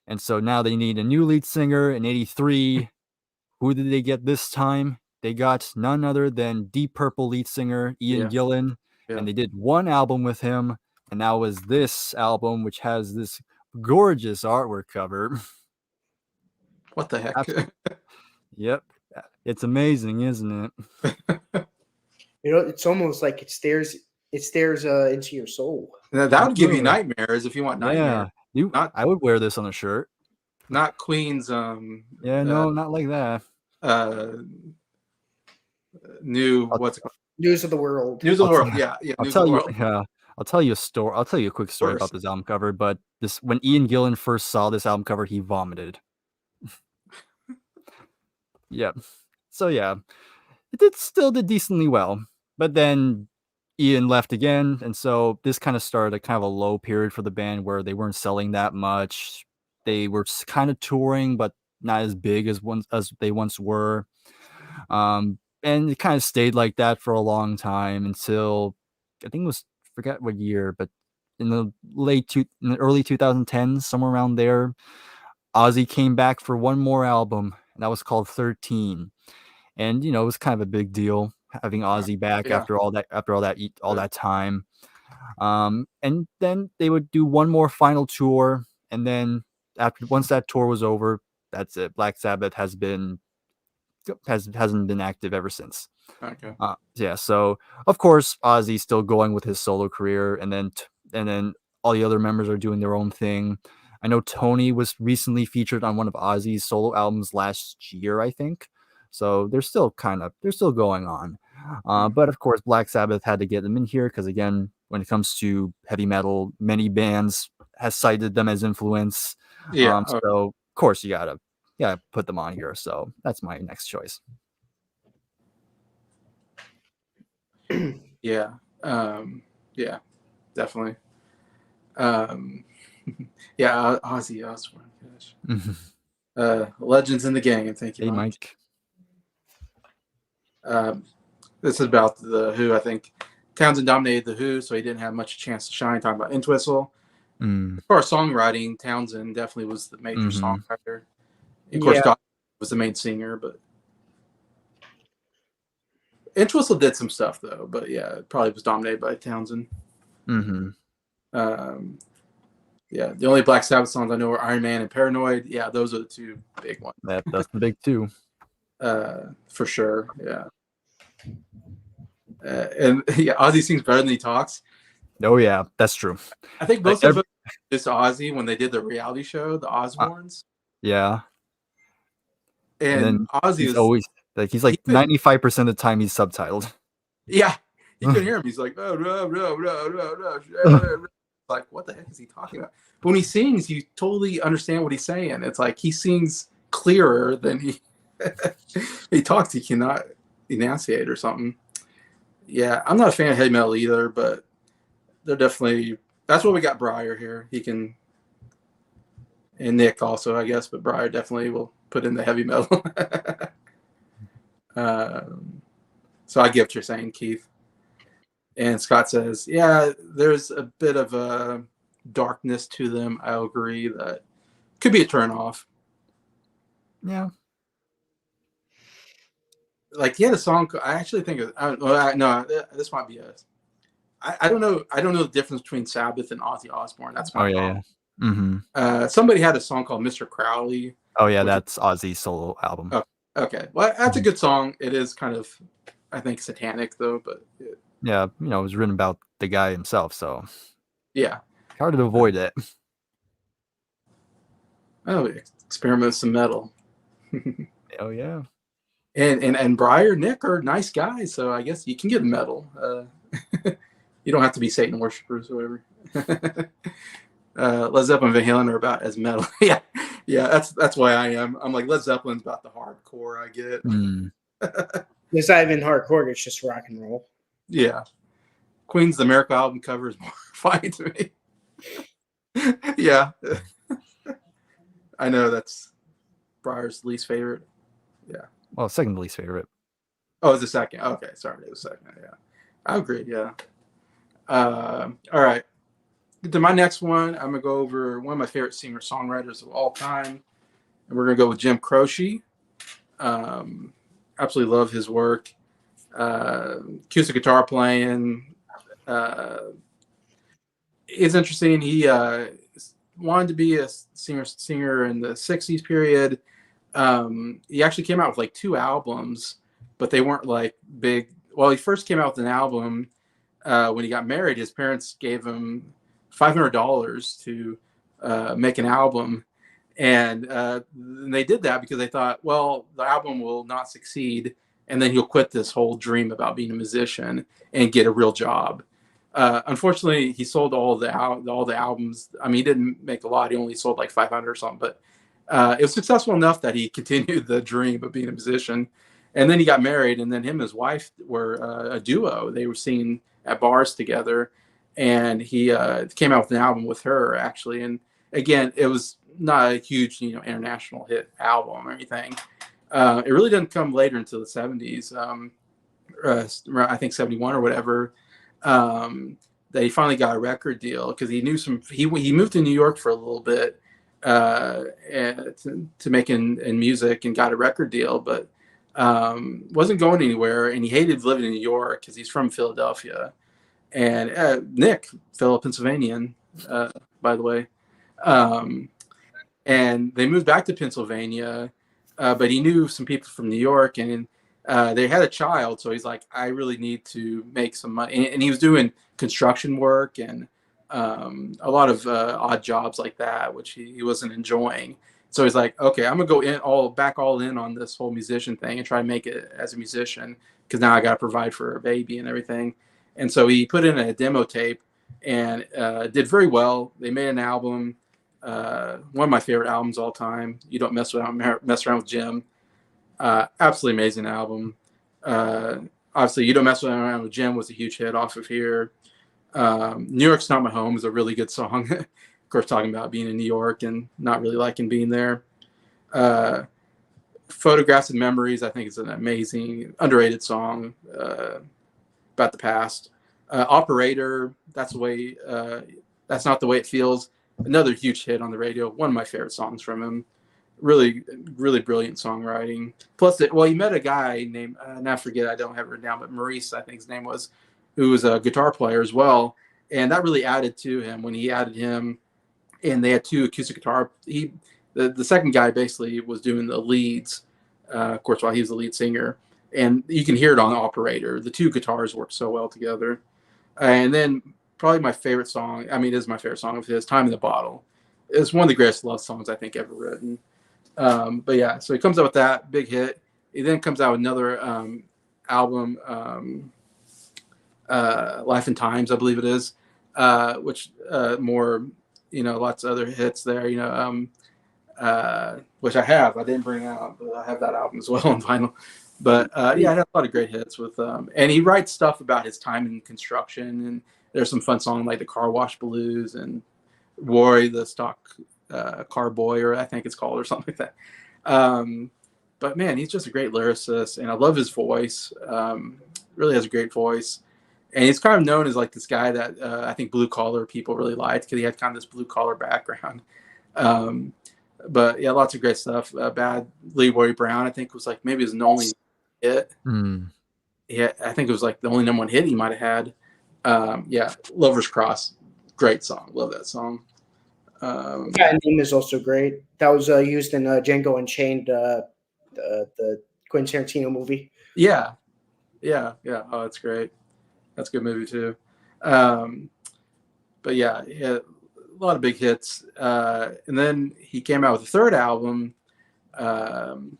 Speaker 3: And so now they need a new lead singer in 83. Who did they get this time? They got none other than Deep Purple lead singer Ian Gillan. And they did one album with him. And that was this album, which has this gorgeous artwork cover.
Speaker 1: What the heck?
Speaker 3: Yep. It's amazing, isn't it?
Speaker 2: It's almost like it stares into your soul.
Speaker 1: That would give you nightmares if you want nightmares.
Speaker 3: Yeah, I would wear this on a shirt.
Speaker 1: Not Queen's.
Speaker 3: Yeah, no, not like that.
Speaker 2: What's it called? News of the World.
Speaker 1: News of the World. Yeah.
Speaker 3: I'll tell you a story. I'll tell you a quick story about this album cover. But when Ian Gillan first saw this album cover, he vomited. Yeah. So yeah, still did decently well. But then Ian left again, and so this kind of started a low period for the band where they weren't selling that much. They were kind of touring, but not as big as they once were. And it kind of stayed like that for a long time until I think it was, forget what year, but in the early 2010s, somewhere around there, Ozzy came back for one more album, and that was called 13. And it was kind of a big deal having Ozzy back after all that time. And then they would do one more final tour, and then once that tour was over, that's it. Black Sabbath hasn't been active ever since.
Speaker 1: Okay.
Speaker 3: So of course Ozzy's still going with his solo career, and then all the other members are doing their own thing. I know Tony was recently featured on one of Ozzy's solo albums last year, I think. So they're still going on. But of course, Black Sabbath had to get them in here because, again, when it comes to heavy metal, many bands has cited them as influence.
Speaker 1: Yeah.
Speaker 3: So of course you gotta put them on here. So that's my next choice.
Speaker 1: Yeah. Yeah. Definitely. Yeah. Ozzy Osbourne. Gosh. Legends in the Game. Thank you,
Speaker 3: Hey,
Speaker 1: Mike.
Speaker 3: Mike.
Speaker 1: This is about the Who. I think Townsend dominated the Who, so he didn't have much chance to shine. Talking about Entwistle. As far as songwriting, Townsend definitely was the major songwriter. Of course,
Speaker 2: Yeah.
Speaker 1: Doc was the main singer, but Entwistle did some stuff though. But yeah, it probably was dominated by Townsend. Um, yeah, the only Black Sabbath songs I know are Iron Man and Paranoid. Yeah, those are the two big ones.
Speaker 3: That's the big two.
Speaker 1: For sure. Yeah. And yeah, Ozzy sings better than he talks.
Speaker 3: Oh yeah, that's true.
Speaker 1: I think most of it is Ozzy when they did the reality show, the Osbournes.
Speaker 3: Yeah.
Speaker 1: And
Speaker 3: then
Speaker 1: Ozzy
Speaker 3: he's
Speaker 1: is
Speaker 3: always he's like 95% of the time he's subtitled.
Speaker 1: Yeah, he couldn't hear him. He's like, oh, no. Like, what the heck is he talking about? But when he sings, you totally understand what he's saying. It's like he sings clearer than he talks. He cannot enunciate or something. Yeah, I'm not a fan of heavy metal either, but they're definitely. That's why we got Bryer here. He can, and Nick also, I guess, but Bryer definitely will put in the heavy metal. So I get what you're saying, Keith. And Scott says, yeah, there's a bit of a darkness to them. I agree that could be a turnoff.
Speaker 3: Yeah.
Speaker 1: Like he had a song. I actually think no, this might be a. I don't know. I don't know the difference between Sabbath and Ozzy Osbourne. That's my problem.
Speaker 3: Yeah.
Speaker 1: Somebody had a song called Mr. Crowley.
Speaker 3: Oh yeah, that's Ozzy's solo album.
Speaker 1: Oh, okay. Well, that's a good song. It is kind of, I think, satanic though, but
Speaker 3: yeah, it was written about the guy himself, so
Speaker 1: yeah,
Speaker 3: hard to avoid it.
Speaker 1: Oh, experiment with some metal.
Speaker 3: Oh yeah.
Speaker 1: And Bryer, Nick are nice guys, so I guess you can get metal. You don't have to be Satan worshipers or whatever. Led Zeppelin and Van Halen are about as metal. yeah, that's why I am. I'm like Led Zeppelin's about the hardcore I get.
Speaker 2: It's not even hardcore; it's just rock and roll.
Speaker 1: Yeah, Queen's The Miracle album cover is more fine to me. Yeah, I know that's Breyer's least favorite. Yeah.
Speaker 3: Well, second least favorite.
Speaker 1: Oh, it's the second. Okay, sorry, it was second. Yeah, I agree. Yeah. All right. To my next one, I'm gonna go over one of my favorite singer-songwriters of all time, and we're gonna go with Jim Croce. Absolutely love his work. Acoustic guitar playing. It's interesting. He wanted to be a singer in the '60s period. He actually came out with like 2 albums, but they weren't like big. Well, he first came out with an album when he got married. His parents gave him $500 to make an album, and they did that because they thought, well, the album will not succeed, and then he'll quit this whole dream about being a musician and get a real job. Unfortunately, he sold all the albums. I mean, he didn't make a lot. He only sold like 500 or something, but it was successful enough that he continued the dream of being a musician. And then he got married, and then him and his wife were a duo. They were singing at bars together, and he came out with an album with her, actually. And again, it was not a huge, international hit album or anything. It really didn't come later until the 70s, I think 71 or whatever, that he finally got a record deal because he knew he moved to New York for a little bit and to make in music and got a record deal, but wasn't going anywhere, and he hated living in New York because he's from Philadelphia. And Nick, fellow Pennsylvanian, by the way, and they moved back to Pennsylvania, but he knew some people from New York, and they had a child, so he's like, I really need to make some money, and he was doing construction work and a lot of odd jobs like that, which he wasn't enjoying. So he's like, okay, I'm gonna go all in on this whole musician thing and try to make it as a musician because now I got to provide for a baby and everything. And so he put in a demo tape and did very well. They made an album, one of my favorite albums all time. You Don't Mess Around with Jim. Absolutely amazing album. Obviously, You Don't Mess Around with Jim was a huge hit off of here. New York's Not My Home is a really good song. Of course, talking about being in New York and not really liking being there. Photographs and Memories, I think, is an amazing, underrated song about the past. Operator, that's not the way it feels. Another huge hit on the radio. One of my favorite songs from him. Really, really brilliant songwriting. Plus, he met a guy named, and I forget, I don't have it written down, but Maurice, I think his name was, who was a guitar player as well. And that really added to him when he added him. And they had two acoustic guitar. The second guy basically was doing the leads, of course, while he was the lead singer. And you can hear it on Operator. The two guitars work so well together. And then probably my favorite song, I mean, it is my favorite song of his, Time in the Bottle. It's one of the greatest love songs I think ever written. But yeah, so he comes out with that big hit. He then comes out with another album, Life and Times, I believe it is, which more, lots of other hits there, which I have. I didn't bring out, but I have that album as well on vinyl. But yeah, I had a lot of great hits with, and he writes stuff about his time in construction. And there's some fun songs like the Car Wash Blues and Roy, the Stock Car Boy, or I think it's called, or something like that. But man, he's just a great lyricist, and I love his voice. Really has a great voice. And he's kind of known as like this guy that I think blue collar people really liked because he had kind of this blue collar background. But yeah, lots of great stuff. Bad Leroy Brown, I think, was like maybe his only hit. Yeah, I think it was like the only #1 hit he might have had. Yeah, Lover's Cross, great song. Love that song.
Speaker 2: That name is also great. That was used in Django Unchained, the Quentin Tarantino movie.
Speaker 1: Yeah. Oh, that's great. That's a good movie too. But yeah, he had a lot of big hits. And then he came out with a third album called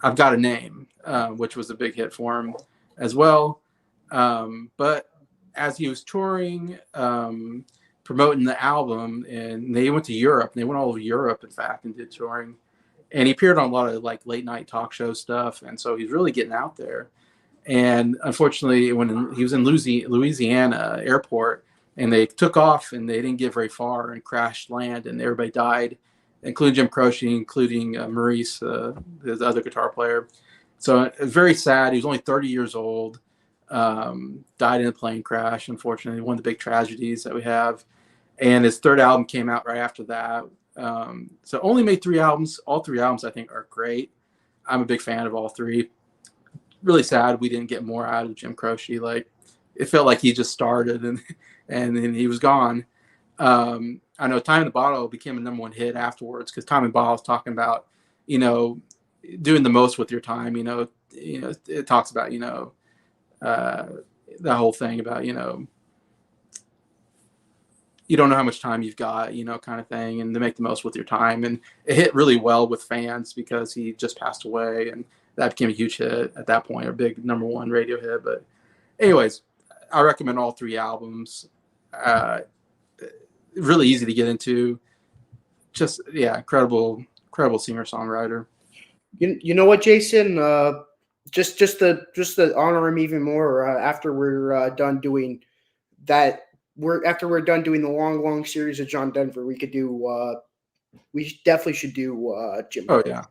Speaker 1: I've Got a Name, which was a big hit for him as well. But as he was touring, promoting the album, and they went to Europe, and they went all over Europe, in fact, and did touring. And he appeared on a lot of like late night talk show stuff. And so he's really getting out there. And unfortunately, when he was in Louisiana airport, and they took off and they didn't get very far and crashed land, and everybody died, including Jim Croce, including Maurice, his other guitar player. So very sad. He was only 30 years old, died in a plane crash, unfortunately, one of the big tragedies that we have. And his third album came out right after that. So only made 3 albums. All 3 albums, I think, are great. I'm a big fan of all 3. Really sad we didn't get more out of Jim Croce. Like, it felt like he just started and then he was gone. I know Time in the Bottle became a #1 hit afterwards because Time in the Bottle is talking about, doing the most with your time. It talks about, the whole thing about, you don't know how much time you've got, kind of thing, and to make the most with your time. And it hit really well with fans because he just passed away, and that became a huge hit at that point, a big #1 radio hit. But anyways, I recommend all 3 albums. Really easy to get into. Just, yeah, incredible singer-songwriter.
Speaker 2: You know what, Jason? Just to honor him even more, after we're done doing that, after we're done doing the long series of John Denver, we could do. We definitely should do Jim.
Speaker 1: Oh yeah.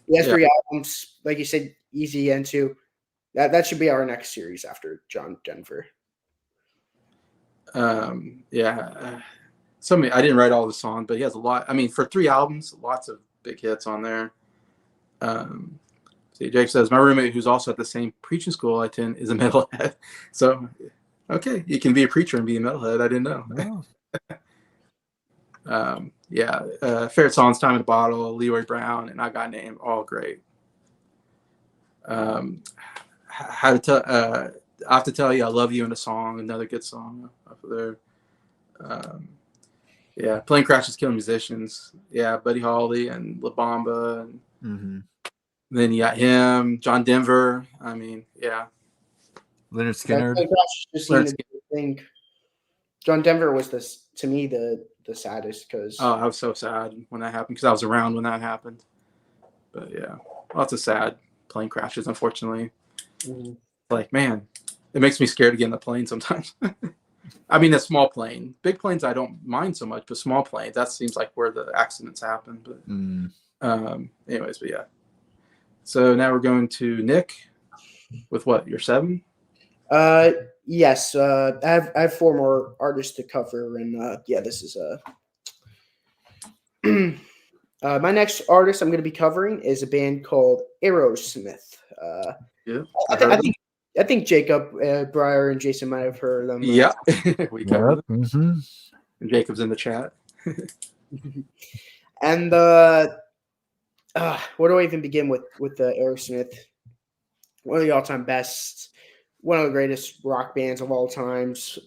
Speaker 2: He has 3 albums, like you said, easy into. That should be our next series after John Denver.
Speaker 1: Yeah. I didn't write all the songs, but he has a lot. I mean, for 3 albums, lots of big hits on there. See, Jake says, my roommate, who's also at the same preaching school I attend, is a metalhead. So, okay, you can be a preacher and be a metalhead. I didn't know. Oh. Favorite songs, Time in the Bottle, Leroy Brown, and I Got a Name, all great. I have to tell you I love you in a song, another good song up there. Yeah, plane crashes kill musicians. Yeah, Buddy Holly and La Bamba, and
Speaker 3: Mm-hmm.
Speaker 1: then you got him, John Denver. I mean, yeah,
Speaker 3: Leonard
Speaker 2: That
Speaker 3: Skinner.
Speaker 2: plane crash just seemed
Speaker 1: Leonard
Speaker 2: to be the thing. John Denver was this to me the saddest
Speaker 1: Oh,
Speaker 2: because
Speaker 1: I was so sad when that happened because I was around when that happened. But yeah, lots of sad plane crashes, unfortunately. Like, man, it makes me scared to get in the plane sometimes. I mean, a small plane. Big planes, I don't mind so much, but small planes, that seems like where the accidents happen. But, anyways, but yeah. So now we're going to Nick with what? Your 7?
Speaker 2: Yes. I have 4 more artists to cover, and yeah, this is my next artist I'm going to be covering is a band called Aerosmith.
Speaker 1: Yeah,
Speaker 2: I,
Speaker 1: I've
Speaker 2: th-
Speaker 1: heard
Speaker 2: I
Speaker 1: of them.
Speaker 2: think I think Jacob, Bryer, and Jason might have heard of them.
Speaker 1: Yeah, we covered
Speaker 3: Yep.
Speaker 1: them.
Speaker 3: Mm-hmm.
Speaker 1: And Jacob's in the chat.
Speaker 2: And where do I even begin with the Aerosmith? One of the all-time best, one of the greatest rock bands of all times.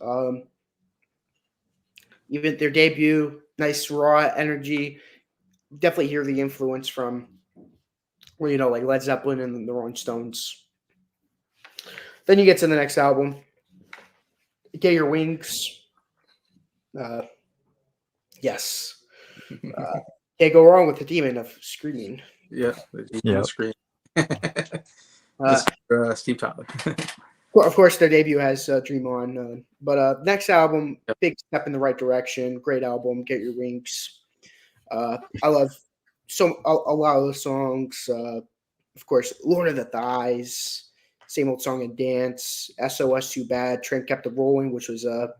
Speaker 2: Even their debut, nice raw energy. Definitely hear the influence from, well, like Led Zeppelin and the Rolling Stones. Then you get to the next album, Get Your Wings. Uh, yes, can't go wrong with the Demon of Screaming.
Speaker 1: Yeah, the
Speaker 3: Yep.
Speaker 1: screen.
Speaker 2: Uh,
Speaker 1: Steve Tyler.
Speaker 2: of course, their debut has Dream On. But next album,
Speaker 1: Yep.
Speaker 2: big step in the right direction. Great album, Get Your Wings. I love a lot of the songs. Of course, Lord of the Thighs, same old song and dance. SOS Too Bad, Train Kept It Rolling, which was a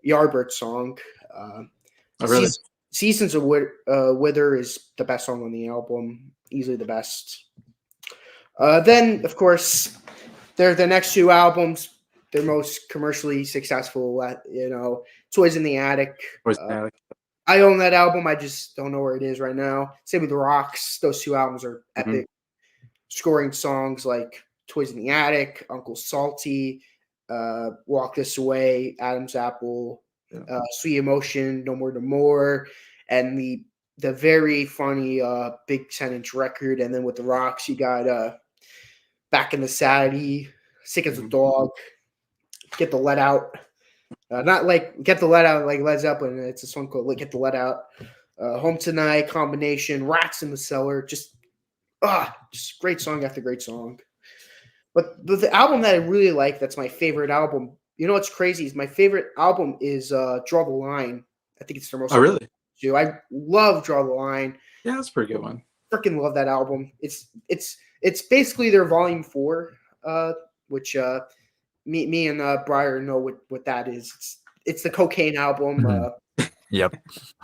Speaker 2: Yardbird song.
Speaker 1: Oh, really?
Speaker 2: Seasons of Wither is the best song on the album, easily the best. Then, of course, they're the next 2 albums. Their most commercially successful, Toys in the Attic.
Speaker 1: Where's Attic?
Speaker 2: I own that album. I just don't know where it is right now. Same with the Rocks. Those 2 albums are epic, scoring songs like Toys in the Attic, Uncle Salty, Walk This Way, Adam's Apple, Sweet Emotion, No More, No More, and the very funny Big 10-inch record. And then with the Rocks, you got Back in the Sadie, Sick as a Dog, Get the Let Out. Not like Get the Let Out like Led Zeppelin. It's a song called Get the Let Out. Home Tonight, Combination, Rats in the Cellar. Just great song after great song. But the album that I really like, that's my favorite album. You know what's crazy is my favorite album is Draw the Line. I think it's their most.
Speaker 1: Oh, really?
Speaker 2: Too. I love Draw the Line.
Speaker 1: Yeah, that's a pretty good one.
Speaker 2: Freaking love that album. It's basically their volume 4, which me and Bryer know what that is. It's the cocaine album.
Speaker 3: Yep.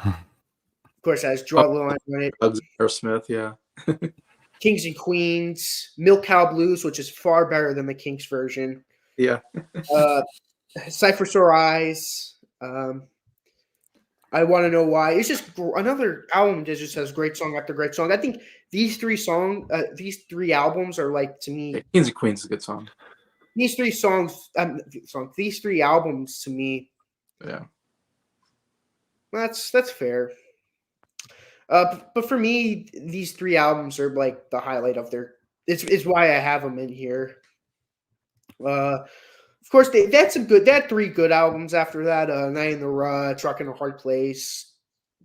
Speaker 2: Of course, it has Draw the Line on it.
Speaker 1: Aerosmith, yeah.
Speaker 2: Kings and Queens, Milk Cow Blues, which is far better than the Kinks version.
Speaker 1: Yeah.
Speaker 2: Cypher Sore Eyes. I Want to Know Why. It's just another album that just has great song after great song. I think these 3 albums are like, to me,
Speaker 1: Yeah, Kings and Queens is a good song.
Speaker 2: These 3 these 3 albums to me.
Speaker 1: Yeah.
Speaker 2: That's fair. But for me, these 3 albums are like the highlight of their. It's why I have them in here. Of course, they had 3 good albums after that. Night in the Rut, Truck in a Hard Place,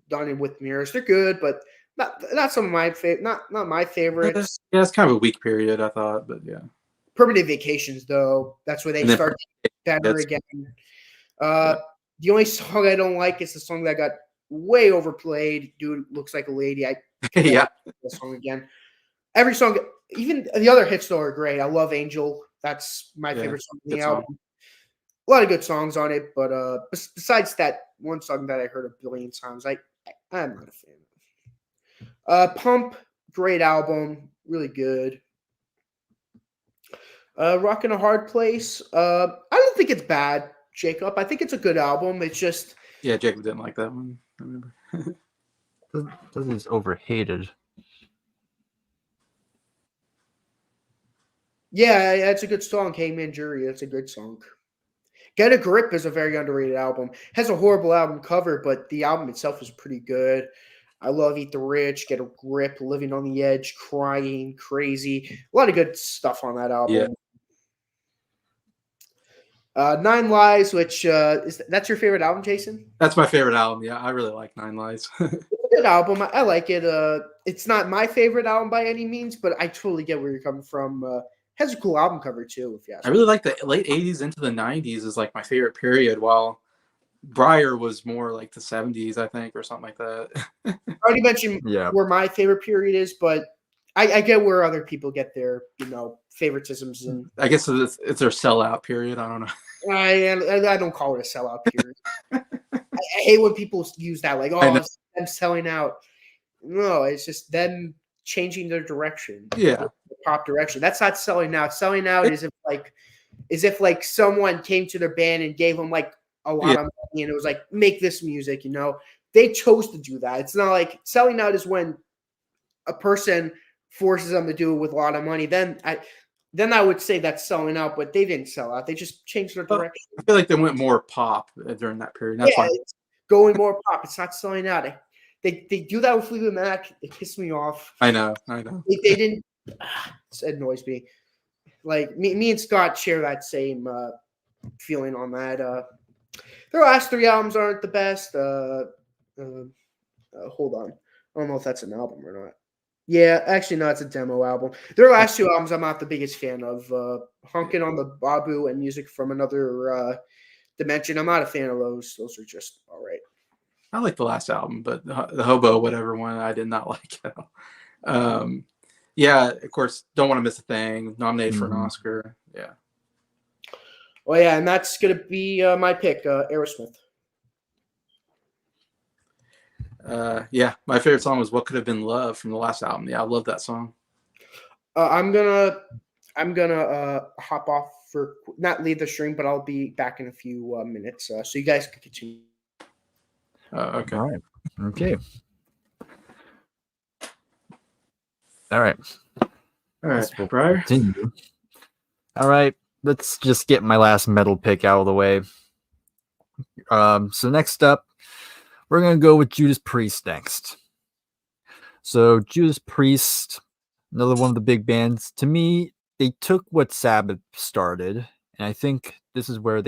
Speaker 2: Done It with Mirrors. They're good, but not some of my not my favorites.
Speaker 1: Yeah, it's kind of a weak period, I thought, but yeah.
Speaker 2: Permanent Vacations, though, that's where they start better again. The only song I don't like is the song that got way overplayed. Dude Looks Like a Lady.
Speaker 1: Yeah.
Speaker 2: The song again. Every song, even the other hits though, are great. I love Angel. That's my favorite song on the album. A lot of good songs on it, but besides that one song that I heard a billion times, I'm not a fan. Pump, great album, really good. Rock in a Hard Place. I don't think it's bad, Jacob. I think it's a good album. It's just
Speaker 1: Jacob didn't like that one. I remember.
Speaker 3: Doesn't it's overhated.
Speaker 2: Yeah, it's a good song. Hangman Jury. That's a good song. Get a Grip is a very underrated album. Has a horrible album cover, but the album itself is pretty good. I love Eat the Rich, Get a Grip, Living on the Edge, Crying, Crazy. A lot of good stuff on that
Speaker 1: Yeah.
Speaker 2: album. Nine Lives, which that's your favorite album, Jason?
Speaker 1: That's my favorite album. Yeah, I really like Nine Lives.
Speaker 2: It's a good album. I like it. It's not my favorite album by any means, but I totally get where you're coming from. Has a cool album cover too, if you ask
Speaker 1: I
Speaker 2: me.
Speaker 1: really like the late 80s into the 90s is like my favorite period, while Bryer was more like the 70s, I think, or something like that.
Speaker 2: I already mentioned
Speaker 3: Yeah.
Speaker 2: where my favorite period is, but I get where other people get their, favoritisms. And
Speaker 1: I guess it's their sellout period. I don't know.
Speaker 2: I don't call it a sellout period. I hate when people use that, like,
Speaker 1: I know.
Speaker 2: it's them selling out. No, it's just them changing their direction.
Speaker 1: Yeah.
Speaker 2: The pop direction. That's not selling out. Selling out is if like someone came to their band and gave them like a lot of money and it was like, make this music, They chose to do that. It's not like selling out is when a person forces them to do it with a lot of money. Then I would say that's selling out, but they didn't sell out. They just changed their direction.
Speaker 1: I feel like they went more pop during that period. That's why.
Speaker 2: It's going more pop. It's not selling out. They do that with Fleetwood Mac. It pissed me off.
Speaker 1: I know.
Speaker 2: They didn't. It annoys me. Like me and Scott share that same feeling on that. Their last three albums aren't the best. Hold on. I don't know if that's an album or not. Yeah, actually, no, it's a demo album. Their last two albums, I'm not the biggest fan of. Hunkin' on the Babu and Music from Another Dimension. I'm not a fan of those. Those are just all right.
Speaker 1: I like the last album, but the Hobo whatever one I did not like at all. Yeah, of course, Don't Want to Miss a Thing, nominated for an Oscar. Yeah.
Speaker 2: Well, yeah, and that's gonna be my pick, Aerosmith.
Speaker 1: Yeah, my favorite song was "What Could Have Been Love" from the last album. Yeah, I love that song.
Speaker 2: I'm gonna hop off for not leave the stream, but I'll be back in a few minutes, so you guys can continue.
Speaker 1: Okay.
Speaker 3: All right. Okay. All right.
Speaker 1: All right, Bryer.
Speaker 3: Continue. All right. Let's just get my last metal pick out of the way. So next up, we're gonna go with Judas Priest next. So Judas Priest, another one of the big bands. To me, they took what Sabbath started, and I think this is where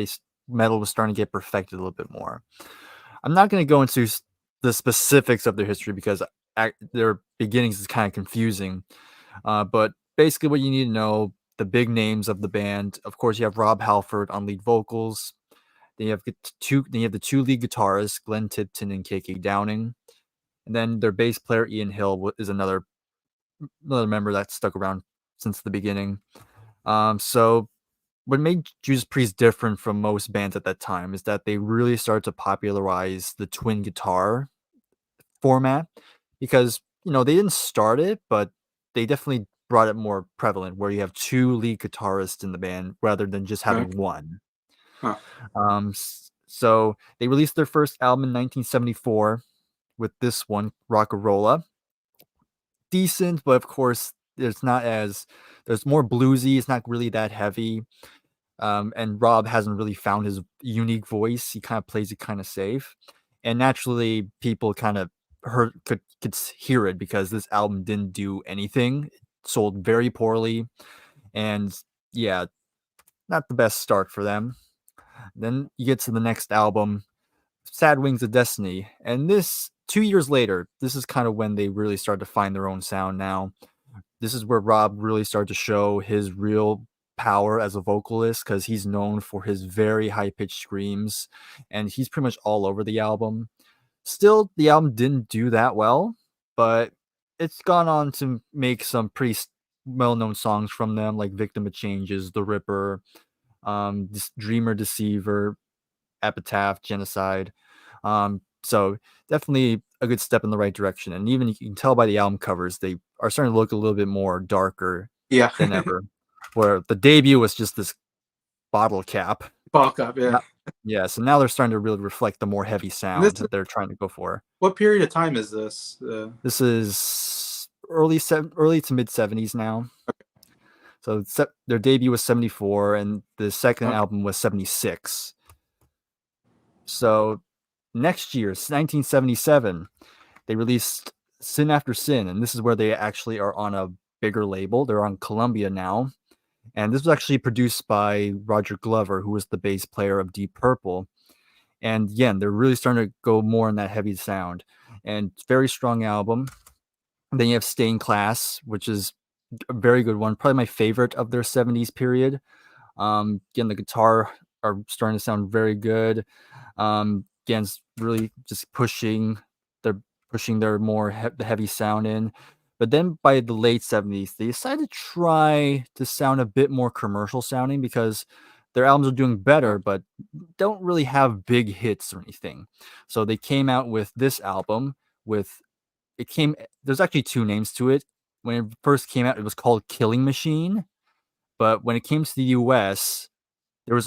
Speaker 3: metal was starting to get perfected a little bit more. I'm not going to go into the specifics of their history because their beginnings is kind of confusing. But basically, what you need to know: the big names of the band. Of course, you have Rob Halford on lead vocals. Then you have the two lead guitarists, Glenn Tipton and KK Downing. And then their bass player, Ian Hill, is another member that stuck around since the beginning. So what made Judas Priest different from most bands at that time is that they really started to popularize the twin guitar format because, they didn't start it, but they definitely brought it more prevalent where you have two lead guitarists in the band rather than just having one.
Speaker 1: Huh.
Speaker 3: So they released their first album in 1974 with this one, Rock-a-Rolla. Decent, but of course, there's more bluesy. It's not really that heavy. And Rob hasn't really found his unique voice. He kind of plays it kind of safe. And naturally, people kind of could hear it because this album didn't do anything. It sold very poorly. And yeah, not the best start for them. Then you get to the next album, Sad Wings of Destiny. And this, 2 years later, this is kind of when they really started to find their own sound now. This is where Rob really started to show his real power as a vocalist because he's known for his very high-pitched screams, and he's pretty much all over the album. Still, the album didn't do that well, but it's gone on to make some pretty well-known songs from them, like Victim of Changes, The Ripper, Dreamer, Deceiver, Epitaph, Genocide. So definitely a good step in the right direction. And even you can tell by the album covers, they are starting to look a little bit more darker than ever. Where the debut was just this bottle cap.
Speaker 1: Ball cup, yeah.
Speaker 3: Yeah, so now they're starting to really reflect the more heavy sound that they're trying to go for.
Speaker 1: What period of time is this?
Speaker 3: This is early to mid 70s now. Okay. So their debut was 74, and the second album was 76. So next year, 1977, they released Sin After Sin, and this is where they actually are on a bigger label. They're on Columbia now. And this was actually produced by Roger Glover, who was the bass player of Deep Purple. And again, they're really starting to go more in that heavy sound. And very strong album. And then you have Stay in Class, which is a very good one. Probably my favorite of their 70s period. Again, the guitar are starting to sound very good. Again, it's really just they're pushing their more the heavy sound in. But then by the late 70s, they decided to try to sound a bit more commercial sounding because their albums are doing better, but don't really have big hits or anything. So they came out with this album with there's actually two names to it. When it first came out, it was called Killing Machine. But when it came to the US, there was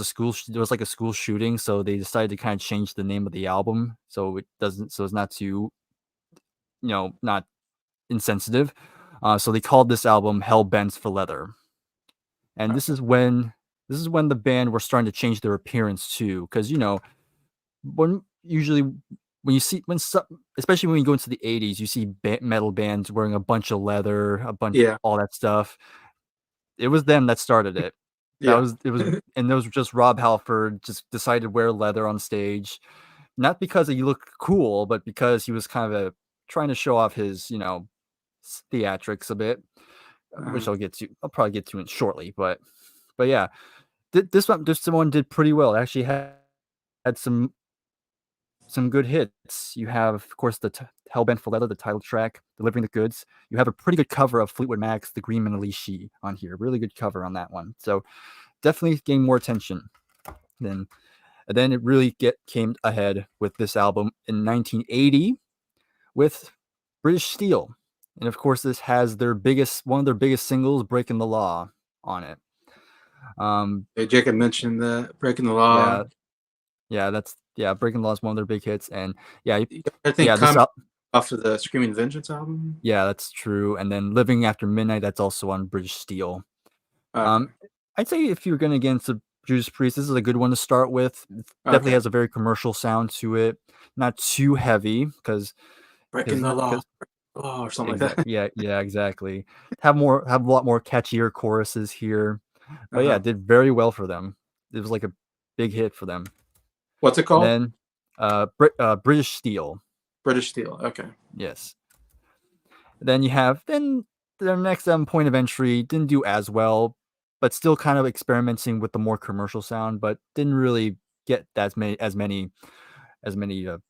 Speaker 3: like a school shooting, so they decided to kind of change the name of the album so it's not too, not insensitive. So they called this album Hell Bends for Leather. And
Speaker 1: Okay.
Speaker 3: this is when the band were starting to change their appearance too, because when usually when you see especially when you go into the 80s, you see metal bands wearing a bunch of leather, a bunch
Speaker 1: Yeah.
Speaker 3: all that stuff. It was them that started it.
Speaker 1: Yeah.
Speaker 3: And those were just Rob Halford just decided to wear leather on stage, not because he looked cool, but because he was kind of trying to show off his, theatrics a bit, which
Speaker 1: uh,
Speaker 3: I'll probably get to it shortly, but yeah, this one did pretty well. It actually had some good hits. You have, of course, the Hellbent for Leather, the title track, Delivering the Goods. You have a pretty good cover of Fleetwood Mac's The Green Manalishi on here. Really good cover on that one. So definitely getting more attention. Then and then it really came ahead with this album in 1980 with British Steel. And of course, this has one of their biggest singles, Breaking the Law, on it.
Speaker 1: Jacob mentioned that Breaking the Law.
Speaker 3: Yeah, Breaking the Law is one of their big hits, and yeah,
Speaker 1: I think
Speaker 3: yeah, this
Speaker 1: coming off of the Screaming Vengeance album.
Speaker 3: yeah, that's true. And then Living After Midnight, that's also on British Steel.
Speaker 1: Okay.
Speaker 3: Um, I'd say if you're going to get into Judas Priest, this is a good one to start with. It definitely
Speaker 1: Okay.
Speaker 3: has a very commercial sound to it, not too heavy because
Speaker 1: Breaking the Law. Oh, or something like that.
Speaker 3: yeah, exactly. Have a lot more catchier choruses here, but yeah,
Speaker 1: Uh-huh.
Speaker 3: it did very well for them. It was like a big hit for them.
Speaker 1: What's it
Speaker 3: And
Speaker 1: called?
Speaker 3: then British Steel,
Speaker 1: British Steel. Okay.
Speaker 3: yes. Then you have their next Point of Entry didn't do as well, but still kind of experimenting with the more commercial sound, but didn't really get as many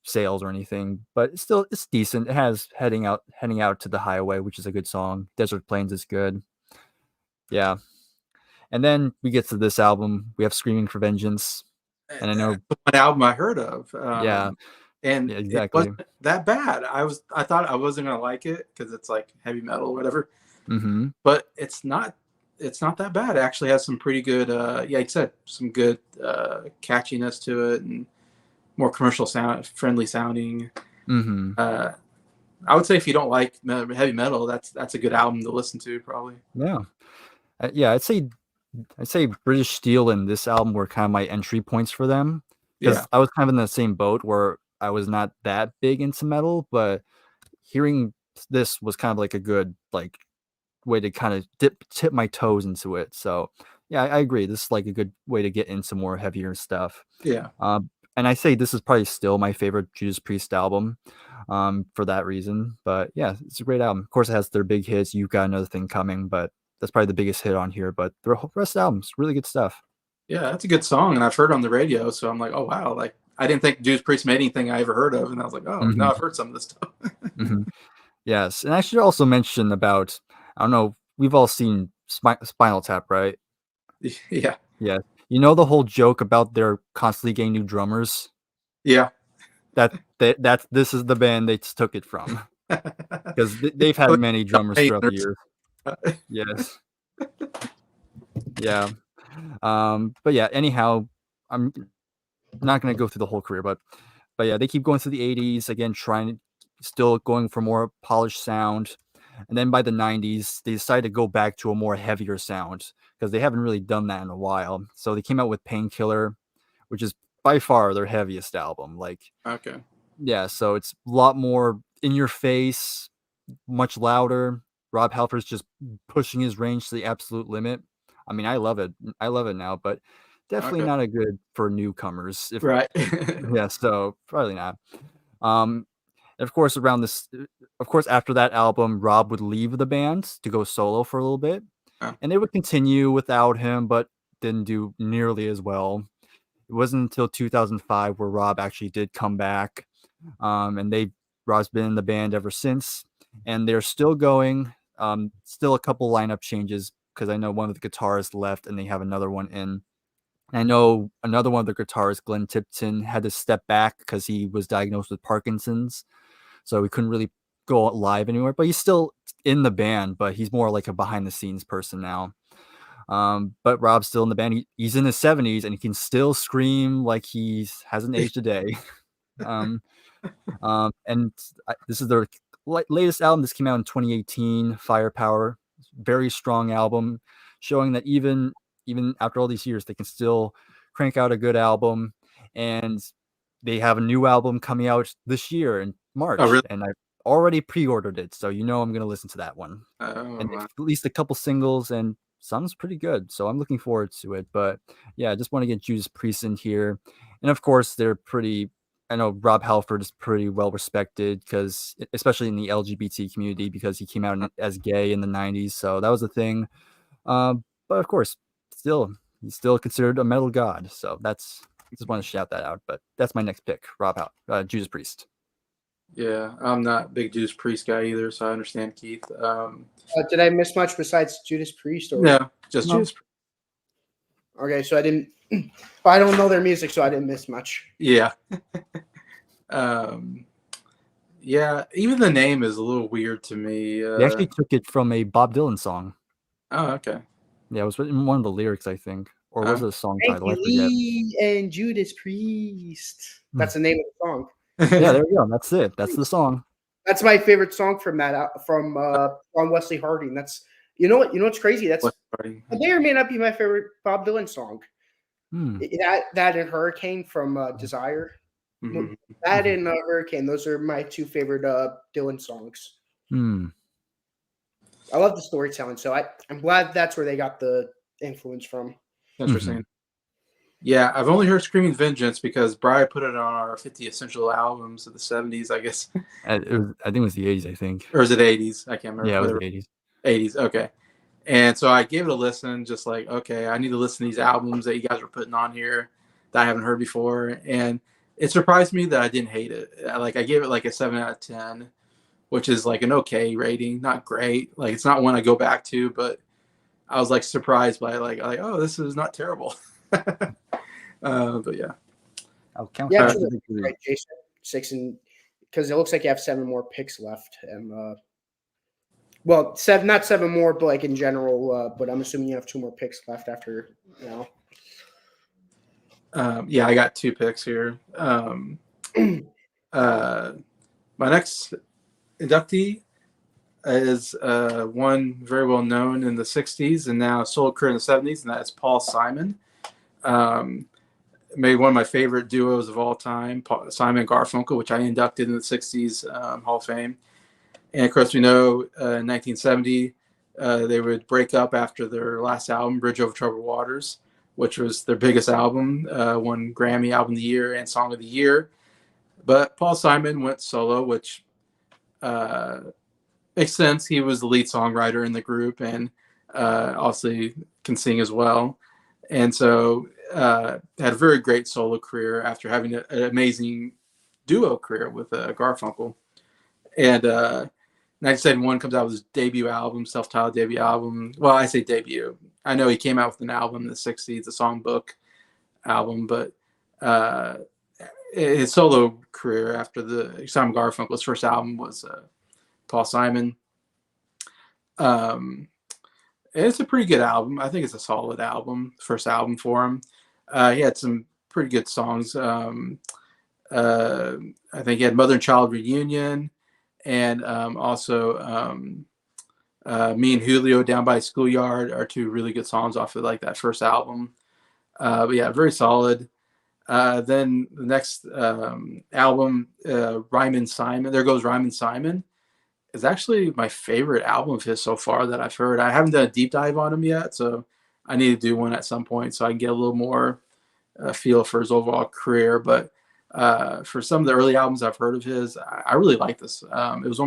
Speaker 3: sales or anything. But it's decent. It has heading out to the highway, which is a good song. Desert Plains is good. Yeah, and then we get to this album. We have Screaming for Vengeance, and I
Speaker 1: That's
Speaker 3: know,
Speaker 1: one album I heard of.
Speaker 3: yeah,
Speaker 1: And
Speaker 3: yeah,
Speaker 1: it
Speaker 3: exactly.
Speaker 1: wasn't that bad. I thought I wasn't gonna like it because it's like heavy metal or whatever,
Speaker 3: Mm-hmm.
Speaker 1: but it's not that bad. It actually has some pretty good yeah, like I said, some good catchiness to it and more commercial sound friendly sounding.
Speaker 3: Mm-hmm.
Speaker 1: Uh, I would say if you don't like heavy metal, that's a good album to listen to probably.
Speaker 3: Yeah, yeah. I'd say British Steel and this album were kind of my entry points for them
Speaker 1: Yeah.
Speaker 3: because I was kind of in the same boat where I was not that big into metal, but hearing this was kind of like a good way to kind of tip my toes into it. So yeah, I agree. This is like a good way to get into more heavier stuff.
Speaker 1: Yeah.
Speaker 3: And I say this is probably still my favorite Judas Priest album, for that reason. But yeah, it's a great album. Of course, it has their big hits. You've Got Another Thing Coming, but that's probably the biggest hit on here. But the rest of the album's really good stuff.
Speaker 1: Yeah, that's a good song, and I've heard it on the radio, so I'm like, oh wow, like I didn't think Judas Priest made anything I ever heard of, and I was like, oh,
Speaker 3: Hmm.
Speaker 1: now I've heard some of this stuff.
Speaker 3: Hmm. Yes, and I should also mention about I don't know. We've all seen Spinal Tap, right?
Speaker 1: Yeah,
Speaker 3: Yeah. You know the whole joke about they're constantly getting new drummers?
Speaker 1: yeah.
Speaker 3: This is the band they took it from because they've had many drummers throughout the years. Yes. Yeah. But yeah, anyhow, I'm not gonna go through the whole career, but yeah, they keep going through the 80s again, still going for more polished sound. And then by the 90s, they decided to go back to a more heavier sound because they haven't really done that in a while. So they came out with Painkiller, which is by far their heaviest album. Like,
Speaker 1: Okay.
Speaker 3: yeah, so it's a lot more in your face, much louder. Rob Halford's just pushing his range to the absolute limit. I mean, I love it. I love it now, but definitely
Speaker 1: Okay.
Speaker 3: not a good for newcomers. If
Speaker 1: Right.
Speaker 3: yeah, so probably not. Um, of course, of course, after that album, Rob would leave the band to go solo for a little bit,
Speaker 1: Oh,
Speaker 3: and they would continue without him, but didn't do nearly as well. It wasn't until 2005 where Rob actually did come back, and Rob's been in the band ever since, and they're still going. Still a couple lineup changes because I know one of the guitarists left, and they have another one in. I know another one of the guitarists, Glenn Tipton, had to step back because he was diagnosed with Parkinson's, so he couldn't really go live anywhere. But he's still in the band, but he's more like a behind the scenes person now. But Rob's still in the band. He's in his 70s and he can still scream like he hasn't aged a day. um, and this is their latest album. This came out in 2018, Firepower. Very strong album, showing that even after all these years, they can still crank out a good album. And they have a new album coming out this year in
Speaker 1: oh
Speaker 3: March,
Speaker 1: really?
Speaker 3: and I've already pre-ordered it, so I'm going to listen to that one.
Speaker 1: Oh,
Speaker 3: And
Speaker 1: wow.
Speaker 3: at least a couple singles, and sounds pretty good, so I'm looking forward to it. But yeah, I just want to get Judas Priest in here, and of course they're pretty. I know Rob Halford is pretty well respected because, especially in the LGBT community, because he came out as gay in the '90s, so that was a thing. But of course, he's still considered a metal god, so I just want to shout that out. But that's my next pick, Judas Priest.
Speaker 1: Yeah, I'm not a big Judas Priest guy either, so I understand Keith.
Speaker 2: Did I miss much besides Judas Priest? Or
Speaker 1: No, just
Speaker 3: No.
Speaker 1: Judas.
Speaker 2: okay, so I didn't. I don't know their music, so I didn't miss much.
Speaker 1: Yeah. um, yeah, even the name is a little weird to me.
Speaker 3: They actually took it from a Bob Dylan song.
Speaker 1: Oh, okay.
Speaker 3: Yeah, it was in one of the lyrics, I think, or was it a song title? I
Speaker 2: Frankie
Speaker 3: forget.
Speaker 2: Lee and Judas Priest. That's the name of the song.
Speaker 3: Yeah, there we go. That's it. That's the song.
Speaker 2: That's my favorite song from Wesley Harding. That's you know what's crazy. That may or may not be my favorite Bob Dylan song. That and Hurricane from Desire.
Speaker 1: Mhm.
Speaker 2: That and Hurricane. Those are my two favorite Dylan songs. I love the storytelling, so I'm glad that's where they got the influence from.
Speaker 1: Interesting. Yeah, I've only heard "Screaming Vengeance" because Bryer put it on our 50 essential albums of the 70s, I guess.
Speaker 3: I think it was the 80s, I think.
Speaker 1: Or is it 80s? I can't remember.
Speaker 3: Yeah, it was the 80s.
Speaker 1: 80s, okay. And so I gave it a listen, just like, okay, I need to listen to these albums that you guys are putting on here that I haven't heard before. And it surprised me that I didn't hate it. I gave it like a 7 out of 10, which is like an okay rating, not great. Like, it's not one I go back to, but I was like surprised by oh, this is not terrible. But yeah.
Speaker 3: I'll count.
Speaker 2: Yeah, right, Jason. 6 and because it looks like you have 7 more picks left, and well, not 7 more, but like in general. But I'm assuming you have 2 more picks left after.
Speaker 1: Yeah, I got 2 picks here. My next inductee is one very well known in the 60s and now solo career in the 70s, and that's Paul Simon. Made one of my favorite duos of all time, Simon and Garfunkel, which I inducted in the 60s Hall of Fame. And of course, we know in 1970, they would break up after their last album, Bridge Over Troubled Waters, which was their biggest album, won Grammy Album of the Year and Song of the Year. But Paul Simon went solo, which makes sense. He was the lead songwriter in the group and obviously can sing as well. And so had a very great solo career after having an amazing duo career with Garfunkel. And 1971 comes out with his debut album, self-titled debut album. Well, I say debut. I know he came out with an album in the 60s, a songbook album, but his solo career after the Simon Garfunkel's first album was Paul Simon. It's a pretty good album. I think it's a solid album, first album for him. He had some pretty good songs. I think he had Mother and Child Reunion, and also Me and Julio Down by the Schoolyard are 2 really good songs off of like that first album. But yeah, very solid. Then the next album, Ryman Simon, There Goes Ryman Simon, is actually my favorite album of his so far that I've heard. I haven't done a deep dive on him yet, so I need to do one at some point so I can get a little more feel for his overall career. But for some of the early albums I've heard of his, I really like this. It was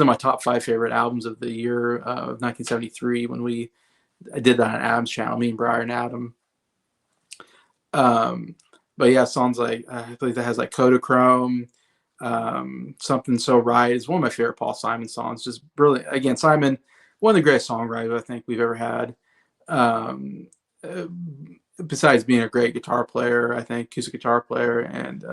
Speaker 1: in my top 5 favorite albums of the year of 1973 when I did that on Adam's channel, me and Bryer and Adam. But yeah, songs like I believe that has like Kodachrome, Something So Right is one of my favorite Paul Simon songs. Just brilliant. Again, Simon, one of the greatest songwriters I think we've ever had. Um, uh, Besides being a great guitar player, I think acoustic guitar player, and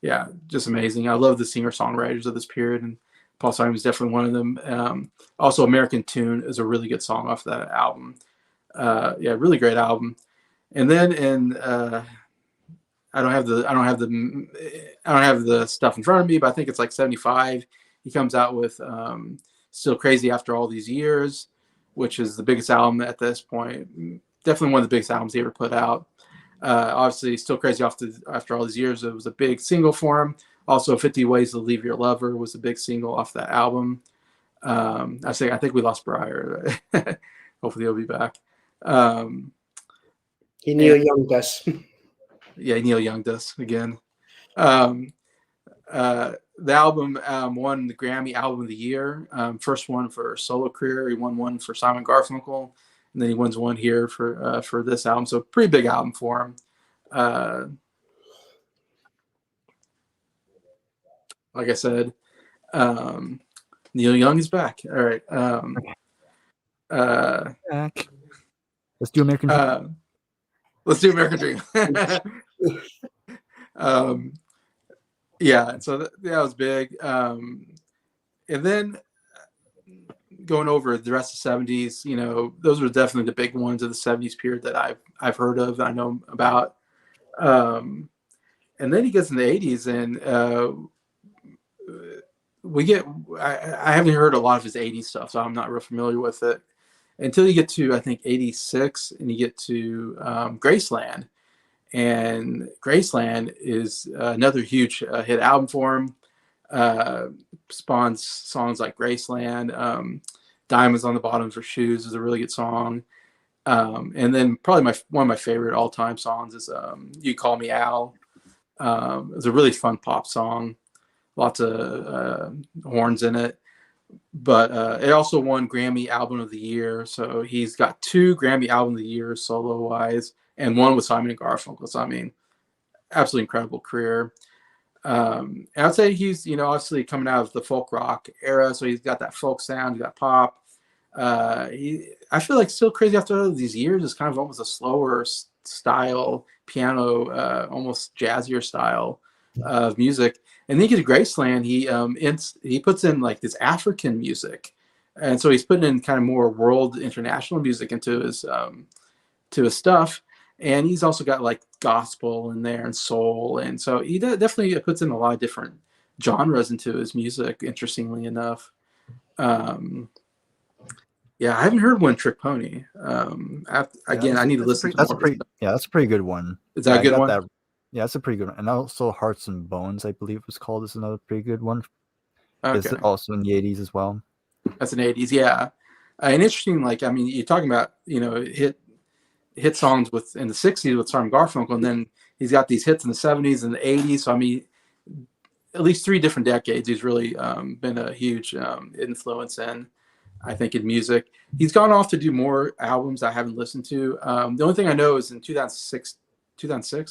Speaker 1: yeah, just amazing. I love the singer songwriters of this period, and Paul Simon is definitely one of them. Also, American Tune is a really good song off that album. Yeah, really great album. And then in I don't have the stuff in front of me, but I think it's like 75. He comes out with Still Crazy After All These Years, which is the biggest album at this point. Definitely one of the biggest albums he ever put out. Obviously, Still Crazy After All These Years, it was a big single for him. Also, 50 Ways to Leave Your Lover was a big single off that album. I think we lost Bryer. Hopefully he'll be back.
Speaker 2: He Neil Younged us.
Speaker 1: Yeah, Neil Younged us again. Um, the album won the Grammy Album of the Year. First one for solo career. He won one for Simon Garfunkel, and then he wins one here for this album. So pretty big album for him. Like I said, Neil Young is back. All right.
Speaker 3: Back. Let's do American Dream.
Speaker 1: Let's do American Dream. Yeah, so that was big. And then going over the rest of the 70s, you know, those were definitely the big ones of the 70s period that I've heard of, I know about. And then he gets in the 80s, and I haven't heard a lot of his 80s stuff, so I'm not real familiar with it until you get to, I think, 86, and you get to Graceland. And Graceland is another huge hit album for him. Spawns songs like Graceland, Diamonds on the Bottom for Shoes is a really good song. And then probably one of my favorite all-time songs is You Call Me Al. It's a really fun pop song, lots of horns in it. But it also won Grammy Album of the Year, so he's got 2 Grammy Album of the Year solo-wise, and one with Simon and Garfunkel. So I mean, absolutely incredible career. And I'd say he's, you know, obviously coming out of the folk rock era, so he's got that folk sound, he's got pop. I feel like Still Crazy After All These Years is kind of almost a slower style piano, almost jazzier style of music. And then you get to Graceland, he puts in like this African music, and so he's putting in kind of more world international music into his stuff. And he's also got like gospel in there and soul, and so he definitely puts in a lot of different genres into his music. Interestingly enough, yeah, I haven't heard One Trick Pony. Again, I need to listen to more.
Speaker 3: That's a pretty good one.
Speaker 1: Is that a good one?
Speaker 3: Yeah, that's a pretty good one. And also Hearts and Bones, I believe it was called, is another pretty good one.
Speaker 1: Okay.
Speaker 3: It's also in the 80s as well.
Speaker 1: That's an 80s, yeah. And interesting, like, I mean, you're talking about, you know, hit songs in the 60s with Simon Garfunkel, and then he's got these hits in the 70s and the 80s. So I mean, at least 3 different decades he's really been a huge influence in, I think, in music. He's gone off to do more albums I haven't listened to. The only thing I know is in 2006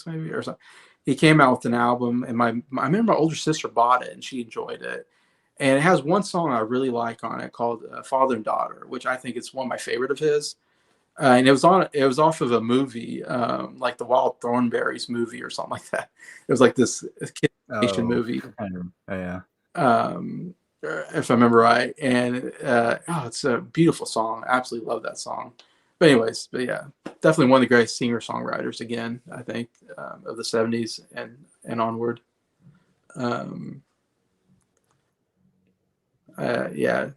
Speaker 1: maybe or something, he came out with an album, and I remember my older sister bought it and she enjoyed it. And it has one song I really like on it called Father and Daughter, which I think is one of my favorite of his. And it was off of a movie, like the Wild Thornberrys movie or something like that. It was like this kid movie.
Speaker 3: Yeah.
Speaker 1: If I remember right. And it's a beautiful song. I absolutely love that song. But anyways, yeah, definitely one of the greatest singer-songwriters again, I think, of the 70s and onward. Yeah.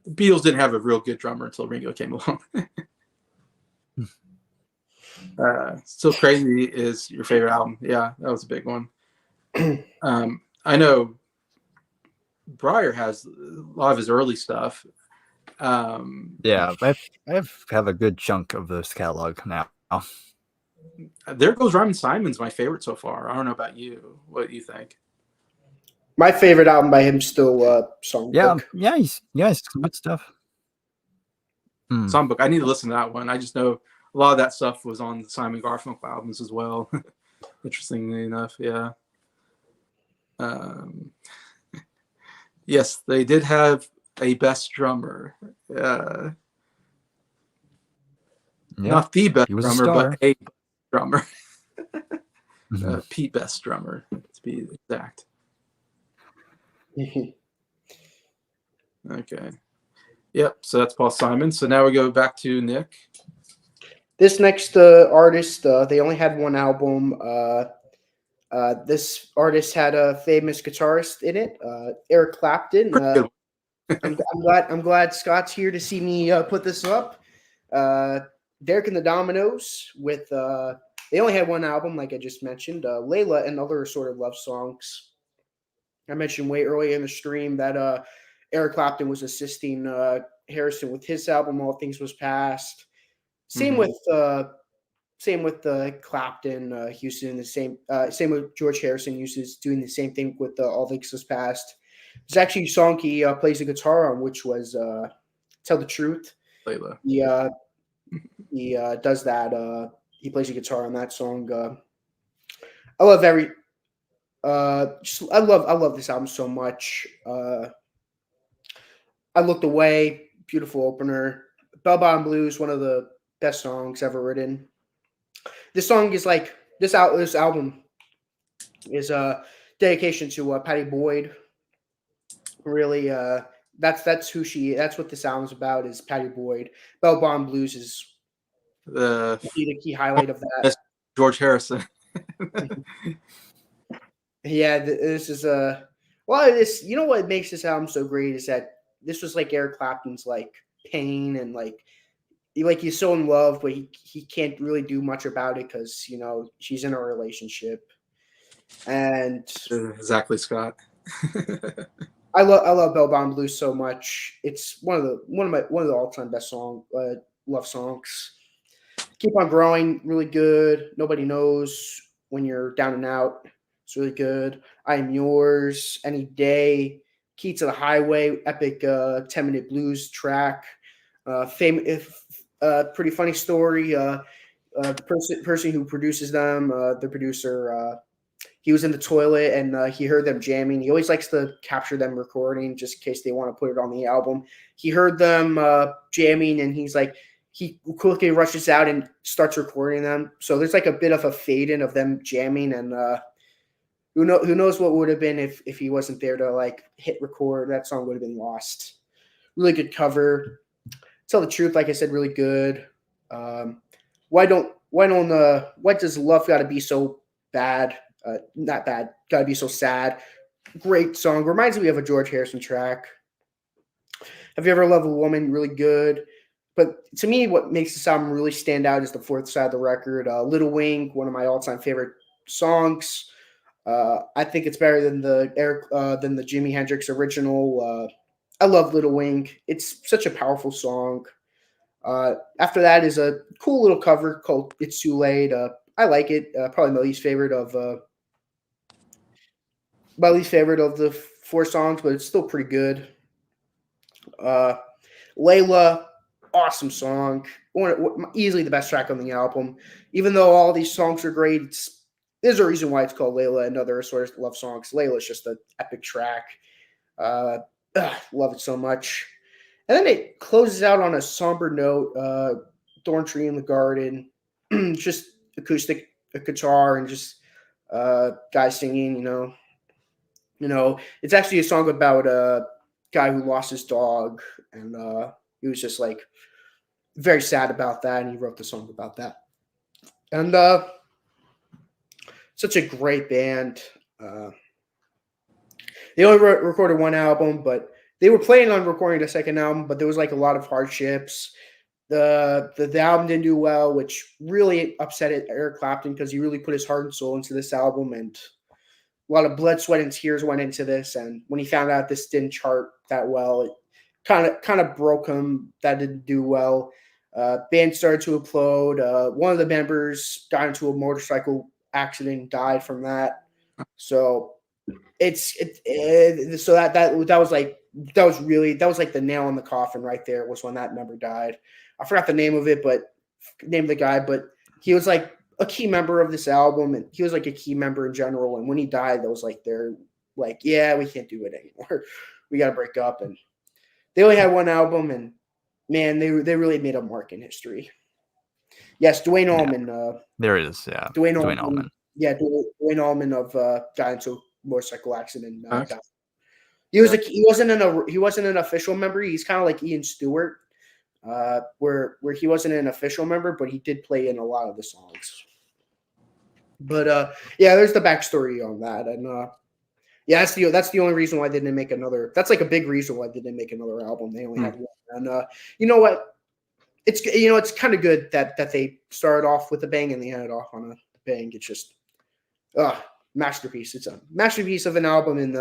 Speaker 1: The Beatles didn't have a real good drummer until Ringo came along. Still Crazy is your favorite album. Yeah, that was a big one. I know Bryer has a lot of his early stuff.
Speaker 3: Yeah, I have a good chunk of this catalog now.
Speaker 1: There Goes Rhyme Simon's my favorite so far. I don't know about you. What do you think?
Speaker 2: My favorite album by him still
Speaker 3: Yeah,
Speaker 2: Songbook.
Speaker 3: he's some good stuff.
Speaker 1: Songbook. I need to listen to that one. I just know a lot of that stuff was on the Simon Garfunkel albums as well. Interestingly enough, yeah. Yes, they did have a best drummer. Not the best
Speaker 3: he was a
Speaker 1: drummer,
Speaker 3: star.
Speaker 1: but a drummer. Pete Best drummer, to be exact. Okay. Yep. So that's Paul Simon. So now we go back to Nick.
Speaker 2: This next artist, they only had one album. This artist had a famous guitarist in it, Eric Clapton. I'm glad Scott's here to see me put this up. Derek and the Dominoes with they only had one album, like I just mentioned, Layla and other sort of love songs. I mentioned way earlier in the stream that Eric Clapton was assisting Harrison with his album, All Things Was Past. Same with Clapton. He was doing the same. Same with George Harrison. He was doing the same thing with All Things Was Past. There's actually a song he plays the guitar on, which was "Tell the Truth."
Speaker 1: Layla.
Speaker 2: He does that. He plays the guitar on that song. I love every. I love this album so much. I Looked Away, beautiful opener. Bell Bottom Blues, one of the best songs ever written. This song is like this album is a dedication to Patty Boyd. Really, that's who she. That's what this album's about. Is Patty Boyd. Bell Bottom Blues is
Speaker 1: The
Speaker 2: key highlight of that.
Speaker 1: George Harrison.
Speaker 2: Yeah, this is a well. This you know what makes this album so great is that this was like Eric Clapton's like pain and like he's so in love, but he can't really do much about it because she's in a relationship. And
Speaker 1: Exactly, Scott.
Speaker 2: I love Bell Bottom Blues so much. It's one of the all time best love songs. Keep on Growing, really good. Nobody Knows When You're Down and Out. It's really good. I Am Yours, Any Day, Key to the Highway, epic 10-minute blues track. Pretty funny story. The person who produces them, the producer, he was in the toilet and he heard them jamming. He always likes to capture them recording just in case they want to put it on the album. He heard them jamming and he quickly rushes out and starts recording them. So there's like a bit of a fade in of them jamming and who knows what would have been if he wasn't there to like hit record. That song would have been lost. Really good cover. Tell the Truth, like I said, really good. Why does love gotta be so bad? Not bad. Gotta be so sad. Great song. Reminds me of a George Harrison track. Have You Ever Loved a Woman? Really good. But to me, what makes this album really stand out is the fourth side of the record. Little Wing, one of my all-time favorite songs. I think it's better than the Jimi Hendrix original. I love Little Wing. It's such a powerful song. After that is a cool little cover called It's Too Late. I like it. Probably my least favorite of the four songs, but it's still pretty good. Layla, awesome song. Easily the best track on the album. Even though all these songs are great, there's a reason why it's called Layla and other sort of love songs. Layla is just an epic track. Love it so much. And then it closes out on a somber note. Thorn Tree in the Garden, just acoustic guitar and just guy singing. It's actually a song about a guy who lost his dog, and he was just like very sad about that, and he wrote the song about that. And such a great band. They only recorded one album, but they were planning on recording a second album, but there was like a lot of hardships. the album didn't do well, which really upset Eric Clapton because he really put his heart and soul into this album, and a lot of blood, sweat, and tears went into this. And when he found out this didn't chart that well, it kind of broke him. That didn't do well. Band started to implode. One of the members got into a motorcycle accident and died from that. So so that was like the nail in the coffin right there, was when that member died. I forgot the name of the guy, but he was like a key member of this album, and he was like a key member in general. And when he died, that was like, they're like, yeah, we can't do it anymore. We got to break up. And they only had one album, and man, they really made a mark in history. Yes, Dwayne Allman.
Speaker 3: There it is. Yeah,
Speaker 2: Dwayne Allman. Yeah, Dwayne Allman got into a motorcycle accident.
Speaker 1: Okay.
Speaker 2: He wasn't an official member. He's kind of like Ian Stewart, where he wasn't an official member, but he did play in a lot of the songs. But yeah, there's the backstory on that, and yeah, that's the only reason why they didn't make another. That's like a big reason why they didn't make another album. They only had one, and you know what? It's kind of good that they started off with a bang and they ended off on a bang. It's just masterpiece. It's a masterpiece of an album, and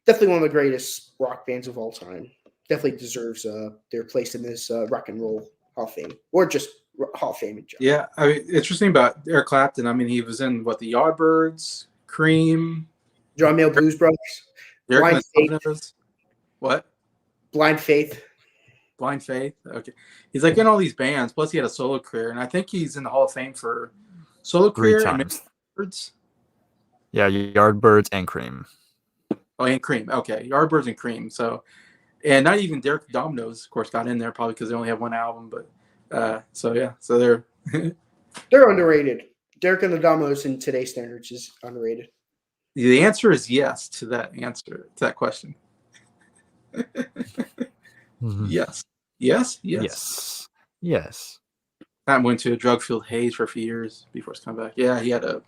Speaker 2: definitely one of the greatest rock bands of all time. Definitely deserves their place in this rock and roll Hall of Fame, or just Hall of Fame in general.
Speaker 1: Yeah, I mean, interesting about Eric Clapton. I mean, he was in the Yardbirds, Cream,
Speaker 2: John Mayall Blues Brothers, Blind Faith.
Speaker 1: What?
Speaker 2: Blind Faith.
Speaker 1: Blind Faith. Okay, he's like in all these bands. Plus, he had a solo career, and I think he's in the Hall of Fame for solo career.
Speaker 3: 3 times. Yeah, Yardbirds and Cream.
Speaker 1: Oh, and Cream. Okay, Yardbirds and Cream. So, and not even Derek the Dominoes, of course, got in there probably because they only have one album. But so yeah, so they're
Speaker 2: they're underrated. Derek and the Dominoes in today's standards is underrated.
Speaker 1: The answer is yes to that question.
Speaker 3: Mm-hmm.
Speaker 1: Yes. That went to a drug-filled haze for a few years before his comeback. Yeah, he had a.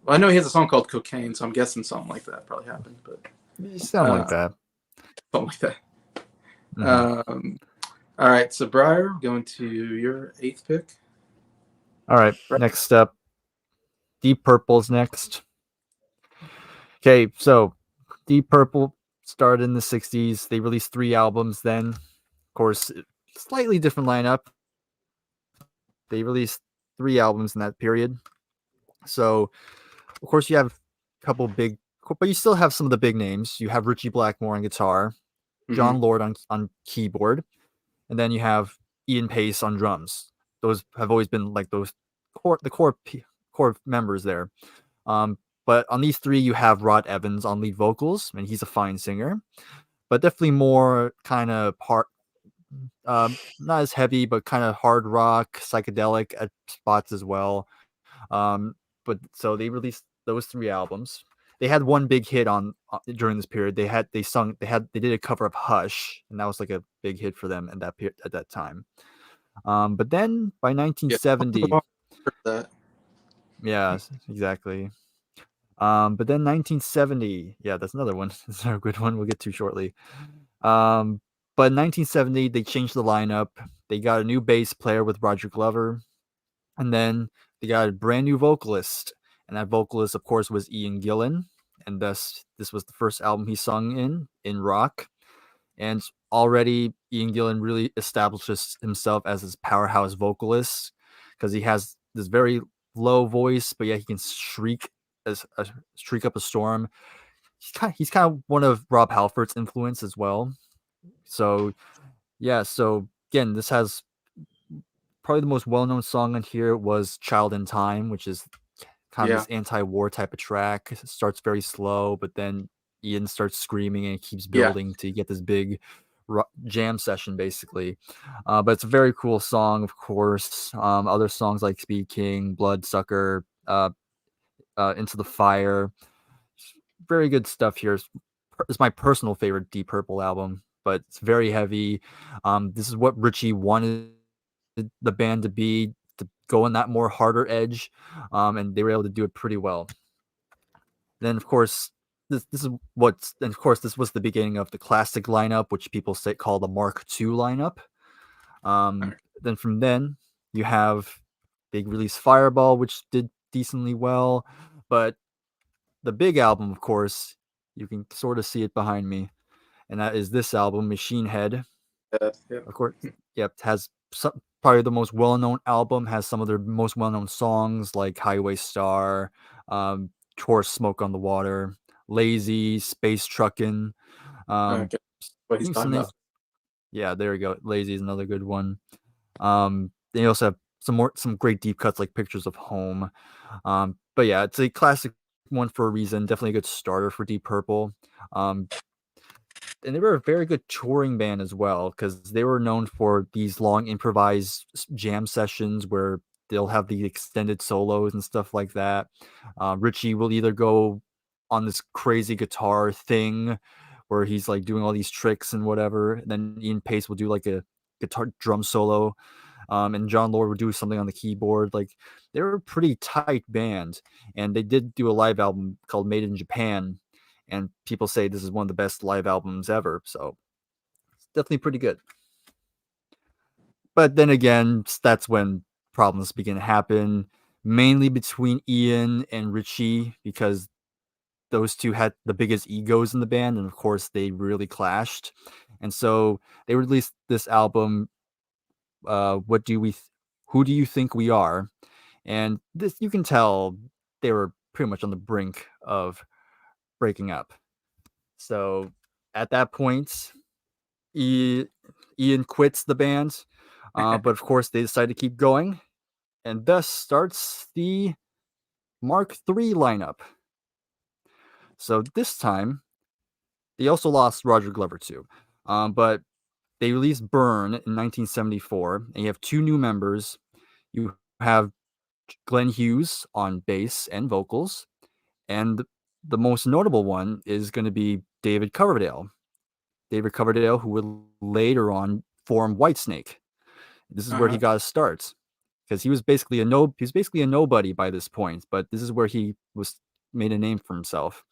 Speaker 1: Well, I know he has a song called Cocaine, so I'm guessing something like that probably happened. But
Speaker 3: something like that.
Speaker 1: Something like that.
Speaker 3: Mm-hmm.
Speaker 1: All right, so Bryer, going to your 8th pick.
Speaker 3: All right, next up, Deep Purple's next. Okay, so Deep Purple started in the 60s. They released 3 albums then. Of course, slightly different lineup. They released 3 albums in that period. So, of course, you have a couple big, but you still have some of the big names. You have Ritchie Blackmore on guitar, John Lord on keyboard, and then you have Ian Pace on drums. Those have always been like the core members there. But on these 3, you have Rod Evans on lead vocals, and he's a fine singer, but definitely more kind of not as heavy, but kind of hard rock, psychedelic at spots as well. But so they released those 3 albums. They had one big hit during this period. They did a cover of Hush, and that was like a big hit for them at that time. But then by 1970, yeah, exactly. But then 1970, yeah, that's another one. That's a good one we'll get to shortly. But in 1970, they changed the lineup. They got a new bass player with Roger Glover, and then they got a brand new vocalist, and that vocalist, of course, was Ian Gillan, and thus this was the first album he sung in rock. And already Ian Gillan really establishes himself as this powerhouse vocalist because he has this very low voice, but yeah, he can shriek up a storm. He's kind of one of Rob Halford's influence as well. So yeah, so again, this has probably the most well-known song on here was Child in Time, which is kind of this anti-war type of track. It starts very slow, but then Ian starts screaming and it keeps building to get this big jam session basically. But it's a very cool song, of course. Other songs like Speed King, Bloodsucker, Into the Fire, very good stuff here. It's my personal favorite Deep Purple album, but it's very heavy. This is what Ritchie wanted the band to be, to go on that more harder edge, and they were able to do it pretty well. Then of course this was the beginning of the classic lineup, which people call the Mark II lineup.
Speaker 1: Okay.
Speaker 3: Then from then you have big release Fireball, which did decently well, but the big album, of course, you can sort of see it behind me, and that is this album, Machine Head.
Speaker 1: Yep.
Speaker 3: Of course, yep, has probably the most well-known album. Has some of their most well-known songs like Highway Star, Tour Smoke on the Water, Lazy, Space Truckin'. Um,
Speaker 1: Okay. What he's
Speaker 3: I think some
Speaker 1: talking
Speaker 3: names.
Speaker 1: about.
Speaker 3: Yeah, there we go. Lazy is another good one. They also have some great deep cuts like Pictures of Home. But yeah, it's a classic one for a reason. Definitely a good starter for Deep Purple. Um, and they were a very good touring band as well because they were known for these long improvised jam sessions where they'll have the extended solos and stuff like that. Richie will either go on this crazy guitar thing where he's like doing all these tricks and whatever. And then Ian Pace will do like a guitar drum solo. And John Lord would do something on the keyboard. Like they were a pretty tight band, and they did do a live album called Made in Japan, and people say this is one of the best live albums ever. So it's definitely pretty good. But then again, that's when problems begin to happen, mainly between Ian and Richie, because those two had the biggest egos in the band, and of course they really clashed. And so they released this album. What do we? Who do you think we are? And this, you can tell they were pretty much on the brink of breaking up. So at that point, Ian quits the band, but of course they decide to keep going, and thus starts the Mark III lineup. So this time they also lost Roger Glover too, but they released Burn in 1974, and you have two new members. You have Glenn Hughes on bass and vocals, and the most notable one is going to be David Coverdale. David Coverdale, who would later on form Whitesnake. This is where he
Speaker 1: Uh-huh.
Speaker 3: got his starts because he was basically a nobody by this point, but this is where he was made a name for himself.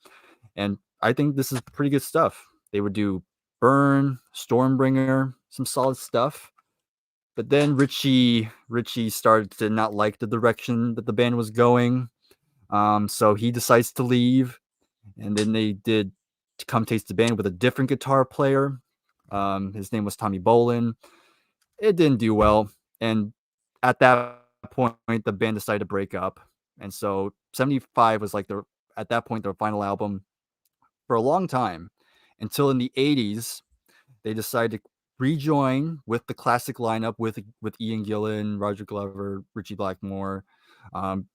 Speaker 3: And I think this is pretty good stuff. They would do Burn, Stormbringer, some solid stuff. But then Richie started to not like the direction that the band was going. So he decides to leave, and then they did Come Taste the Band with a different guitar player. His name was Tommy Bolin. It didn't do well, and at that point, the band decided to break up. And so 75 was like at that point their final album for a long time, until in the 80s they decided to rejoin with the classic lineup with Ian Gillan, Roger Glover, Richie Blackmore,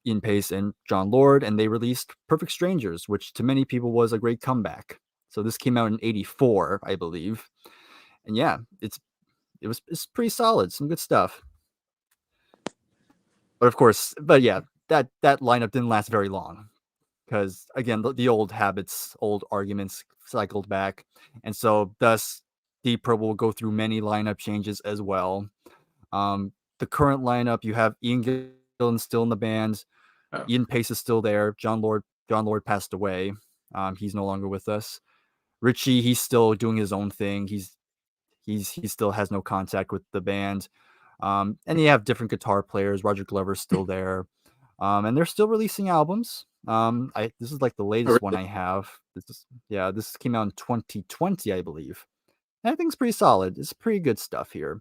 Speaker 3: Ian Pace, and John Lord, and they released Perfect Strangers, which to many people was a great comeback. So this came out in '84, I believe, and yeah, it's pretty solid, some good stuff. But of course, but yeah, that lineup didn't last very long because again, the old habits, old arguments cycled back, and so thus Deep Purple will go through many lineup changes as well. The current lineup, you have Ian Gillan still in the band,
Speaker 1: Oh,
Speaker 3: Ian Pace is still there, John Lord passed away, he's no longer with us. Richie, he's still doing his own thing. He still has no contact with the band. And you have different guitar players. Roger Glover's still there, and they're still releasing albums. This is like the
Speaker 1: oh,
Speaker 3: latest one
Speaker 1: really?
Speaker 3: I have. This came out in 2020, I believe. And I think it's pretty solid. It's pretty good stuff here.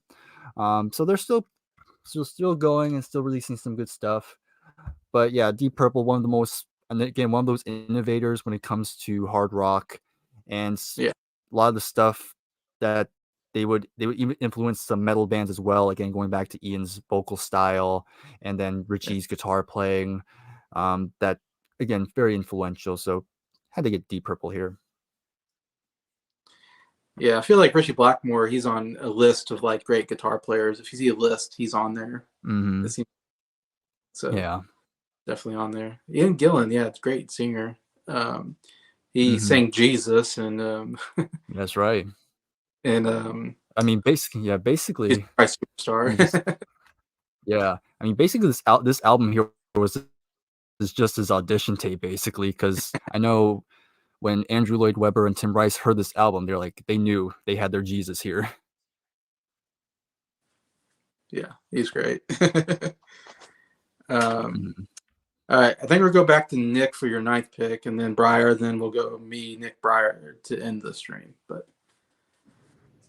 Speaker 3: So they're still going and still releasing some good stuff. But yeah, Deep Purple, and again, one of those innovators when it comes to hard rock, and
Speaker 1: Yeah.
Speaker 3: a lot of the stuff that they would even influence some metal bands as well. Again, going back to Ian's vocal style and then
Speaker 1: Yeah.
Speaker 3: Richie's guitar playing, that again very influential. So had to get Deep Purple here.
Speaker 1: Yeah, I feel like Richie Blackmore, he's on a list of like great guitar players. If you see a list, he's on there.
Speaker 3: Hmm.
Speaker 1: It seems so.
Speaker 3: Yeah.
Speaker 1: Definitely on there. Ian Gillan, yeah, it's a great singer. Um, he
Speaker 3: Hmm.
Speaker 1: sang Jesus and
Speaker 3: That's right.
Speaker 1: and
Speaker 3: I mean,
Speaker 1: he's
Speaker 3: basically,
Speaker 1: Christ
Speaker 3: I mean, just
Speaker 1: Superstar.
Speaker 3: yeah. I mean, basically, this album here was is just his audition tape, basically, because I know when Andrew Lloyd Webber and Tim Rice heard this album, they knew they had their Jesus here.
Speaker 1: Yeah, he's great. um,
Speaker 3: Mhm.
Speaker 1: all right, I think we'll go back to Nick for your ninth pick, and then Bryer. Then we'll go me, Nick, Bryer to end the stream. But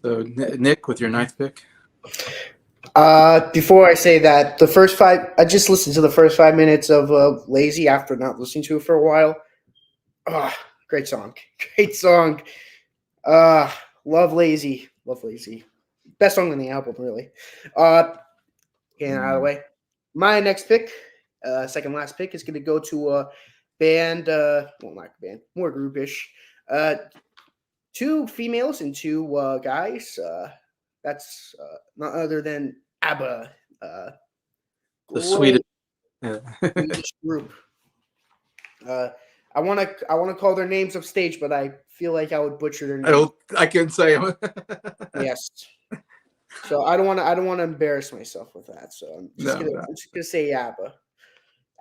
Speaker 1: so Nick with your ninth pick.
Speaker 2: Before I say that, I just listened to the first 5 minutes of Lazy after not listening to it for a while. Ah, great song. Great song. Love Lazy. Love Lazy. Best song on the album, really. Getting out of the way. My next pick, second last pick, is going to go to a band, well, not a band, more groupish. Two females and two guys. That's not other than ABBA.
Speaker 1: The sweetest.
Speaker 2: Great Swedish group. I wanna call their names upstage, but I feel like I would butcher their names.
Speaker 1: I can say them.
Speaker 2: Yes. So I don't wanna embarrass myself with that. So I'm just
Speaker 1: No,
Speaker 2: gonna
Speaker 1: no.
Speaker 2: I'm just gonna say ABBA.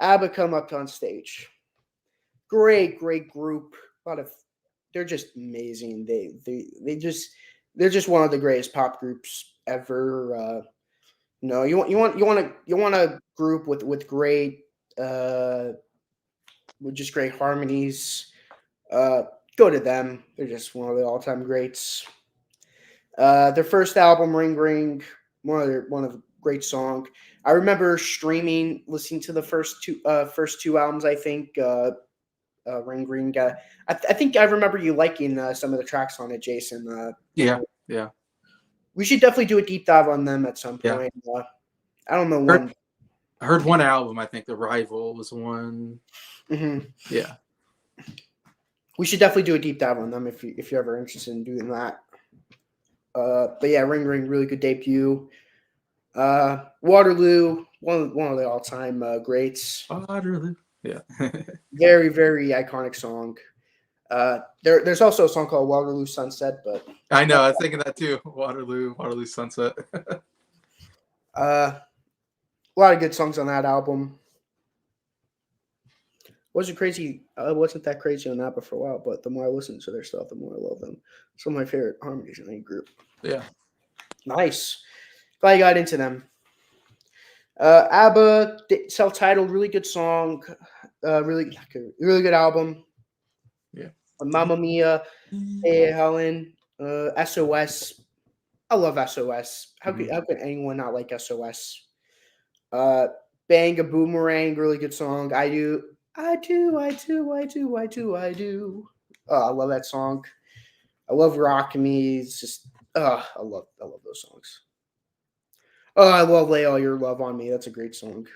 Speaker 2: ABBA come up on stage. Great group. They're just amazing. They're just one of the greatest pop groups ever. You want a group with great with just great harmonies. Go to them. They're just one of the all time greats. Their first album, Ring Ring, one of the great song. I remember listening to the first two albums. I think Ring Ring. I think I remember you liking some of the tracks on it, Jason.
Speaker 1: Yeah.
Speaker 2: We should definitely do a deep dive on them at some
Speaker 1: Yeah.
Speaker 2: point. I don't know when.
Speaker 1: I heard one album. I think The Rival was one.
Speaker 2: Mm-hmm.
Speaker 1: Yeah.
Speaker 2: We should definitely do a deep dive on them if you're ever interested in doing that. But yeah, Ring Ring, really good debut. Waterloo, one of the all time greats.
Speaker 1: Waterloo. Yeah.
Speaker 2: Very iconic song. There's also a song called Waterloo Sunset, but
Speaker 1: I know. I was thinking that too. Waterloo Sunset.
Speaker 2: a lot of good songs on that album. Wasn't crazy. I wasn't that crazy on ABBA for a while, but the more I listen to their stuff, the more I love them. Some of my favorite harmonies in any group.
Speaker 1: Yeah.
Speaker 2: Nice. Glad you got into them. ABBA, self-titled, really good song. Really good album.
Speaker 1: Yeah.
Speaker 2: Mamma Mia, Hey Helen, SOS. I love SOS. How could anyone not like SOS? Bang a Boomerang, really good song. I do. I love that song. I love Rock Me. It's just, I love those songs. Oh, I love Lay All Your Love on Me. That's a great song.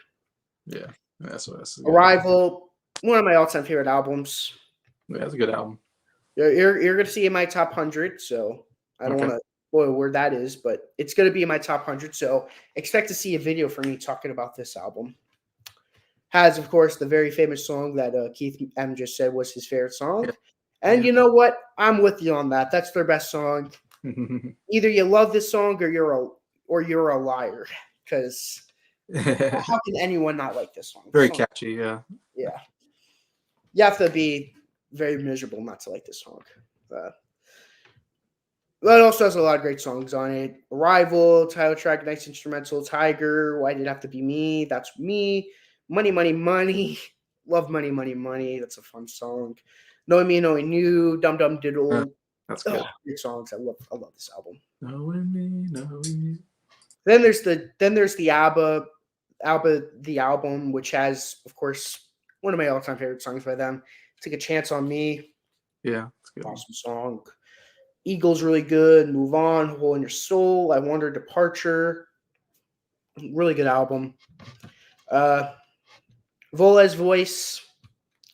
Speaker 1: Yeah. That's
Speaker 2: Arrival, one of my all-time favorite albums.
Speaker 1: Yeah, that's a good album.
Speaker 2: You're going to see in my top 100, so I don't want to spoil where that is, but it's going to be in my top 100, so expect to see a video for me talking about this album. Has, of course, the very famous song that Keith M. just said was his favorite song. Yeah. And you know what? I'm with you on that. That's their best song. Either you love this song or you're a liar, because how can anyone not like this song?
Speaker 1: Very catchy, yeah.
Speaker 2: Yeah. You have to be very miserable not to like this song. But it also has a lot of great songs on it. Arrival, title track, nice instrumental. Tiger, Why Did It Have to Be Me? That's me. Money, Money, Money. Love Money, Money, Money. That's a fun song. Knowing Me, Knowing You. Dum Dum Diddle.
Speaker 1: That's good.
Speaker 2: Great songs. I love this album.
Speaker 1: Knowing Me, Knowing You.
Speaker 2: Then there's the ABBA the album, which has, of course, one of my all-time favorite songs by them. Take a Chance on Me.
Speaker 1: Yeah, it's good.
Speaker 2: Awesome song. Eagles, really good. Move On, Hole in Your Soul. I Wonder, Departure. Really good album. Vola's Voice.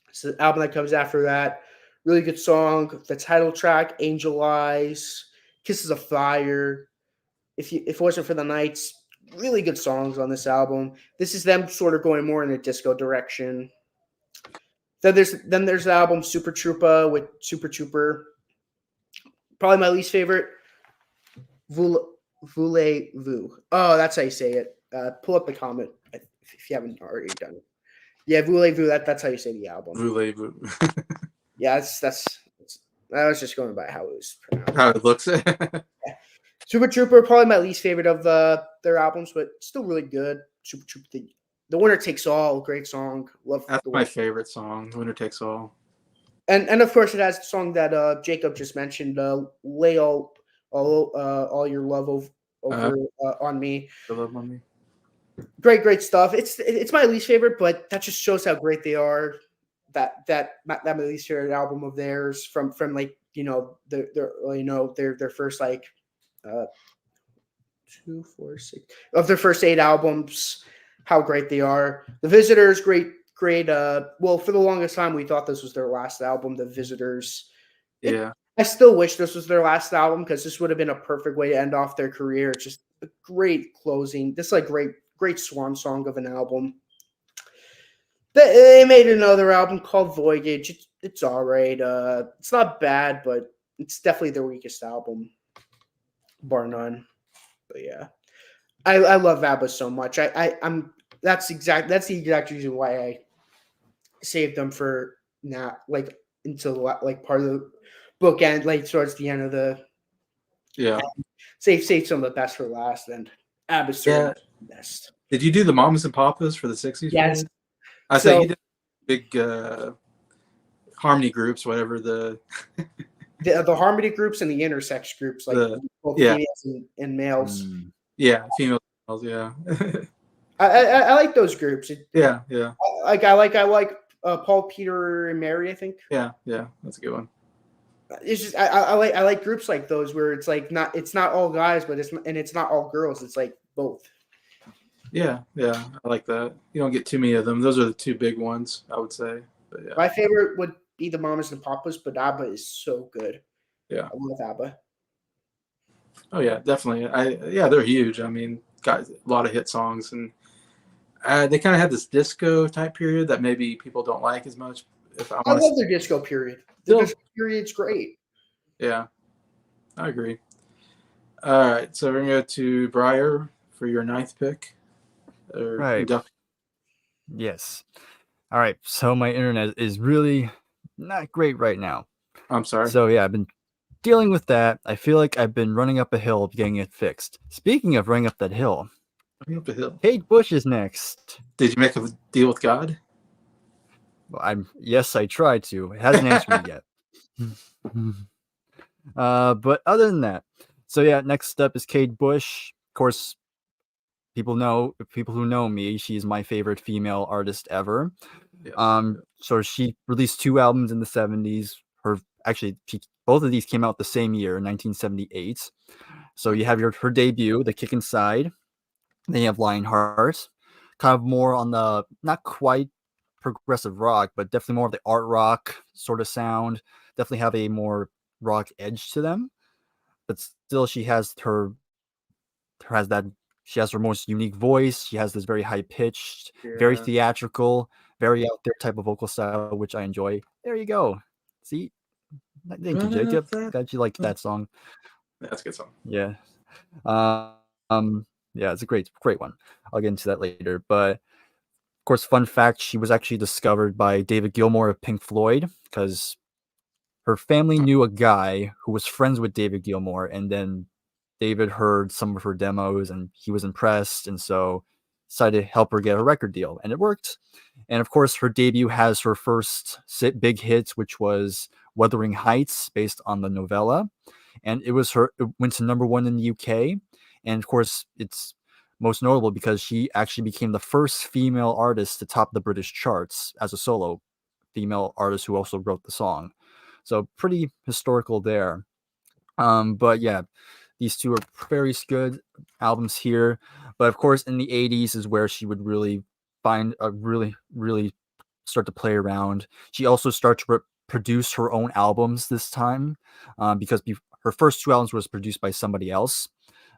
Speaker 2: It's the album that comes after that. Really good song. The title track, Angel Eyes, Kisses of Fire. If it wasn't for the Nights, really good songs on this album. This is them sort of going more in a disco direction. Then there's the album Super Troopa with Super Trooper. Probably my least favorite. Voulez-vous. Oh, that's how you say it. Pull up the comment if you haven't already done it. Yeah, Voulez-vous. That's how you say the album.
Speaker 1: Voulez-vous.
Speaker 2: Yeah, that's I was just going by how it was pronounced.
Speaker 1: How it looks.
Speaker 2: Yeah. Super Trooper, probably my least favorite of their albums, but still really good. Super Trooper, the Winner Takes All, great song. Love
Speaker 1: That's
Speaker 2: the
Speaker 1: my
Speaker 2: one.
Speaker 1: favorite song, Winner Takes All.
Speaker 2: And of course, it has the song that Jacob just mentioned, "Lay all your love
Speaker 1: Uh,
Speaker 2: over on me."
Speaker 1: I love Mummy.
Speaker 2: Great stuff. It's my least favorite, but that just shows how great they are. That my least favorite album of theirs from like their first like uh 2, 4, 6 of their first 8 albums. How great they are. The Visitors, great. Well, for the longest time, we thought this was their last album. The Visitors. It.
Speaker 1: Yeah,
Speaker 2: I still wish this was their last album because this would have been a perfect way to end off their career. It's just a great closing. This is like great swan song of an album. They made another album called Voyage. It's all right. It's not bad, but it's definitely their weakest album, bar none. But yeah. I love ABBA so much. I'm that's the exact reason why I saved them for now, like until like part of the book end, like towards the end of the
Speaker 1: yeah,
Speaker 2: save some of the best for last, and ABBA's certainly
Speaker 1: yeah.
Speaker 2: the best.
Speaker 1: Did you do the Mamas and Papas for the '60s
Speaker 2: Yes.
Speaker 1: period? I thought you
Speaker 2: So
Speaker 1: did big harmony groups, whatever
Speaker 2: the harmony groups and the intersex groups, like
Speaker 1: the
Speaker 2: both
Speaker 1: yeah
Speaker 2: females and males.
Speaker 3: Mm.
Speaker 1: yeah female yeah
Speaker 2: I like those groups.
Speaker 1: yeah yeah
Speaker 2: I like Paul, Peter, and Mary. I think
Speaker 1: yeah that's a good one.
Speaker 2: it's just I like groups like those where it's not all guys, but it's not all girls. It's like both.
Speaker 1: Yeah, I like that. You don't get too many of them. Those are the two big ones, I would say. But yeah,
Speaker 2: My favorite would be the Mamas and Papas, but ABBA is so good.
Speaker 1: yeah.
Speaker 2: I love ABBA.
Speaker 1: Oh yeah, definitely. Yeah, they're huge. I mean, got a lot of hit songs, and they kind of had this disco type period that maybe people don't like as much. If I
Speaker 2: I
Speaker 1: want to,
Speaker 2: love their disco period. The
Speaker 1: still,
Speaker 2: disco period's great.
Speaker 1: yeah, I agree. All right, so we're gonna go to Bryer for your ninth pick. Or
Speaker 3: Right. Yes. All right. So my internet is really not great right now.
Speaker 1: I'm sorry.
Speaker 3: So yeah, I've been dealing with that. I feel like I've been running up a hill of getting it fixed. Speaking of running up that hill,
Speaker 1: Running up the hill.
Speaker 3: Kate Bush is next.
Speaker 1: Did you make a deal with God?
Speaker 3: Well, yes, I tried to. It hasn't answered me yet. But other than that, so yeah, next up is Kate Bush. Of course, people who know me, she's my favorite female artist ever.
Speaker 1: Yes.
Speaker 3: So she released 2 albums in the 70s. Both of these came out the same year, 1978. So you have her debut, The Kick Inside. Then you have Lionheart, kind of more on the not quite progressive rock, but definitely more of the art rock sort of sound. Definitely have a more rock edge to them. But still, she has her most unique voice. She has this very high pitched, very
Speaker 1: Yeah.
Speaker 3: theatrical, very out there type of vocal style, which I enjoy. There you go. See, thank you, Jacob. Glad you liked that song.
Speaker 1: That's a good song.
Speaker 3: Yeah. Yeah, it's a great one. I'll get into that later. But of course, fun fact: she was actually discovered by David Gilmour of Pink Floyd because her family knew a guy who was friends with David Gilmour, and then David heard some of her demos and he was impressed, and so decided to help her get a record deal, and it worked. And of course, her debut has her first big hit, which was Wuthering Heights, based on the novella, and it went to #1 in the UK. And of course, it's most notable because she actually became the first female artist to top the British charts as a solo female artist who also wrote the song. So pretty historical there. But yeah, these two are very good albums here. But of course, in the 80s is where she would really really start to play around. She also started to produce her own albums this time, because her first 2 albums was produced by somebody else.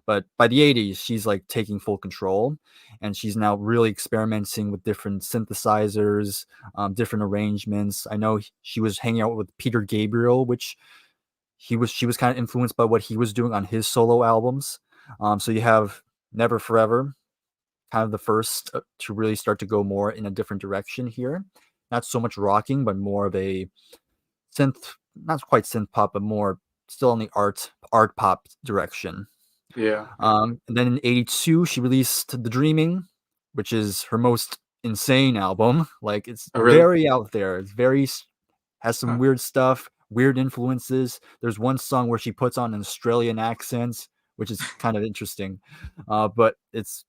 Speaker 3: But by the 80s, she's like taking full control, and she's now really experimenting with different synthesizers, different arrangements. I know she was hanging out with Peter Gabriel, which she was kind of influenced by what he was doing on his solo albums. So you have Never Forever, kind of the first to really start to go more in a different direction here. Not so much rocking, but more of a synth, not quite synth pop, but more still in the art pop direction.
Speaker 1: Yeah.
Speaker 3: And then in '82, she released The Dreaming, which is her most insane album. Like, it's
Speaker 1: Oh, really?
Speaker 3: very out there. It's very has some
Speaker 1: Huh.
Speaker 3: weird stuff, weird influences. There's one song where she puts on an Australian accent, which is kind of interesting. But it's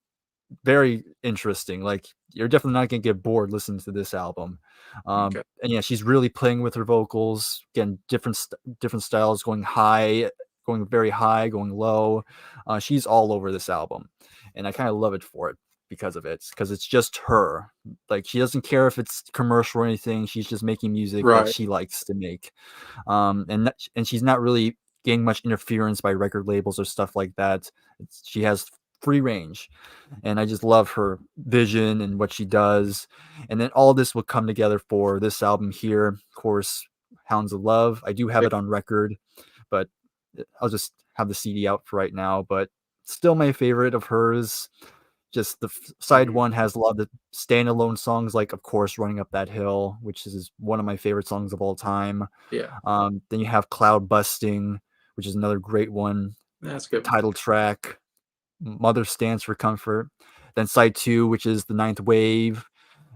Speaker 3: very interesting. Like, you're definitely not gonna get bored listening to this album.
Speaker 1: Okay.
Speaker 3: And yeah, she's really playing with her vocals. Again, different styles, going high, going very high, going low. She's all over this album, and I kind of love it for it because of it, because it's just her. Like, she doesn't care if it's commercial or anything. She's just making music that
Speaker 1: Right.
Speaker 3: she likes to make. And she's not really getting much interference by record labels or stuff like that. She has free range, and I just love her vision and what she does. And then all this will come together for this album here. Of course, Hounds of Love. I do have
Speaker 1: Yeah.
Speaker 3: it on record, but I'll just have the CD out for right now. But still my favorite of hers. Just the side
Speaker 1: Mhm.
Speaker 3: one has a lot of the standalone songs, like, of course, Running Up That Hill, which is one of my favorite songs of all time.
Speaker 1: Yeah.
Speaker 3: Then you have Cloud Busting, which is another great one.
Speaker 1: That's
Speaker 3: The
Speaker 1: good.
Speaker 3: title track, Mother Stands for Comfort. Then side two, which is The Ninth Wave,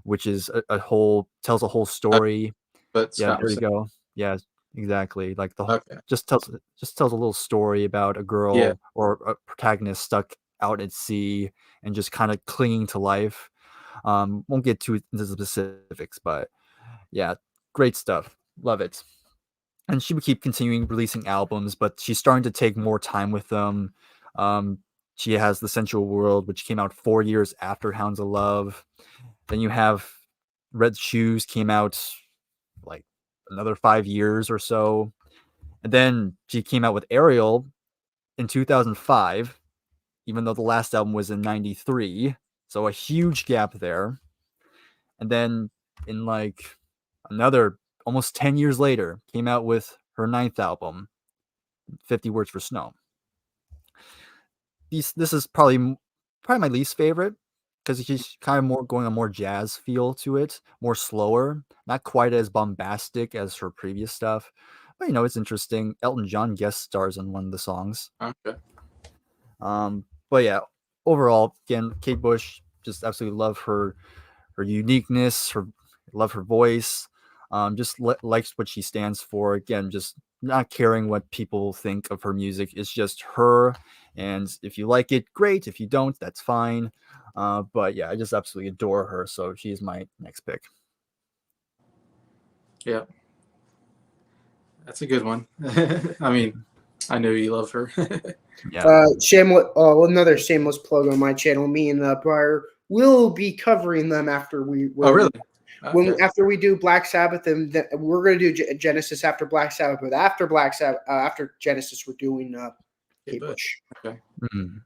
Speaker 3: which is a whole tells a whole
Speaker 1: Uh,
Speaker 3: story.
Speaker 1: but
Speaker 3: Yeah, there you
Speaker 1: Scott.
Speaker 3: go. Yeah, exactly. Like,
Speaker 1: Okay.
Speaker 3: just tells a little story about a
Speaker 1: Yeah.
Speaker 3: girl or a protagonist stuck out at sea and just kind of clinging to life. Won't get too into the specifics, but yeah, great stuff. Love it. And she would keep continuing releasing albums, but she's starting to take more time with them. Um, she has The Sensual World, which came out 4 years after Hounds of Love. Then you have Red Shoes came out like another 5 years or so. And then she came out with Ariel in 2005, even though the last album was in '93. So a huge gap there. And then in like another almost 10 years later, came out with her ninth album, 50 Words for Snow. This is probably my least favorite because he's kind of more going a more jazz feel to it, more slower, not quite as bombastic as her previous stuff. But it's interesting. Elton John guest stars on one of the songs.
Speaker 1: Okay.
Speaker 3: But yeah, overall, again, Kate Bush, just absolutely love her uniqueness, love her voice. Just likes what she stands for. Again, just not caring what people think of her music. It's just her, and if you like it, great. If you don't, that's fine. But yeah, I just absolutely adore her. So she's my next pick.
Speaker 1: Yeah. That's a good one. I mean, I knew you love her.
Speaker 3: Yeah.
Speaker 2: Shameless, another shameless plug on my channel. Me and Bryer will be covering them after
Speaker 1: Oh, really? Okay.
Speaker 2: after we do Black Sabbath, and we're going to do Genesis after Black Sabbath. But after Black Sabbath, after Genesis, we're doing Kate Bush.
Speaker 1: Okay.
Speaker 3: Mhm.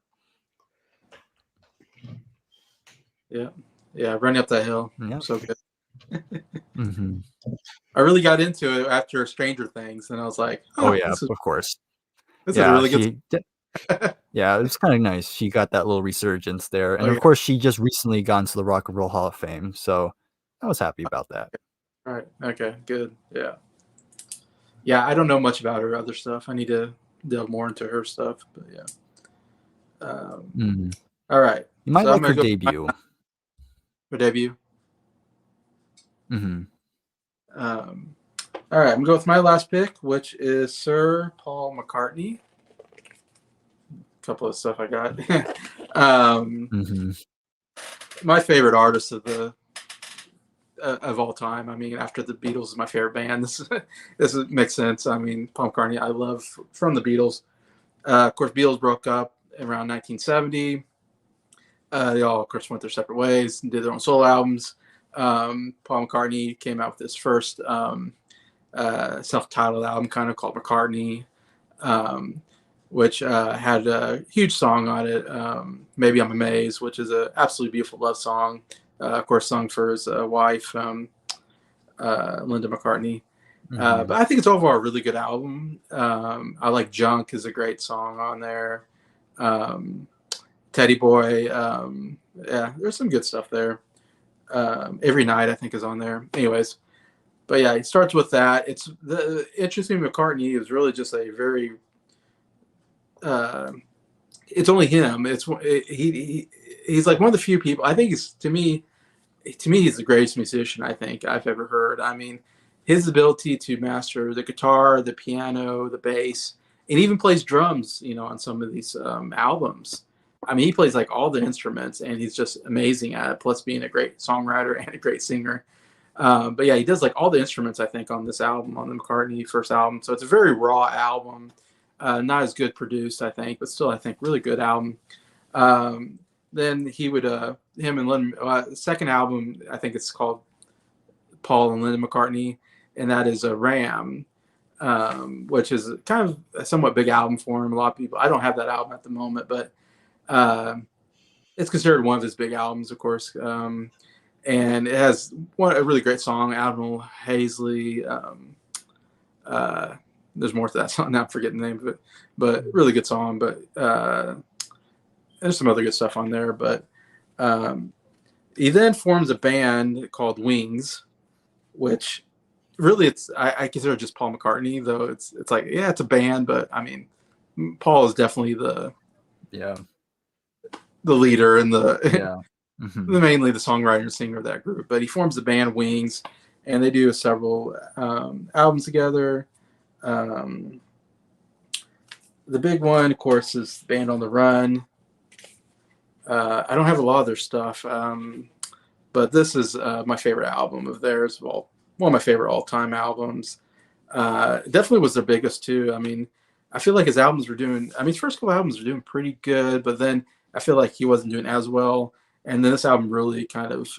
Speaker 1: Yeah. Yeah. Running Up That Hill.
Speaker 3: Yeah.
Speaker 1: So good.
Speaker 3: Mhm.
Speaker 1: I really got into it after Stranger Things, and I was like,
Speaker 3: Oh
Speaker 1: oh,
Speaker 3: yeah,
Speaker 1: this is
Speaker 3: of course.
Speaker 1: this is a
Speaker 3: Yeah,
Speaker 1: really good.
Speaker 3: yeah, it was kind of nice. She got that little resurgence there,
Speaker 1: Oh,
Speaker 3: and of
Speaker 1: yeah.
Speaker 3: course, she just recently got into the Rock and Roll Hall of Fame, so I was happy about that.
Speaker 1: All right. Okay. Good. Yeah. Yeah. I don't know much about her other stuff. I need to delve more into her stuff. But yeah.
Speaker 3: Mhm.
Speaker 1: All right.
Speaker 3: You might
Speaker 1: So I'm
Speaker 3: like
Speaker 1: gonna
Speaker 3: her
Speaker 1: go
Speaker 3: debut.
Speaker 1: for debut.
Speaker 3: Mhm.
Speaker 1: All right. I'm gonna go with my last pick, which is Sir Paul McCartney. A couple of stuff I got.
Speaker 3: Mhm.
Speaker 1: My favorite artist of all time. I mean, after the Beatles is my favorite band. This makes sense. I mean, Paul McCartney, I love from the Beatles. Of course, Beatles broke up around 1970. They all, of course, went their separate ways and did their own solo albums. Paul McCartney came out with his first self-titled album, kind of called McCartney, um, which had a huge song on it, "Maybe I'm Amazed," which is an absolutely beautiful love song. Of course, sung for his wife, Linda McCartney. But
Speaker 3: Mhm.
Speaker 1: I think it's overall a really good album. I like "Junk" is a great song on there. Um, Teddy Boy, yeah, there's some good stuff there. Every Night I think is on there. Anyways, but yeah, it starts with that. It's the interesting McCartney is really just a very uh, it's only him. He's like one of the few people. I think he's to me he's the greatest musician I think I've ever heard. I mean, his ability to master the guitar, the piano, the bass, and even plays drums. You know, on some of these albums. I mean, he plays like all the instruments, and he's just amazing at it. Plus, being a great songwriter and a great singer. But yeah, he does like all the instruments I think on this album, on the McCartney first album. So it's a very raw album, not as good produced I think, but still I think really good album. Um, then he would him and Lennon. Second album I think it's called Paul and Linda McCartney, and that is a Ram, which is kind of a somewhat big album for him. A lot of people. I don't have that album at the moment, but uh, it's considered one of his big albums, of course. And it has a really great song, Admiral Hazley. There's more to that song. Now I'm forgetting the name of it, but really good song. But there's some other good stuff on there. But he then forms a band called Wings, which really I consider it just Paul McCartney, though it's like, yeah, it's a band, but I mean, Paul is definitely the leader and the mainly the songwriter and singer of that group. But he forms the band Wings, and they do several albums together. The big one, of course, is Band on the Run. I don't have a lot of their stuff, but this is my favorite album of theirs. Well, one of my favorite all-time albums. Definitely was their biggest too. I mean, I feel like his albums were doing. I mean, his first couple albums were doing pretty good, but then I feel like he wasn't doing as well. And then this album really kind of.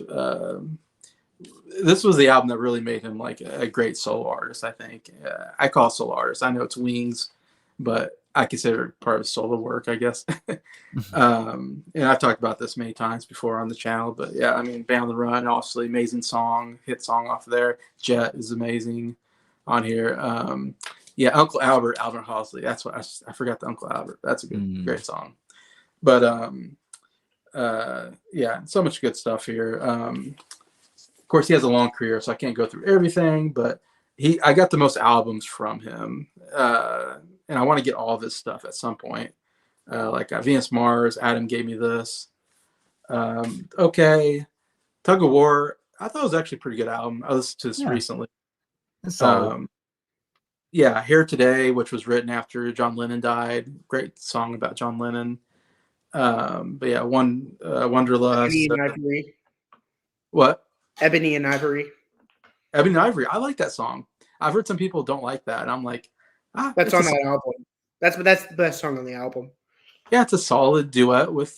Speaker 1: This was the album that really made him like a great solo artist. I think I call it solo artist. I know it's Wings, but I consider it part of his solo work, I guess. And I've talked about this many times before on the channel, but yeah, I mean, Band on the Run, obviously amazing song, hit song off there. Jet is amazing on here. Yeah, Uncle Albert Halsley. That's what I forgot the Uncle Albert. That's a great song. But yeah, so much good stuff here. Of course, he has a long career, so I can't go through everything, but I got the most albums from him. And I want to get all of his stuff at some point. Like Venus Mars, Adam Gave Me This. Okay. Tug of War. I thought it was actually a pretty good album. I listened to this recently. Yeah, Here Today, which was written after John Lennon died. Great song about John Lennon. But yeah, Wanderlust.
Speaker 2: Ebony and Ivory.
Speaker 1: What?
Speaker 2: Ebony and Ivory.
Speaker 1: Ebony and Ivory. I like that song. I've heard some people don't like that, and I'm like,
Speaker 2: that's on that album. That's the best song on the album.
Speaker 1: Yeah, it's a solid duet with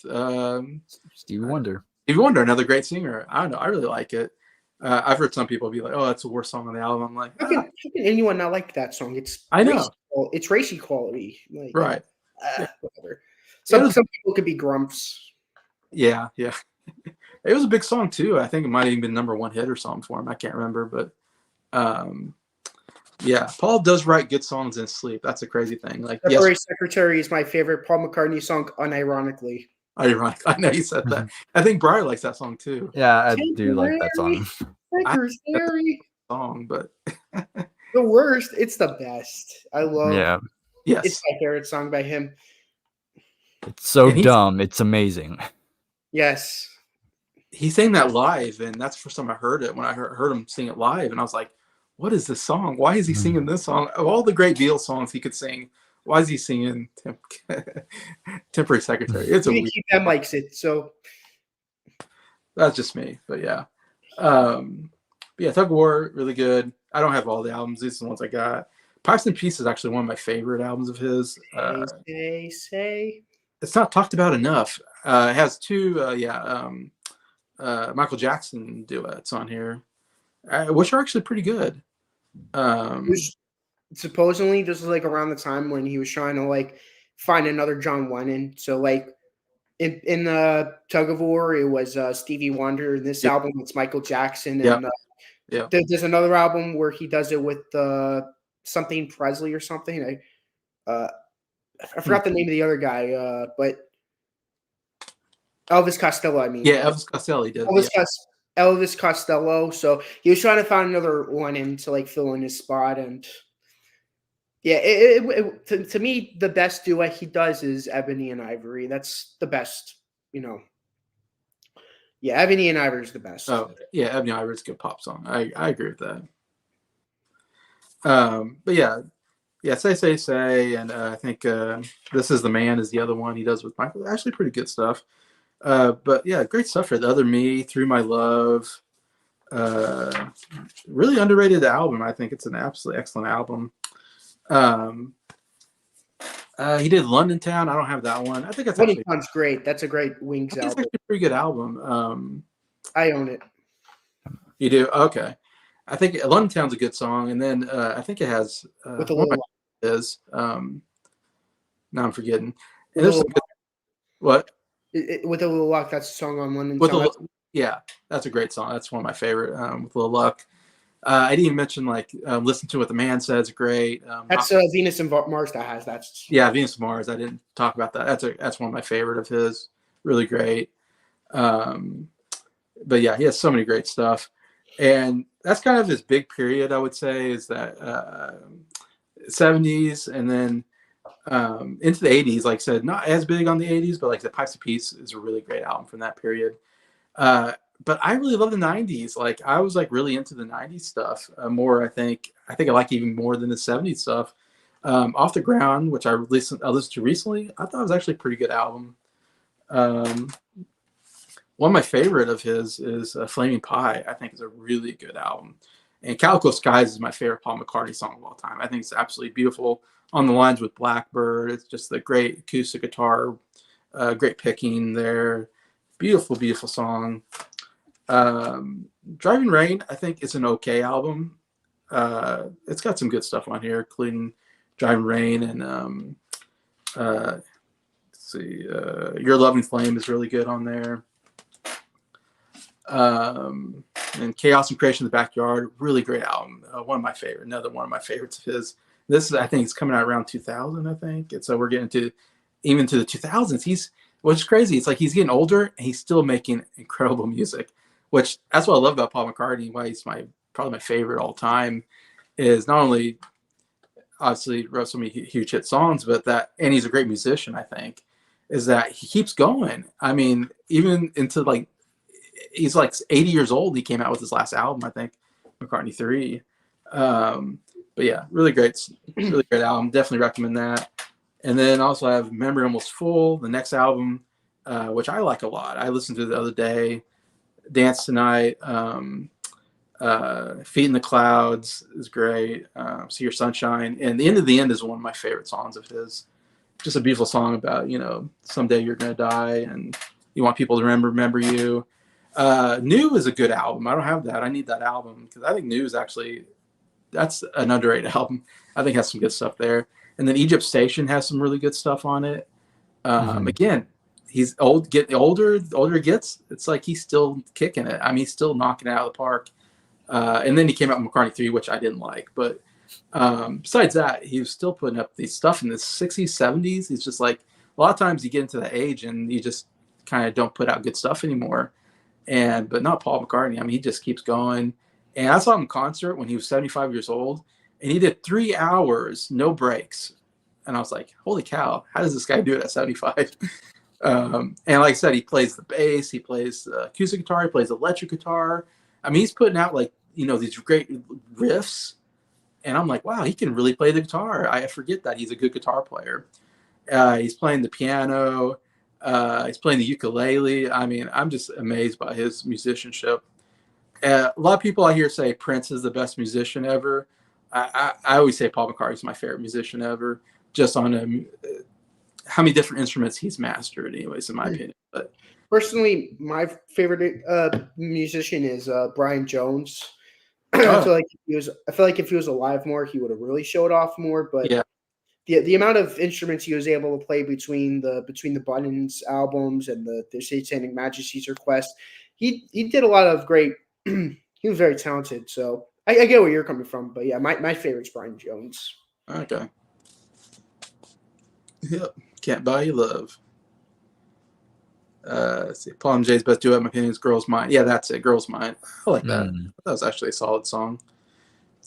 Speaker 3: Stevie Wonder.
Speaker 1: Stevie Wonder, another great singer. I don't know. I really like it. I've heard some people be like, "Oh, that's the worst song on the album." I'm like,
Speaker 2: how can anyone not like that song?
Speaker 1: I know
Speaker 2: it's racy quality, like,
Speaker 1: right?
Speaker 2: Whatever. Some people could be grumps.
Speaker 1: Yeah. It was a big song too. I think it might have even been #1 hit or something for him. I can't remember, but yeah, Paul does write good songs in his sleep. That's a crazy thing. Like,
Speaker 2: Temporary Secretary is my favorite Paul McCartney song, unironically.
Speaker 1: Ironic. I know you said that. I think Bryer likes that song too.
Speaker 3: Yeah, I do like that song.
Speaker 2: Secretary
Speaker 1: song, but
Speaker 2: the worst. It's the best. I love.
Speaker 3: Yeah.
Speaker 1: Yes.
Speaker 2: It's my favorite song by him.
Speaker 3: It's so dumb. It's amazing.
Speaker 2: Yes.
Speaker 1: He sang that live, and that's the first time I heard it. When I heard him sing it live, and I was like, "What is this song? Why is he singing this song? Of all the great Beatles songs he could sing, why is he singing Temporary Secretary?" It's
Speaker 2: keep that likes it, so
Speaker 1: that's just me. But yeah, Tug of War, really good. I don't have all the albums. These are the ones I got. Pipes and Peace is actually one of my favorite albums of his.
Speaker 2: Say.
Speaker 1: It's not talked about enough. It has two, Michael Jackson duets on here, which are actually pretty good.
Speaker 2: Supposedly, this was like around the time when he was trying to like find another John Lennon. So like in the Tug of War, it was Stevie Wonder. In this album, it's Michael Jackson. And there's another album where he does it with something Presley or something. I forgot the name of the other guy, but Elvis Costello. I mean,
Speaker 1: yeah, Elvis Costello. He did.
Speaker 2: Elvis Costello. So he was trying to find another one in to like fill in his spot, and Yeah, to me, the best duet he does is Ebony and Ivory. That's the best, you know. Yeah, Ebony and Ivory is the best.
Speaker 1: Oh yeah, Ebony Ivory's a good pop song. I agree with that. But yeah, say, and I think This Is the Man is the other one he does with Michael. Actually, pretty good stuff. But yeah, great stuff for The Other Me, Through My Love. Uh, really underrated album. I think it's an absolutely excellent album. Um, he did London Town. I don't have that one. I think that's
Speaker 2: Money
Speaker 1: actually,
Speaker 2: Sounds great. That's a great Wings
Speaker 1: I think it's
Speaker 2: album.
Speaker 1: actually a pretty good album.
Speaker 2: I own it.
Speaker 1: You do? Okay. I think London Town's a good song, and then I think it has
Speaker 2: With a
Speaker 1: one of
Speaker 2: little,
Speaker 1: my is now I'm forgetting. And
Speaker 2: with a
Speaker 1: there's some
Speaker 2: little,
Speaker 1: good, what
Speaker 2: with a little luck. That's a song on London
Speaker 1: with
Speaker 2: Town.
Speaker 1: a yeah, that's a great song. That's one of my favorite. With a little luck. I didn't even mention like Listen to What the Man Says. Great.
Speaker 2: That's Venus and Mars that has that.
Speaker 1: Yeah, Venus and Mars. I didn't talk about that. That's one of my favorite of his. Really great. Um, but yeah, he has so many great stuff, and that's kind of his big period. I would say is that 70's, and then into the 80's. Like I said, not as big on the 80's, but like the Pipes of Peace is a really great album from that period. Uh, but I really love the 90's. Like I was like really into the 90's stuff more. I think I like even more than the 70's stuff. Off the Ground, which I listened to recently, I thought it was actually a pretty good album. Um, One of my favorite of his is Flaming Pie. I think is a really good album. And Calico Skies is my favorite Paul McCartney song of all time. I think it's absolutely beautiful. On the Lines with Blackbird, it's just the great acoustic guitar, great picking there. Beautiful, beautiful song. Driving Rain, I think it's an okay album. It's got some good stuff on here, including Driving Rain and let's see, Your Loving Flame is really good on there. And Chaos and Creation in the Backyard, really great album. One of my favorite, another one of my favorites of his. This is, I think, it's coming out around 2000. I think, and so we're getting to even to the 2000s. Which is crazy. It's like he's getting older and he's still making incredible music. Which that's what I love about Paul McCartney. Why he's probably my favorite all time is not only obviously wrote so many huge hit songs, but that, and he's a great musician. I think is that he keeps going. I mean, even into like he's like 80 years old. He came out with his last album, I think, McCartney 3. But yeah, really great album. Definitely recommend that. And then also I have Memory Almost Full, the next album, which I like a lot. I listened to it the other day. Dance Tonight, Feet in the Clouds is great. See Your Sunshine. And The End of the End is one of my favorite songs of his. Just a beautiful song about, someday you're going to die and you want people to remember you. New is a good album. I don't have that. I need that album because I think New is actually, that's an underrated album. I think it has some good stuff there. And then Egypt Station has some really good stuff on it. Again, he's old, getting older. The older he gets, it's like he's still kicking it. I mean, he's still knocking it out of the park. And then he came out with McCartney 3, which I didn't like. But besides that, he was still putting up these stuff in the 60s, 70s. He's just like, a lot of times you get into the age and you just kind of don't put out good stuff anymore. But not Paul McCartney. I mean, he just keeps going. And I saw him in concert when he was 75 years old. And he did 3 hours, no breaks. And I was like, holy cow, how does this guy do it at 75? And like I said, he plays the bass, he plays acoustic guitar, he plays electric guitar. I mean, he's putting out these great riffs. And I'm like, wow, he can really play the guitar. I forget that he's a good guitar player. He's playing the piano. He's playing the ukulele. I mean, I'm just amazed by his musicianship. A lot of people I hear say Prince is the best musician ever. I always say Paul McCartney is my favorite musician ever, just on how many different instruments he's mastered, anyways, in my opinion. But
Speaker 2: personally, my favorite musician is Brian Jones.
Speaker 1: Oh.
Speaker 2: I feel like if he was alive more, he would have really showed off more. But
Speaker 1: yeah,
Speaker 2: the amount of instruments he was able to play between the Buttons albums and the Satanic Majesty's Request, he did a lot of great. He was very talented. So I get where you're coming from, but yeah, my favorite's Brian Jones.
Speaker 1: okay. Yep, Can't Buy You Love. Let's see, Paul and Jay's best duet, in my opinion, is Girl's Mind. Yeah, that's it, Girl's Mind. I like that. That was actually a solid song.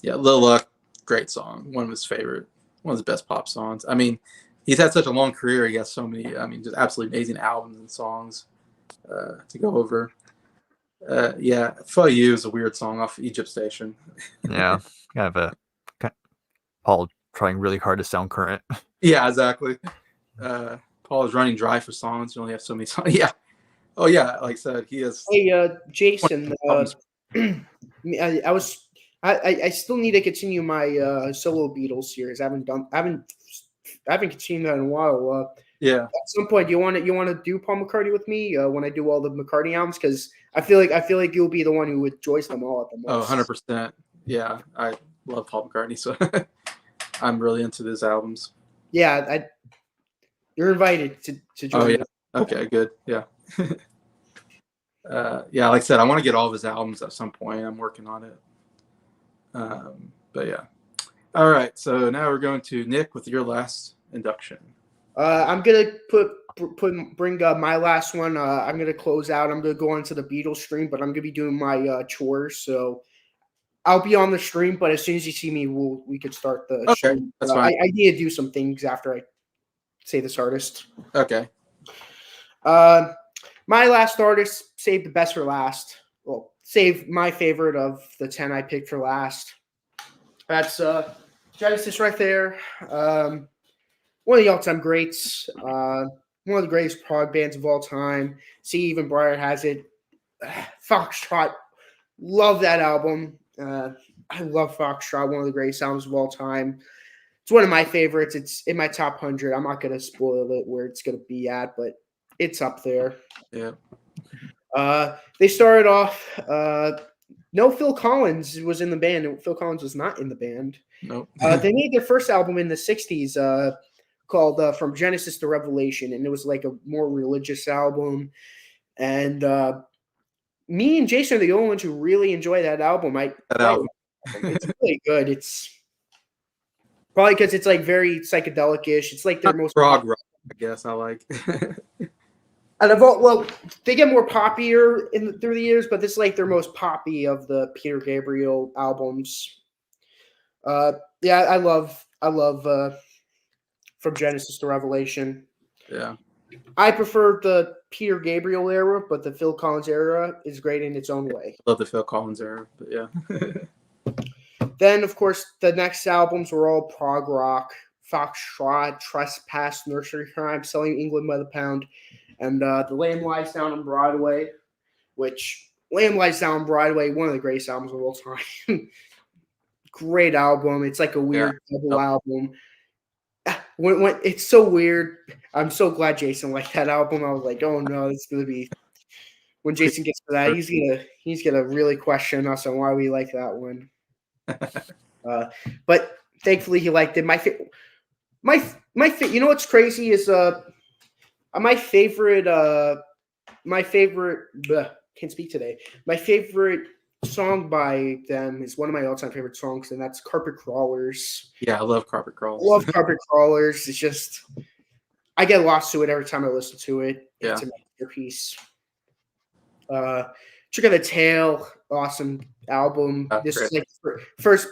Speaker 1: Yeah, Lil Luck, great song. One of his favorite one of the best pop songs. I mean, he's had such a long career. He has so many. I mean, just absolutely amazing albums and songs to go over. Yeah, "For You" is a weird song off Egypt Station.
Speaker 3: Yeah, kind of Paul trying really hard to sound current.
Speaker 1: Yeah, exactly. Paul is running dry for songs. You only have so many songs. Yeah. Oh yeah, like I said, he has.
Speaker 2: Hey, Jason.
Speaker 1: albums.
Speaker 2: I still need to continue my solo Beatles series. I haven't continued that in a while.
Speaker 1: Yeah.
Speaker 2: At some point, you want to do Paul McCartney with me when I do all the McCartney albums? Because I feel like you'll be the one who enjoys them all at the most.
Speaker 1: 100%. Yeah, I love Paul McCartney, so I'm really into his albums.
Speaker 2: Yeah, you're invited to join.
Speaker 1: Oh yeah.
Speaker 2: me.
Speaker 1: Okay, good. Yeah. Yeah, like I said, I want to get all of his albums at some point. I'm working on it. But yeah. All right. So now we're going to Nick with your last induction.
Speaker 2: I'm gonna bring my last one. I'm gonna close out. I'm gonna go on to the Beatles stream, but I'm gonna be doing my chores, so I'll be on the stream. But as soon as you see me, we could start the stream.
Speaker 1: That's fine.
Speaker 2: I need to do some things after I say this artist.
Speaker 1: Okay.
Speaker 2: My last artist, save the best for last. Well, save my favorite of the 10 I picked for last. That's Genesis right there. One of the all-time greats. One of the greatest prog bands of all time. See, even Bryer has it. Foxtrot. Love that album. I love Foxtrot, one of the greatest albums of all time. It's one of my favorites. It's in my top 100. I'm not going to spoil it where it's going to be at, but it's up there.
Speaker 1: Yeah.
Speaker 2: They started off. No Phil Collins was in the band. Phil Collins was not in the band.
Speaker 1: Nope.
Speaker 2: They made their first album in the 60s called From Genesis to Revelation, and it was like a more religious album. And me and Jason are the only ones who really enjoy that album. It's really good. It's probably because it's like very psychedelic-ish. It's like their most
Speaker 1: prog rock, I guess I like.
Speaker 2: And they get more poppier through the years, but this is like their most poppy of the Peter Gabriel albums. Yeah, I love From Genesis to Revelation.
Speaker 1: Yeah.
Speaker 2: I prefer the Peter Gabriel era, but the Phil Collins era is great in its own way.
Speaker 1: Love the Phil Collins era, but yeah.
Speaker 2: Then, of course, the next albums were all prog rock. Foxtrot, Trespass, Nursery Crime, Selling England by the Pound, and The Lamb Lies Down on Broadway, which Lamb Lies Down on Broadway, one of the greatest albums of all time. Great album. It's like a weird double album. When it's so weird. I'm so glad Jason liked that album. I was like, oh no, it's gonna be when Jason gets to that, he's gonna really question us on why we like that one. But thankfully he liked it. You know what's crazy is my favorite can't speak today. My favorite song by them is one of my all-time favorite songs, and that's Carpet Crawlers.
Speaker 1: Yeah, I love Carpet Crawlers.
Speaker 2: Love Carpet Crawlers. It's just I get lost to it every time I listen to it.
Speaker 1: Yeah.
Speaker 2: It's a masterpiece. Trick of the Tail, awesome album. This is like first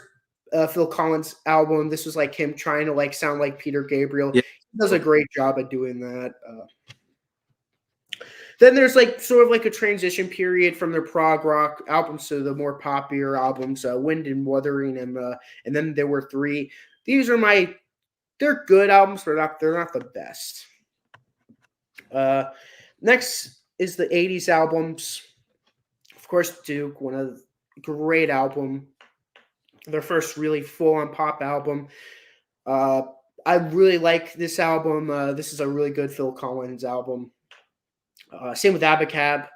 Speaker 2: Phil Collins album. This was like him trying to like sound like Peter Gabriel.
Speaker 1: Yeah.
Speaker 2: He does a great job at doing that. Then there's like sort of like a transition period from their prog rock albums to the more popular albums, Wind and Wuthering, and then there were 3. These are they're good albums, but they're not the best. Next is the 80s albums. Of course, Duke, one of the great album. Their first really full-on pop album. I really like this album. This is a really good Phil Collins album. Same with Abacab.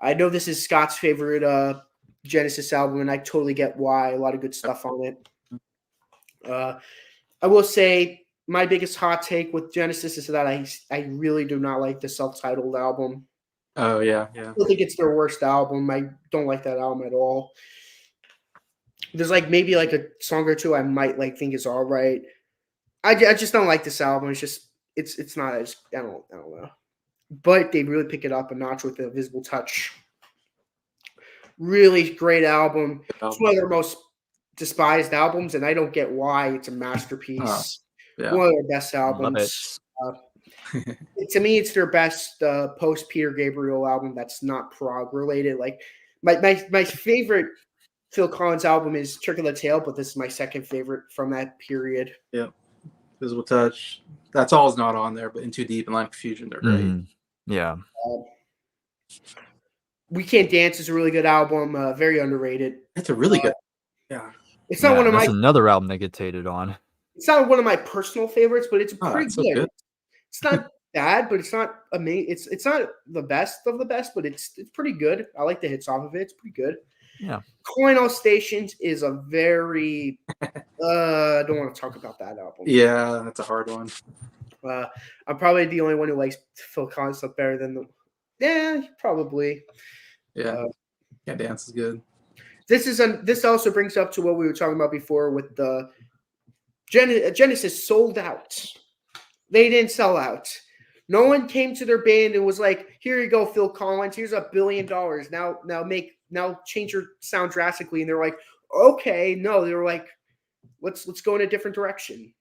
Speaker 2: I know this is Scott's favorite Genesis album, and I totally get why. A lot of good stuff on it. I will say my biggest hot take with Genesis is that I really do not like the self-titled album.
Speaker 1: Oh, yeah.
Speaker 2: I don't think it's their worst album. I don't like that album at all. There's like maybe like a song or two I might like think is all right. I just don't like this album. It's just it's not as I don't know. But they really pick it up a notch with the Invisible Touch. Really great album. It's one of their most despised albums, and I don't get why. It's a masterpiece.
Speaker 1: Yeah.
Speaker 2: One of their best
Speaker 3: Love
Speaker 2: albums.
Speaker 3: it.
Speaker 2: To me, it's their best post Peter Gabriel album that's not prog related. Like my favorite Phil Collins album is Trick of the Tail, but this is my second favorite from that period.
Speaker 1: Yeah. Visible Touch. That's all is not on there, but In Too Deep and Line of Confusion, they're great.
Speaker 3: Yeah.
Speaker 2: We Can't Dance is a really good album, very underrated.
Speaker 1: It's a really good. Yeah.
Speaker 2: It's not one of
Speaker 3: that's
Speaker 2: my.
Speaker 3: another album that gets hated on.
Speaker 2: It's not one of my personal favorites, but it's pretty
Speaker 1: it's
Speaker 2: good.
Speaker 1: so good.
Speaker 2: It's not bad, but it's not amazing. It's not the best of the best, but it's pretty good. I like the hits off of it. It's pretty good.
Speaker 3: Yeah.
Speaker 2: Coin All Stations is a very. I don't want to talk about that album.
Speaker 1: Yeah, that's a hard one.
Speaker 2: I'm probably the only one who likes Phil Collins stuff better than the. Yeah, probably.
Speaker 1: Yeah. Can't Dance is good.
Speaker 2: This also brings up to what we were talking about before with the Genesis sold out. They didn't sell out. No one came to their band and was like, "Here you go, Phil Collins. Here's $1 billion. Now change your sound drastically." And they're like, "Okay, no." They were like, "Let's go in a different direction.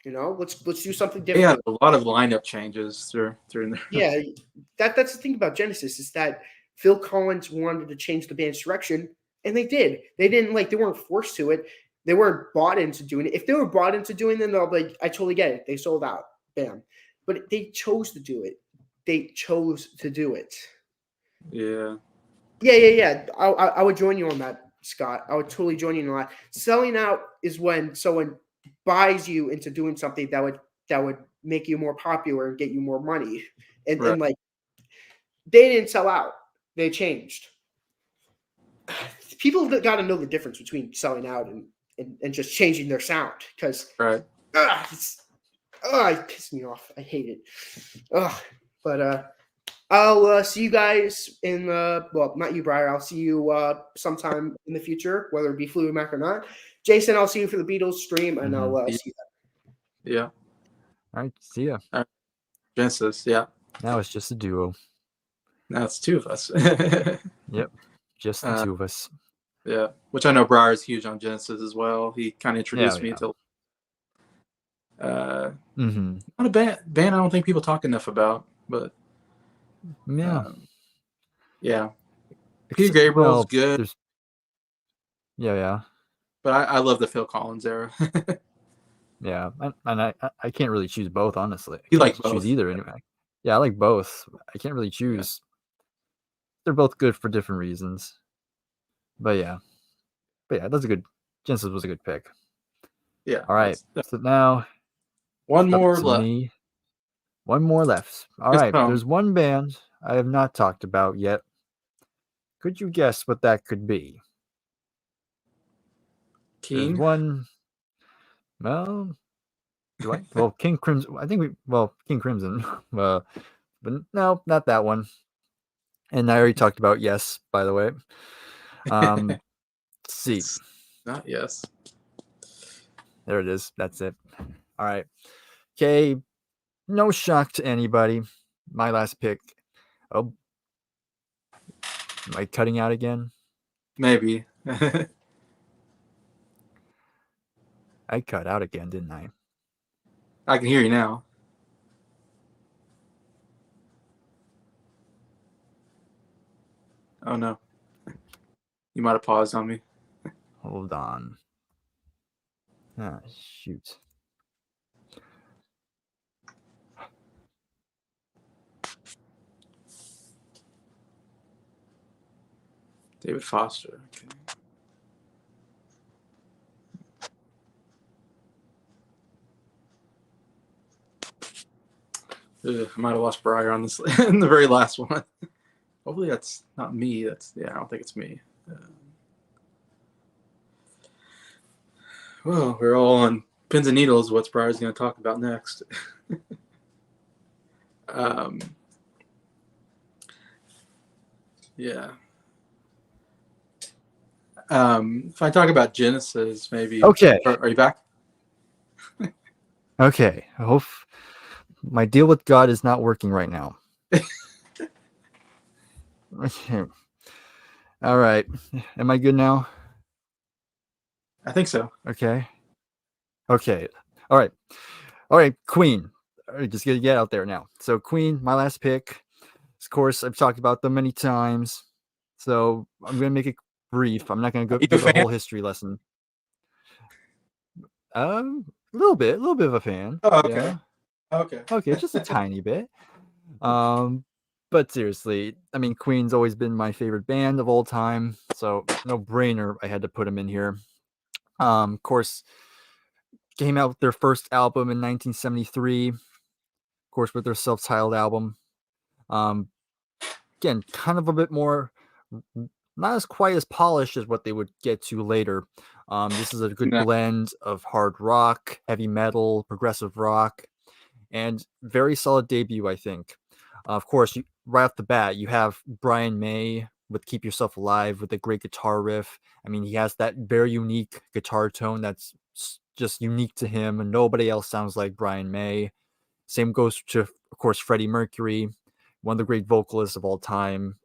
Speaker 2: Let's do something different."
Speaker 1: Yeah, a lot of lineup changes through there.
Speaker 2: Yeah, that's the thing about Genesis is that Phil Collins wanted to change the band's direction, and they did. They weren't forced to it. They weren't bought into doing it. If they were bought into doing it, then they'll be like, I totally get it. They sold out. Bam. But they chose to do it.
Speaker 1: Yeah.
Speaker 2: Yeah. I would join you on that, Scott. I would totally join you on that. Selling out is when someone buys you into doing something that would make you more popular and get you more money. And like they didn't sell out. They changed. People got to know the difference between selling out and just changing their sound because it pisses me off. I hate it. But I'll see you guys in not you, Bryer. I'll see you sometime in the future, whether it be Fleetwood Mac or not. Jason, I'll see you for the Beatles stream, and I'll see you then.
Speaker 1: Yeah.
Speaker 3: All right. See ya.
Speaker 1: Genesis. Yeah.
Speaker 3: Now it's just a duo.
Speaker 1: Now it's two of us.
Speaker 3: Yep. Just the two of us.
Speaker 1: Yeah. Which I know Bryer is huge on Genesis as well. He kind of introduced me to not a band I don't think people talk enough about, but yeah. Peter Gabriel's good.
Speaker 3: Yeah.
Speaker 1: But I love the Phil Collins era.
Speaker 3: Yeah, and I can't really choose both, honestly.
Speaker 1: You like
Speaker 3: choose
Speaker 1: both?
Speaker 3: either anyway. Yeah, I like both. I can't really choose. They're both good for different reasons. But yeah, that's a good. Genesis was a good pick.
Speaker 1: Yeah.
Speaker 3: All right. So now
Speaker 1: one more left.
Speaker 3: One more left. All right. There's one band I have not talked about yet. Could you guess what that could be?
Speaker 1: King?
Speaker 3: There's one. Well, do I? Well, King Crimson. I think King Crimson. But no, not that one. And I already talked about Yes, by the way. Let's see.
Speaker 1: Not Yes.
Speaker 3: There it is. That's it. All right. Okay. No shock to anybody. My last pick. Oh. Am I cutting out again?
Speaker 1: Maybe.
Speaker 3: I cut out again, didn't I?
Speaker 1: I can hear you now. Oh no. You might have paused on me.
Speaker 3: Hold on. Ah, shoot.
Speaker 1: David Foster. Okay. I might have lost Bryer on this in the very last one. Hopefully that's not me. I don't think it's me. Well, we're all on pins and needles. What's Brier's going to talk about next? Yeah. If I talk about Genesis, maybe.
Speaker 3: Okay.
Speaker 1: Are you back?
Speaker 3: Okay. I hope my deal with God is not working right now. Okay. All right. Am I good now?
Speaker 1: I think so.
Speaker 3: Okay. All right. All right, Queen. All right, just get out there now. So Queen, my last pick. Of course, I've talked about them many times. So I'm gonna make it brief. I'm not gonna
Speaker 1: Are
Speaker 3: go
Speaker 1: you a
Speaker 3: give a
Speaker 1: fan?
Speaker 3: whole history lesson. A little bit of a fan.
Speaker 1: Oh, okay.
Speaker 3: Yeah.
Speaker 1: Okay.
Speaker 3: Okay, just a tiny bit. Um, but seriously, I mean, Queen's always been my favorite band of all time, so no brainer. I had to put them in here. Of course, came out with their first album in 1973. Of course, with their self-titled album. Um, Again, kind of a bit more, not as quite as polished as what they would get to later. This is a good
Speaker 1: No.
Speaker 3: blend of hard rock, heavy metal, progressive rock, and very solid debut, I think. Of course, right off the bat, you have Brian May with "Keep Yourself Alive" with a great guitar riff. I mean, he has that very unique guitar tone that's just unique to him, and nobody else sounds like Brian May. Same goes to, of course, Freddie Mercury, one of the great vocalists of all time,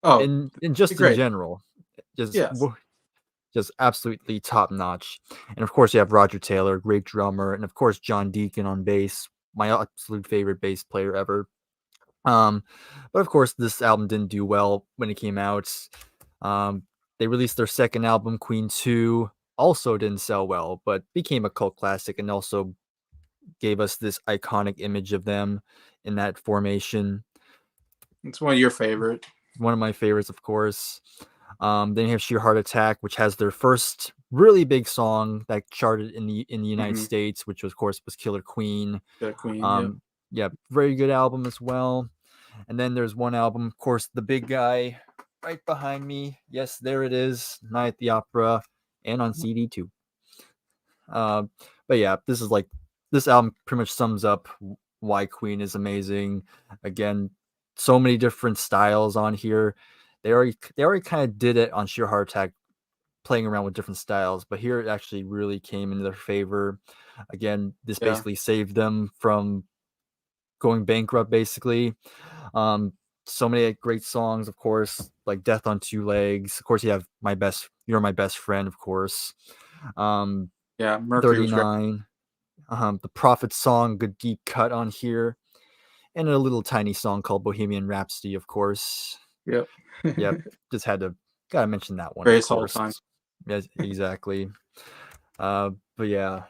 Speaker 1: Oh,
Speaker 3: and just in
Speaker 1: great.
Speaker 3: general, just
Speaker 1: Yes.
Speaker 3: just absolutely top notch. And of course, you have Roger Taylor, great drummer, and of course John Deacon on bass, my absolute favorite bass player ever. Um, but of course, this album didn't do well when it came out. Um, they released their second album, Queen 2, also didn't sell well, but became a cult classic and also gave us this iconic image of them in that formation.
Speaker 1: It's one of your favorite.
Speaker 3: One of my favorites, of course. Then you have Sheer Heart Attack, which has their first really big song that charted in the United
Speaker 1: Mm-hmm.
Speaker 3: States, which of course was Killer Queen.
Speaker 1: The Queen. Yep.
Speaker 3: Um, yeah, very good album as well. And then there's one album, of course, the big guy right behind me. Yes, there it is, Night at the Opera, and on CD too. But yeah, this album pretty much sums up why Queen is amazing. Again, so many different styles on here. They already kind of did it on Sheer Heart Attack, playing around with different styles, but here it actually really came in their favor. Again, this
Speaker 1: Yeah.
Speaker 3: basically saved them from going bankrupt, basically. Um, so many great songs, of course, like Death on Two Legs. Of course, you have You're My Best Friend, of course. Um,
Speaker 1: Yeah. Mercury was great.
Speaker 3: 39. The Prophet song, good deep cut on here, and a little tiny song called Bohemian Rhapsody, of course.
Speaker 1: Yep.
Speaker 3: Yep, just gotta mention that one, of
Speaker 1: Greatest all time.
Speaker 3: course. Yes, exactly. But yeah,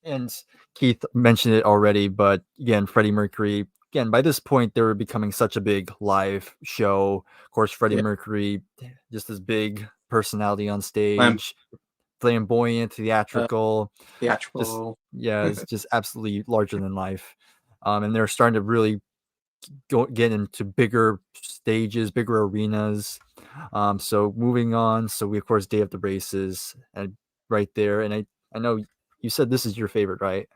Speaker 3: and Keith mentioned it already, but again, Freddie Mercury. Again, by this point, they were becoming such a big live show. Of course, Freddie
Speaker 1: Yeah.
Speaker 3: Mercury, just this big personality on
Speaker 1: Lamb,
Speaker 3: stage, flamboyant, theatrical. Just
Speaker 1: theatrical.
Speaker 3: yeah, it's just absolutely larger than life. And they're starting to really get into bigger stages, bigger arenas. So moving on, so we of course Day of the Races, and right there, and I know you said this is your favorite, right?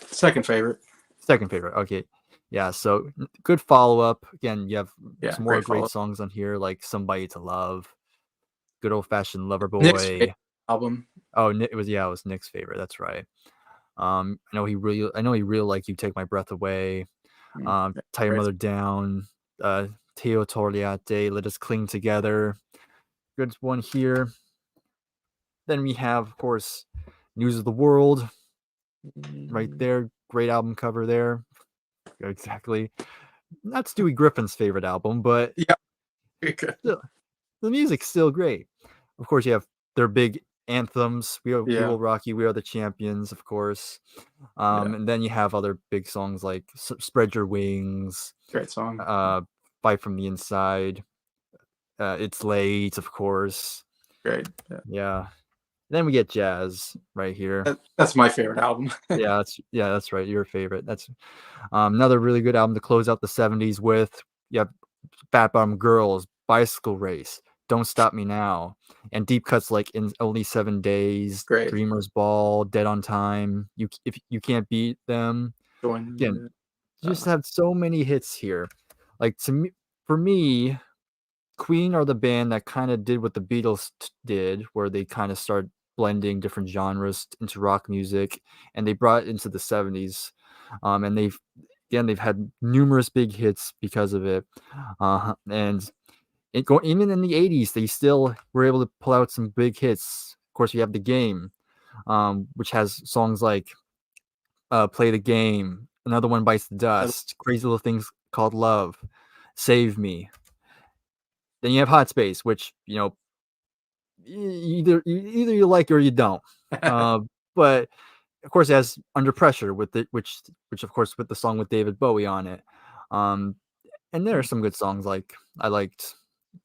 Speaker 1: Second favorite.
Speaker 3: Second favorite. Okay. Yeah, so good follow up. Again, you have
Speaker 1: Yeah.
Speaker 3: some more
Speaker 1: Great
Speaker 3: great
Speaker 1: follow.
Speaker 3: songs on here, like Somebody to Love, good old fashioned Lover
Speaker 1: Nick's
Speaker 3: Boy.
Speaker 1: favorite album.
Speaker 3: Oh, it was Nick's favorite. That's right. I know he really like You Take My Breath Away.
Speaker 1: Yeah,
Speaker 3: Tie Your
Speaker 1: great.
Speaker 3: Mother Down. Teo Torliate, Let Us Cling Together. Good one here. Then we have, of course, News of the World right there. Great album cover there. Exactly. Not Stewie Griffin's favorite album, but
Speaker 1: Yeah. Good.
Speaker 3: still, the music's still great. Of course, you have their big anthems. We
Speaker 1: Yeah.
Speaker 3: Will Rock You, We Are the Champions, of course.
Speaker 1: Yeah.
Speaker 3: And then you have other big songs like Spread Your Wings,
Speaker 1: Great song.
Speaker 3: Fight from the Inside, It's Late, of course.
Speaker 1: Great. Yeah.
Speaker 3: Yeah. Then we get jazz right here.
Speaker 1: That's my favorite album.
Speaker 3: That's right. Your favorite. That's another really good album to close out the 70s with. You have Fat Bottom Girls, Bicycle Race, Don't Stop Me Now, and deep cuts like In Only 7 Days,
Speaker 1: Great.
Speaker 3: Dreamers Ball, Dead on Time. If you can't beat them.
Speaker 1: Join
Speaker 3: Again, you just have so many hits here. Like for me, Queen are the band that kind of did what the Beatles did, where they kind of started blending different genres into rock music, and they brought it into the 70s. And they've had numerous big hits because of it. And even in the 80s, they still were able to pull out some big hits. Of course, we have The Game, which has songs like Play the Game, Another One Bites the Dust, Crazy Little Things Called Love, Save Me. Then you have Hot Space, which either you like or you don't. But of course, it has Under Pressure with it, which of course with the song with David Bowie on it. And there are some good songs like I liked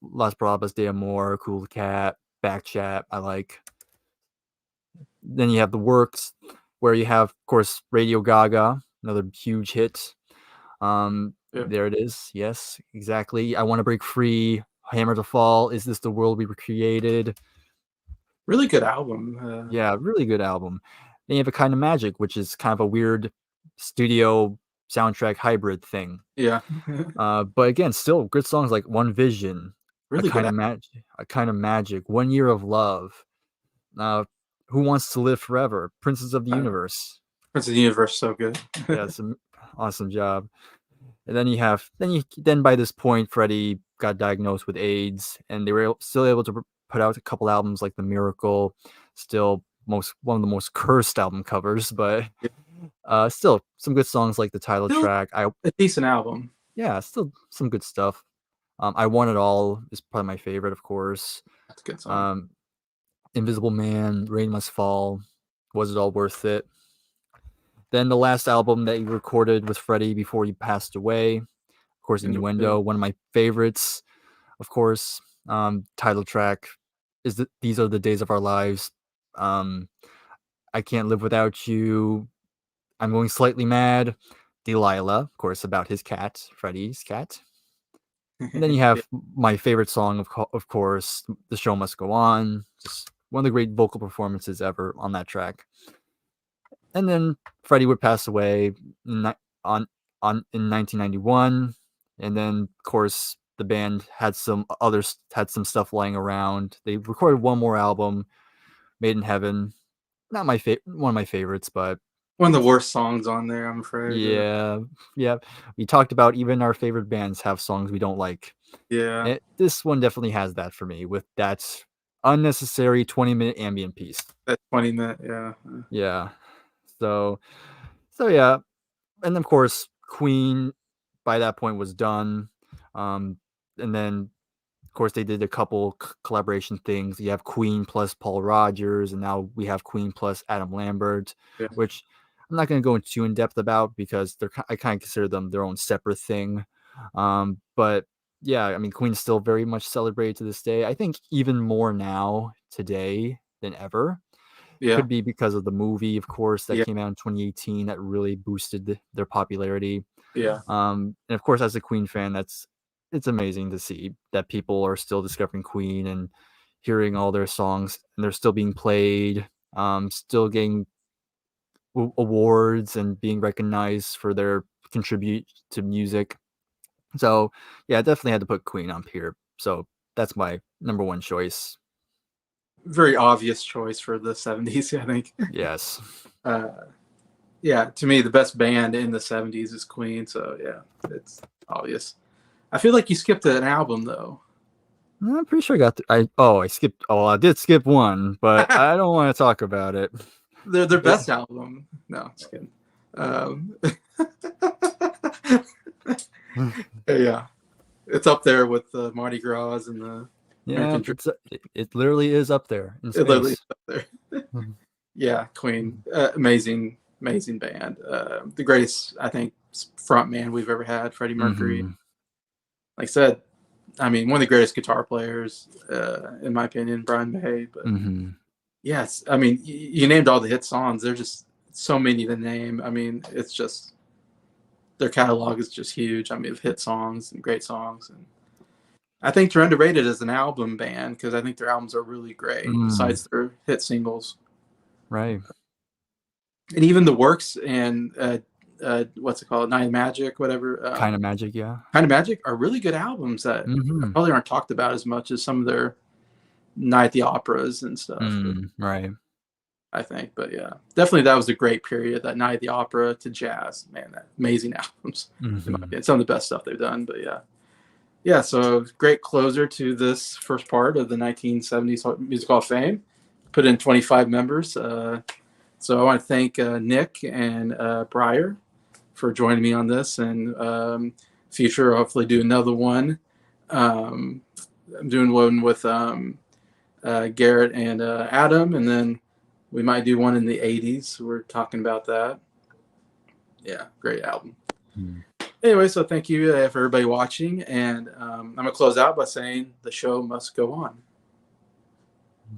Speaker 3: Las Bravas de Amor, Cool Cat, Back Chat. I like. Then you have The Works, where you have, of course, Radio Gaga, another huge hit. There it is. Yes, exactly. I Want to Break Free, Hammer to Fall, Is This the World We Were Created?
Speaker 1: Really good album.
Speaker 3: Yeah, really good album. Then you have A Kind of Magic, which is kind of a weird studio soundtrack hybrid thing.
Speaker 1: Yeah.
Speaker 3: But again, still good songs like One Vision,
Speaker 1: Really good.
Speaker 3: A Kind of Magic, 1 Year of Love, Who Wants to Live Forever, Princes of the Universe.
Speaker 1: Prince of the Universe, so good.
Speaker 3: Yeah, some awesome job. And then by this point, Freddie got diagnosed with AIDS, and they were still able to put out a couple albums like The Miracle, still one of the most cursed album covers, but still some good songs like the title track.
Speaker 1: A decent album.
Speaker 3: Yeah, still some good stuff. I Want It All is probably my favorite, of course.
Speaker 1: That's a good song.
Speaker 3: Invisible Man, Rain Must Fall, Was It All Worth It? Then the last album that he recorded with Freddie before he passed away, of course, Innuendo, one of my favorites, of course. Title track is These Are the Days of Our Lives. I Can't Live Without You. I'm Going Slightly Mad. Delilah, of course, about his cat, Freddie's cat. And then you have my favorite song, of course, The Show Must Go On. Just one of the great vocal performances ever on that track. And then Freddie would pass away in 1991. And then, of course, the band had some stuff lying around. They recorded one more album, Made in Heaven. Not one of my favorites, but
Speaker 1: one of the worst songs on there, I'm afraid.
Speaker 3: Yeah. We talked about even our favorite bands have songs we don't like.
Speaker 1: Yeah.
Speaker 3: This one definitely has that for me, with that unnecessary 20-minute ambient piece.
Speaker 1: That 20-minute, yeah.
Speaker 3: Yeah. So yeah. And of course, Queen by that point was done. And then, of course, they did a couple collaboration things. You have Queen plus Paul Rodgers, and now we have Queen plus Adam Lambert, which I'm not going to go into in depth about because I kind of consider them their own separate thing. But yeah, I mean, Queen's still very much celebrated to this day. I think even more now today than ever.
Speaker 1: Yeah.
Speaker 3: Could be because of the movie, of course, that came out in 2018 that really boosted their popularity.
Speaker 1: Yeah.
Speaker 3: And of course, as a Queen fan, it's amazing to see that people are still discovering Queen and hearing all their songs, and they're still being played, still getting awards and being recognized for their contribute to music. So yeah, I definitely had to put Queen up here. So that's my number one choice.
Speaker 1: Very obvious choice for the 70s, I think.
Speaker 3: Yes.
Speaker 1: Yeah, to me, the best band in the 70s is Queen. So yeah, it's obvious. I feel like you skipped an album though.
Speaker 3: I'm pretty sure I did skip one, but I don't want to talk about it.
Speaker 1: Their best album. No, just kidding. Yeah, it's up there with the Mardi Gras and the.
Speaker 3: Yeah, it literally is up there. In space.
Speaker 1: It literally is up there. Yeah, Queen, amazing band. The greatest, I think, front man we've ever had, Freddie Mercury.
Speaker 3: Mm-hmm.
Speaker 1: Like I said, I mean, one of the greatest guitar players, in my opinion, Brian May. But yes, I mean, you named all the hit songs. There's just so many to name. I mean, it's just their catalog is just huge. I mean, of hit songs and great songs, and I think they're underrated as an album band because I think their albums are really great. Besides their hit singles,
Speaker 3: right?
Speaker 1: And even the Works and what's it called, Night of Magic, whatever.
Speaker 3: Kind of Magic, yeah.
Speaker 1: Kind of Magic are really good albums that probably aren't talked about as much as some of their Night at the Operas and stuff.
Speaker 3: Right.
Speaker 1: I think, but yeah, definitely that was a great period. That Night at the Opera to jazz, man, that amazing albums. Some of the best stuff they've done, but yeah. So great closer to this first part of the 1970s Music Hall of Fame. Put in 25 members. It's So I want to thank Nick and Bryer for joining me on this, and future hopefully do another one. I'm doing one with Garrett and Adam, and then we might do one in the 80s. We're talking about that. Yeah, great album. Anyway, so thank you for everybody watching, and I'm going to close out by saying the show must go on.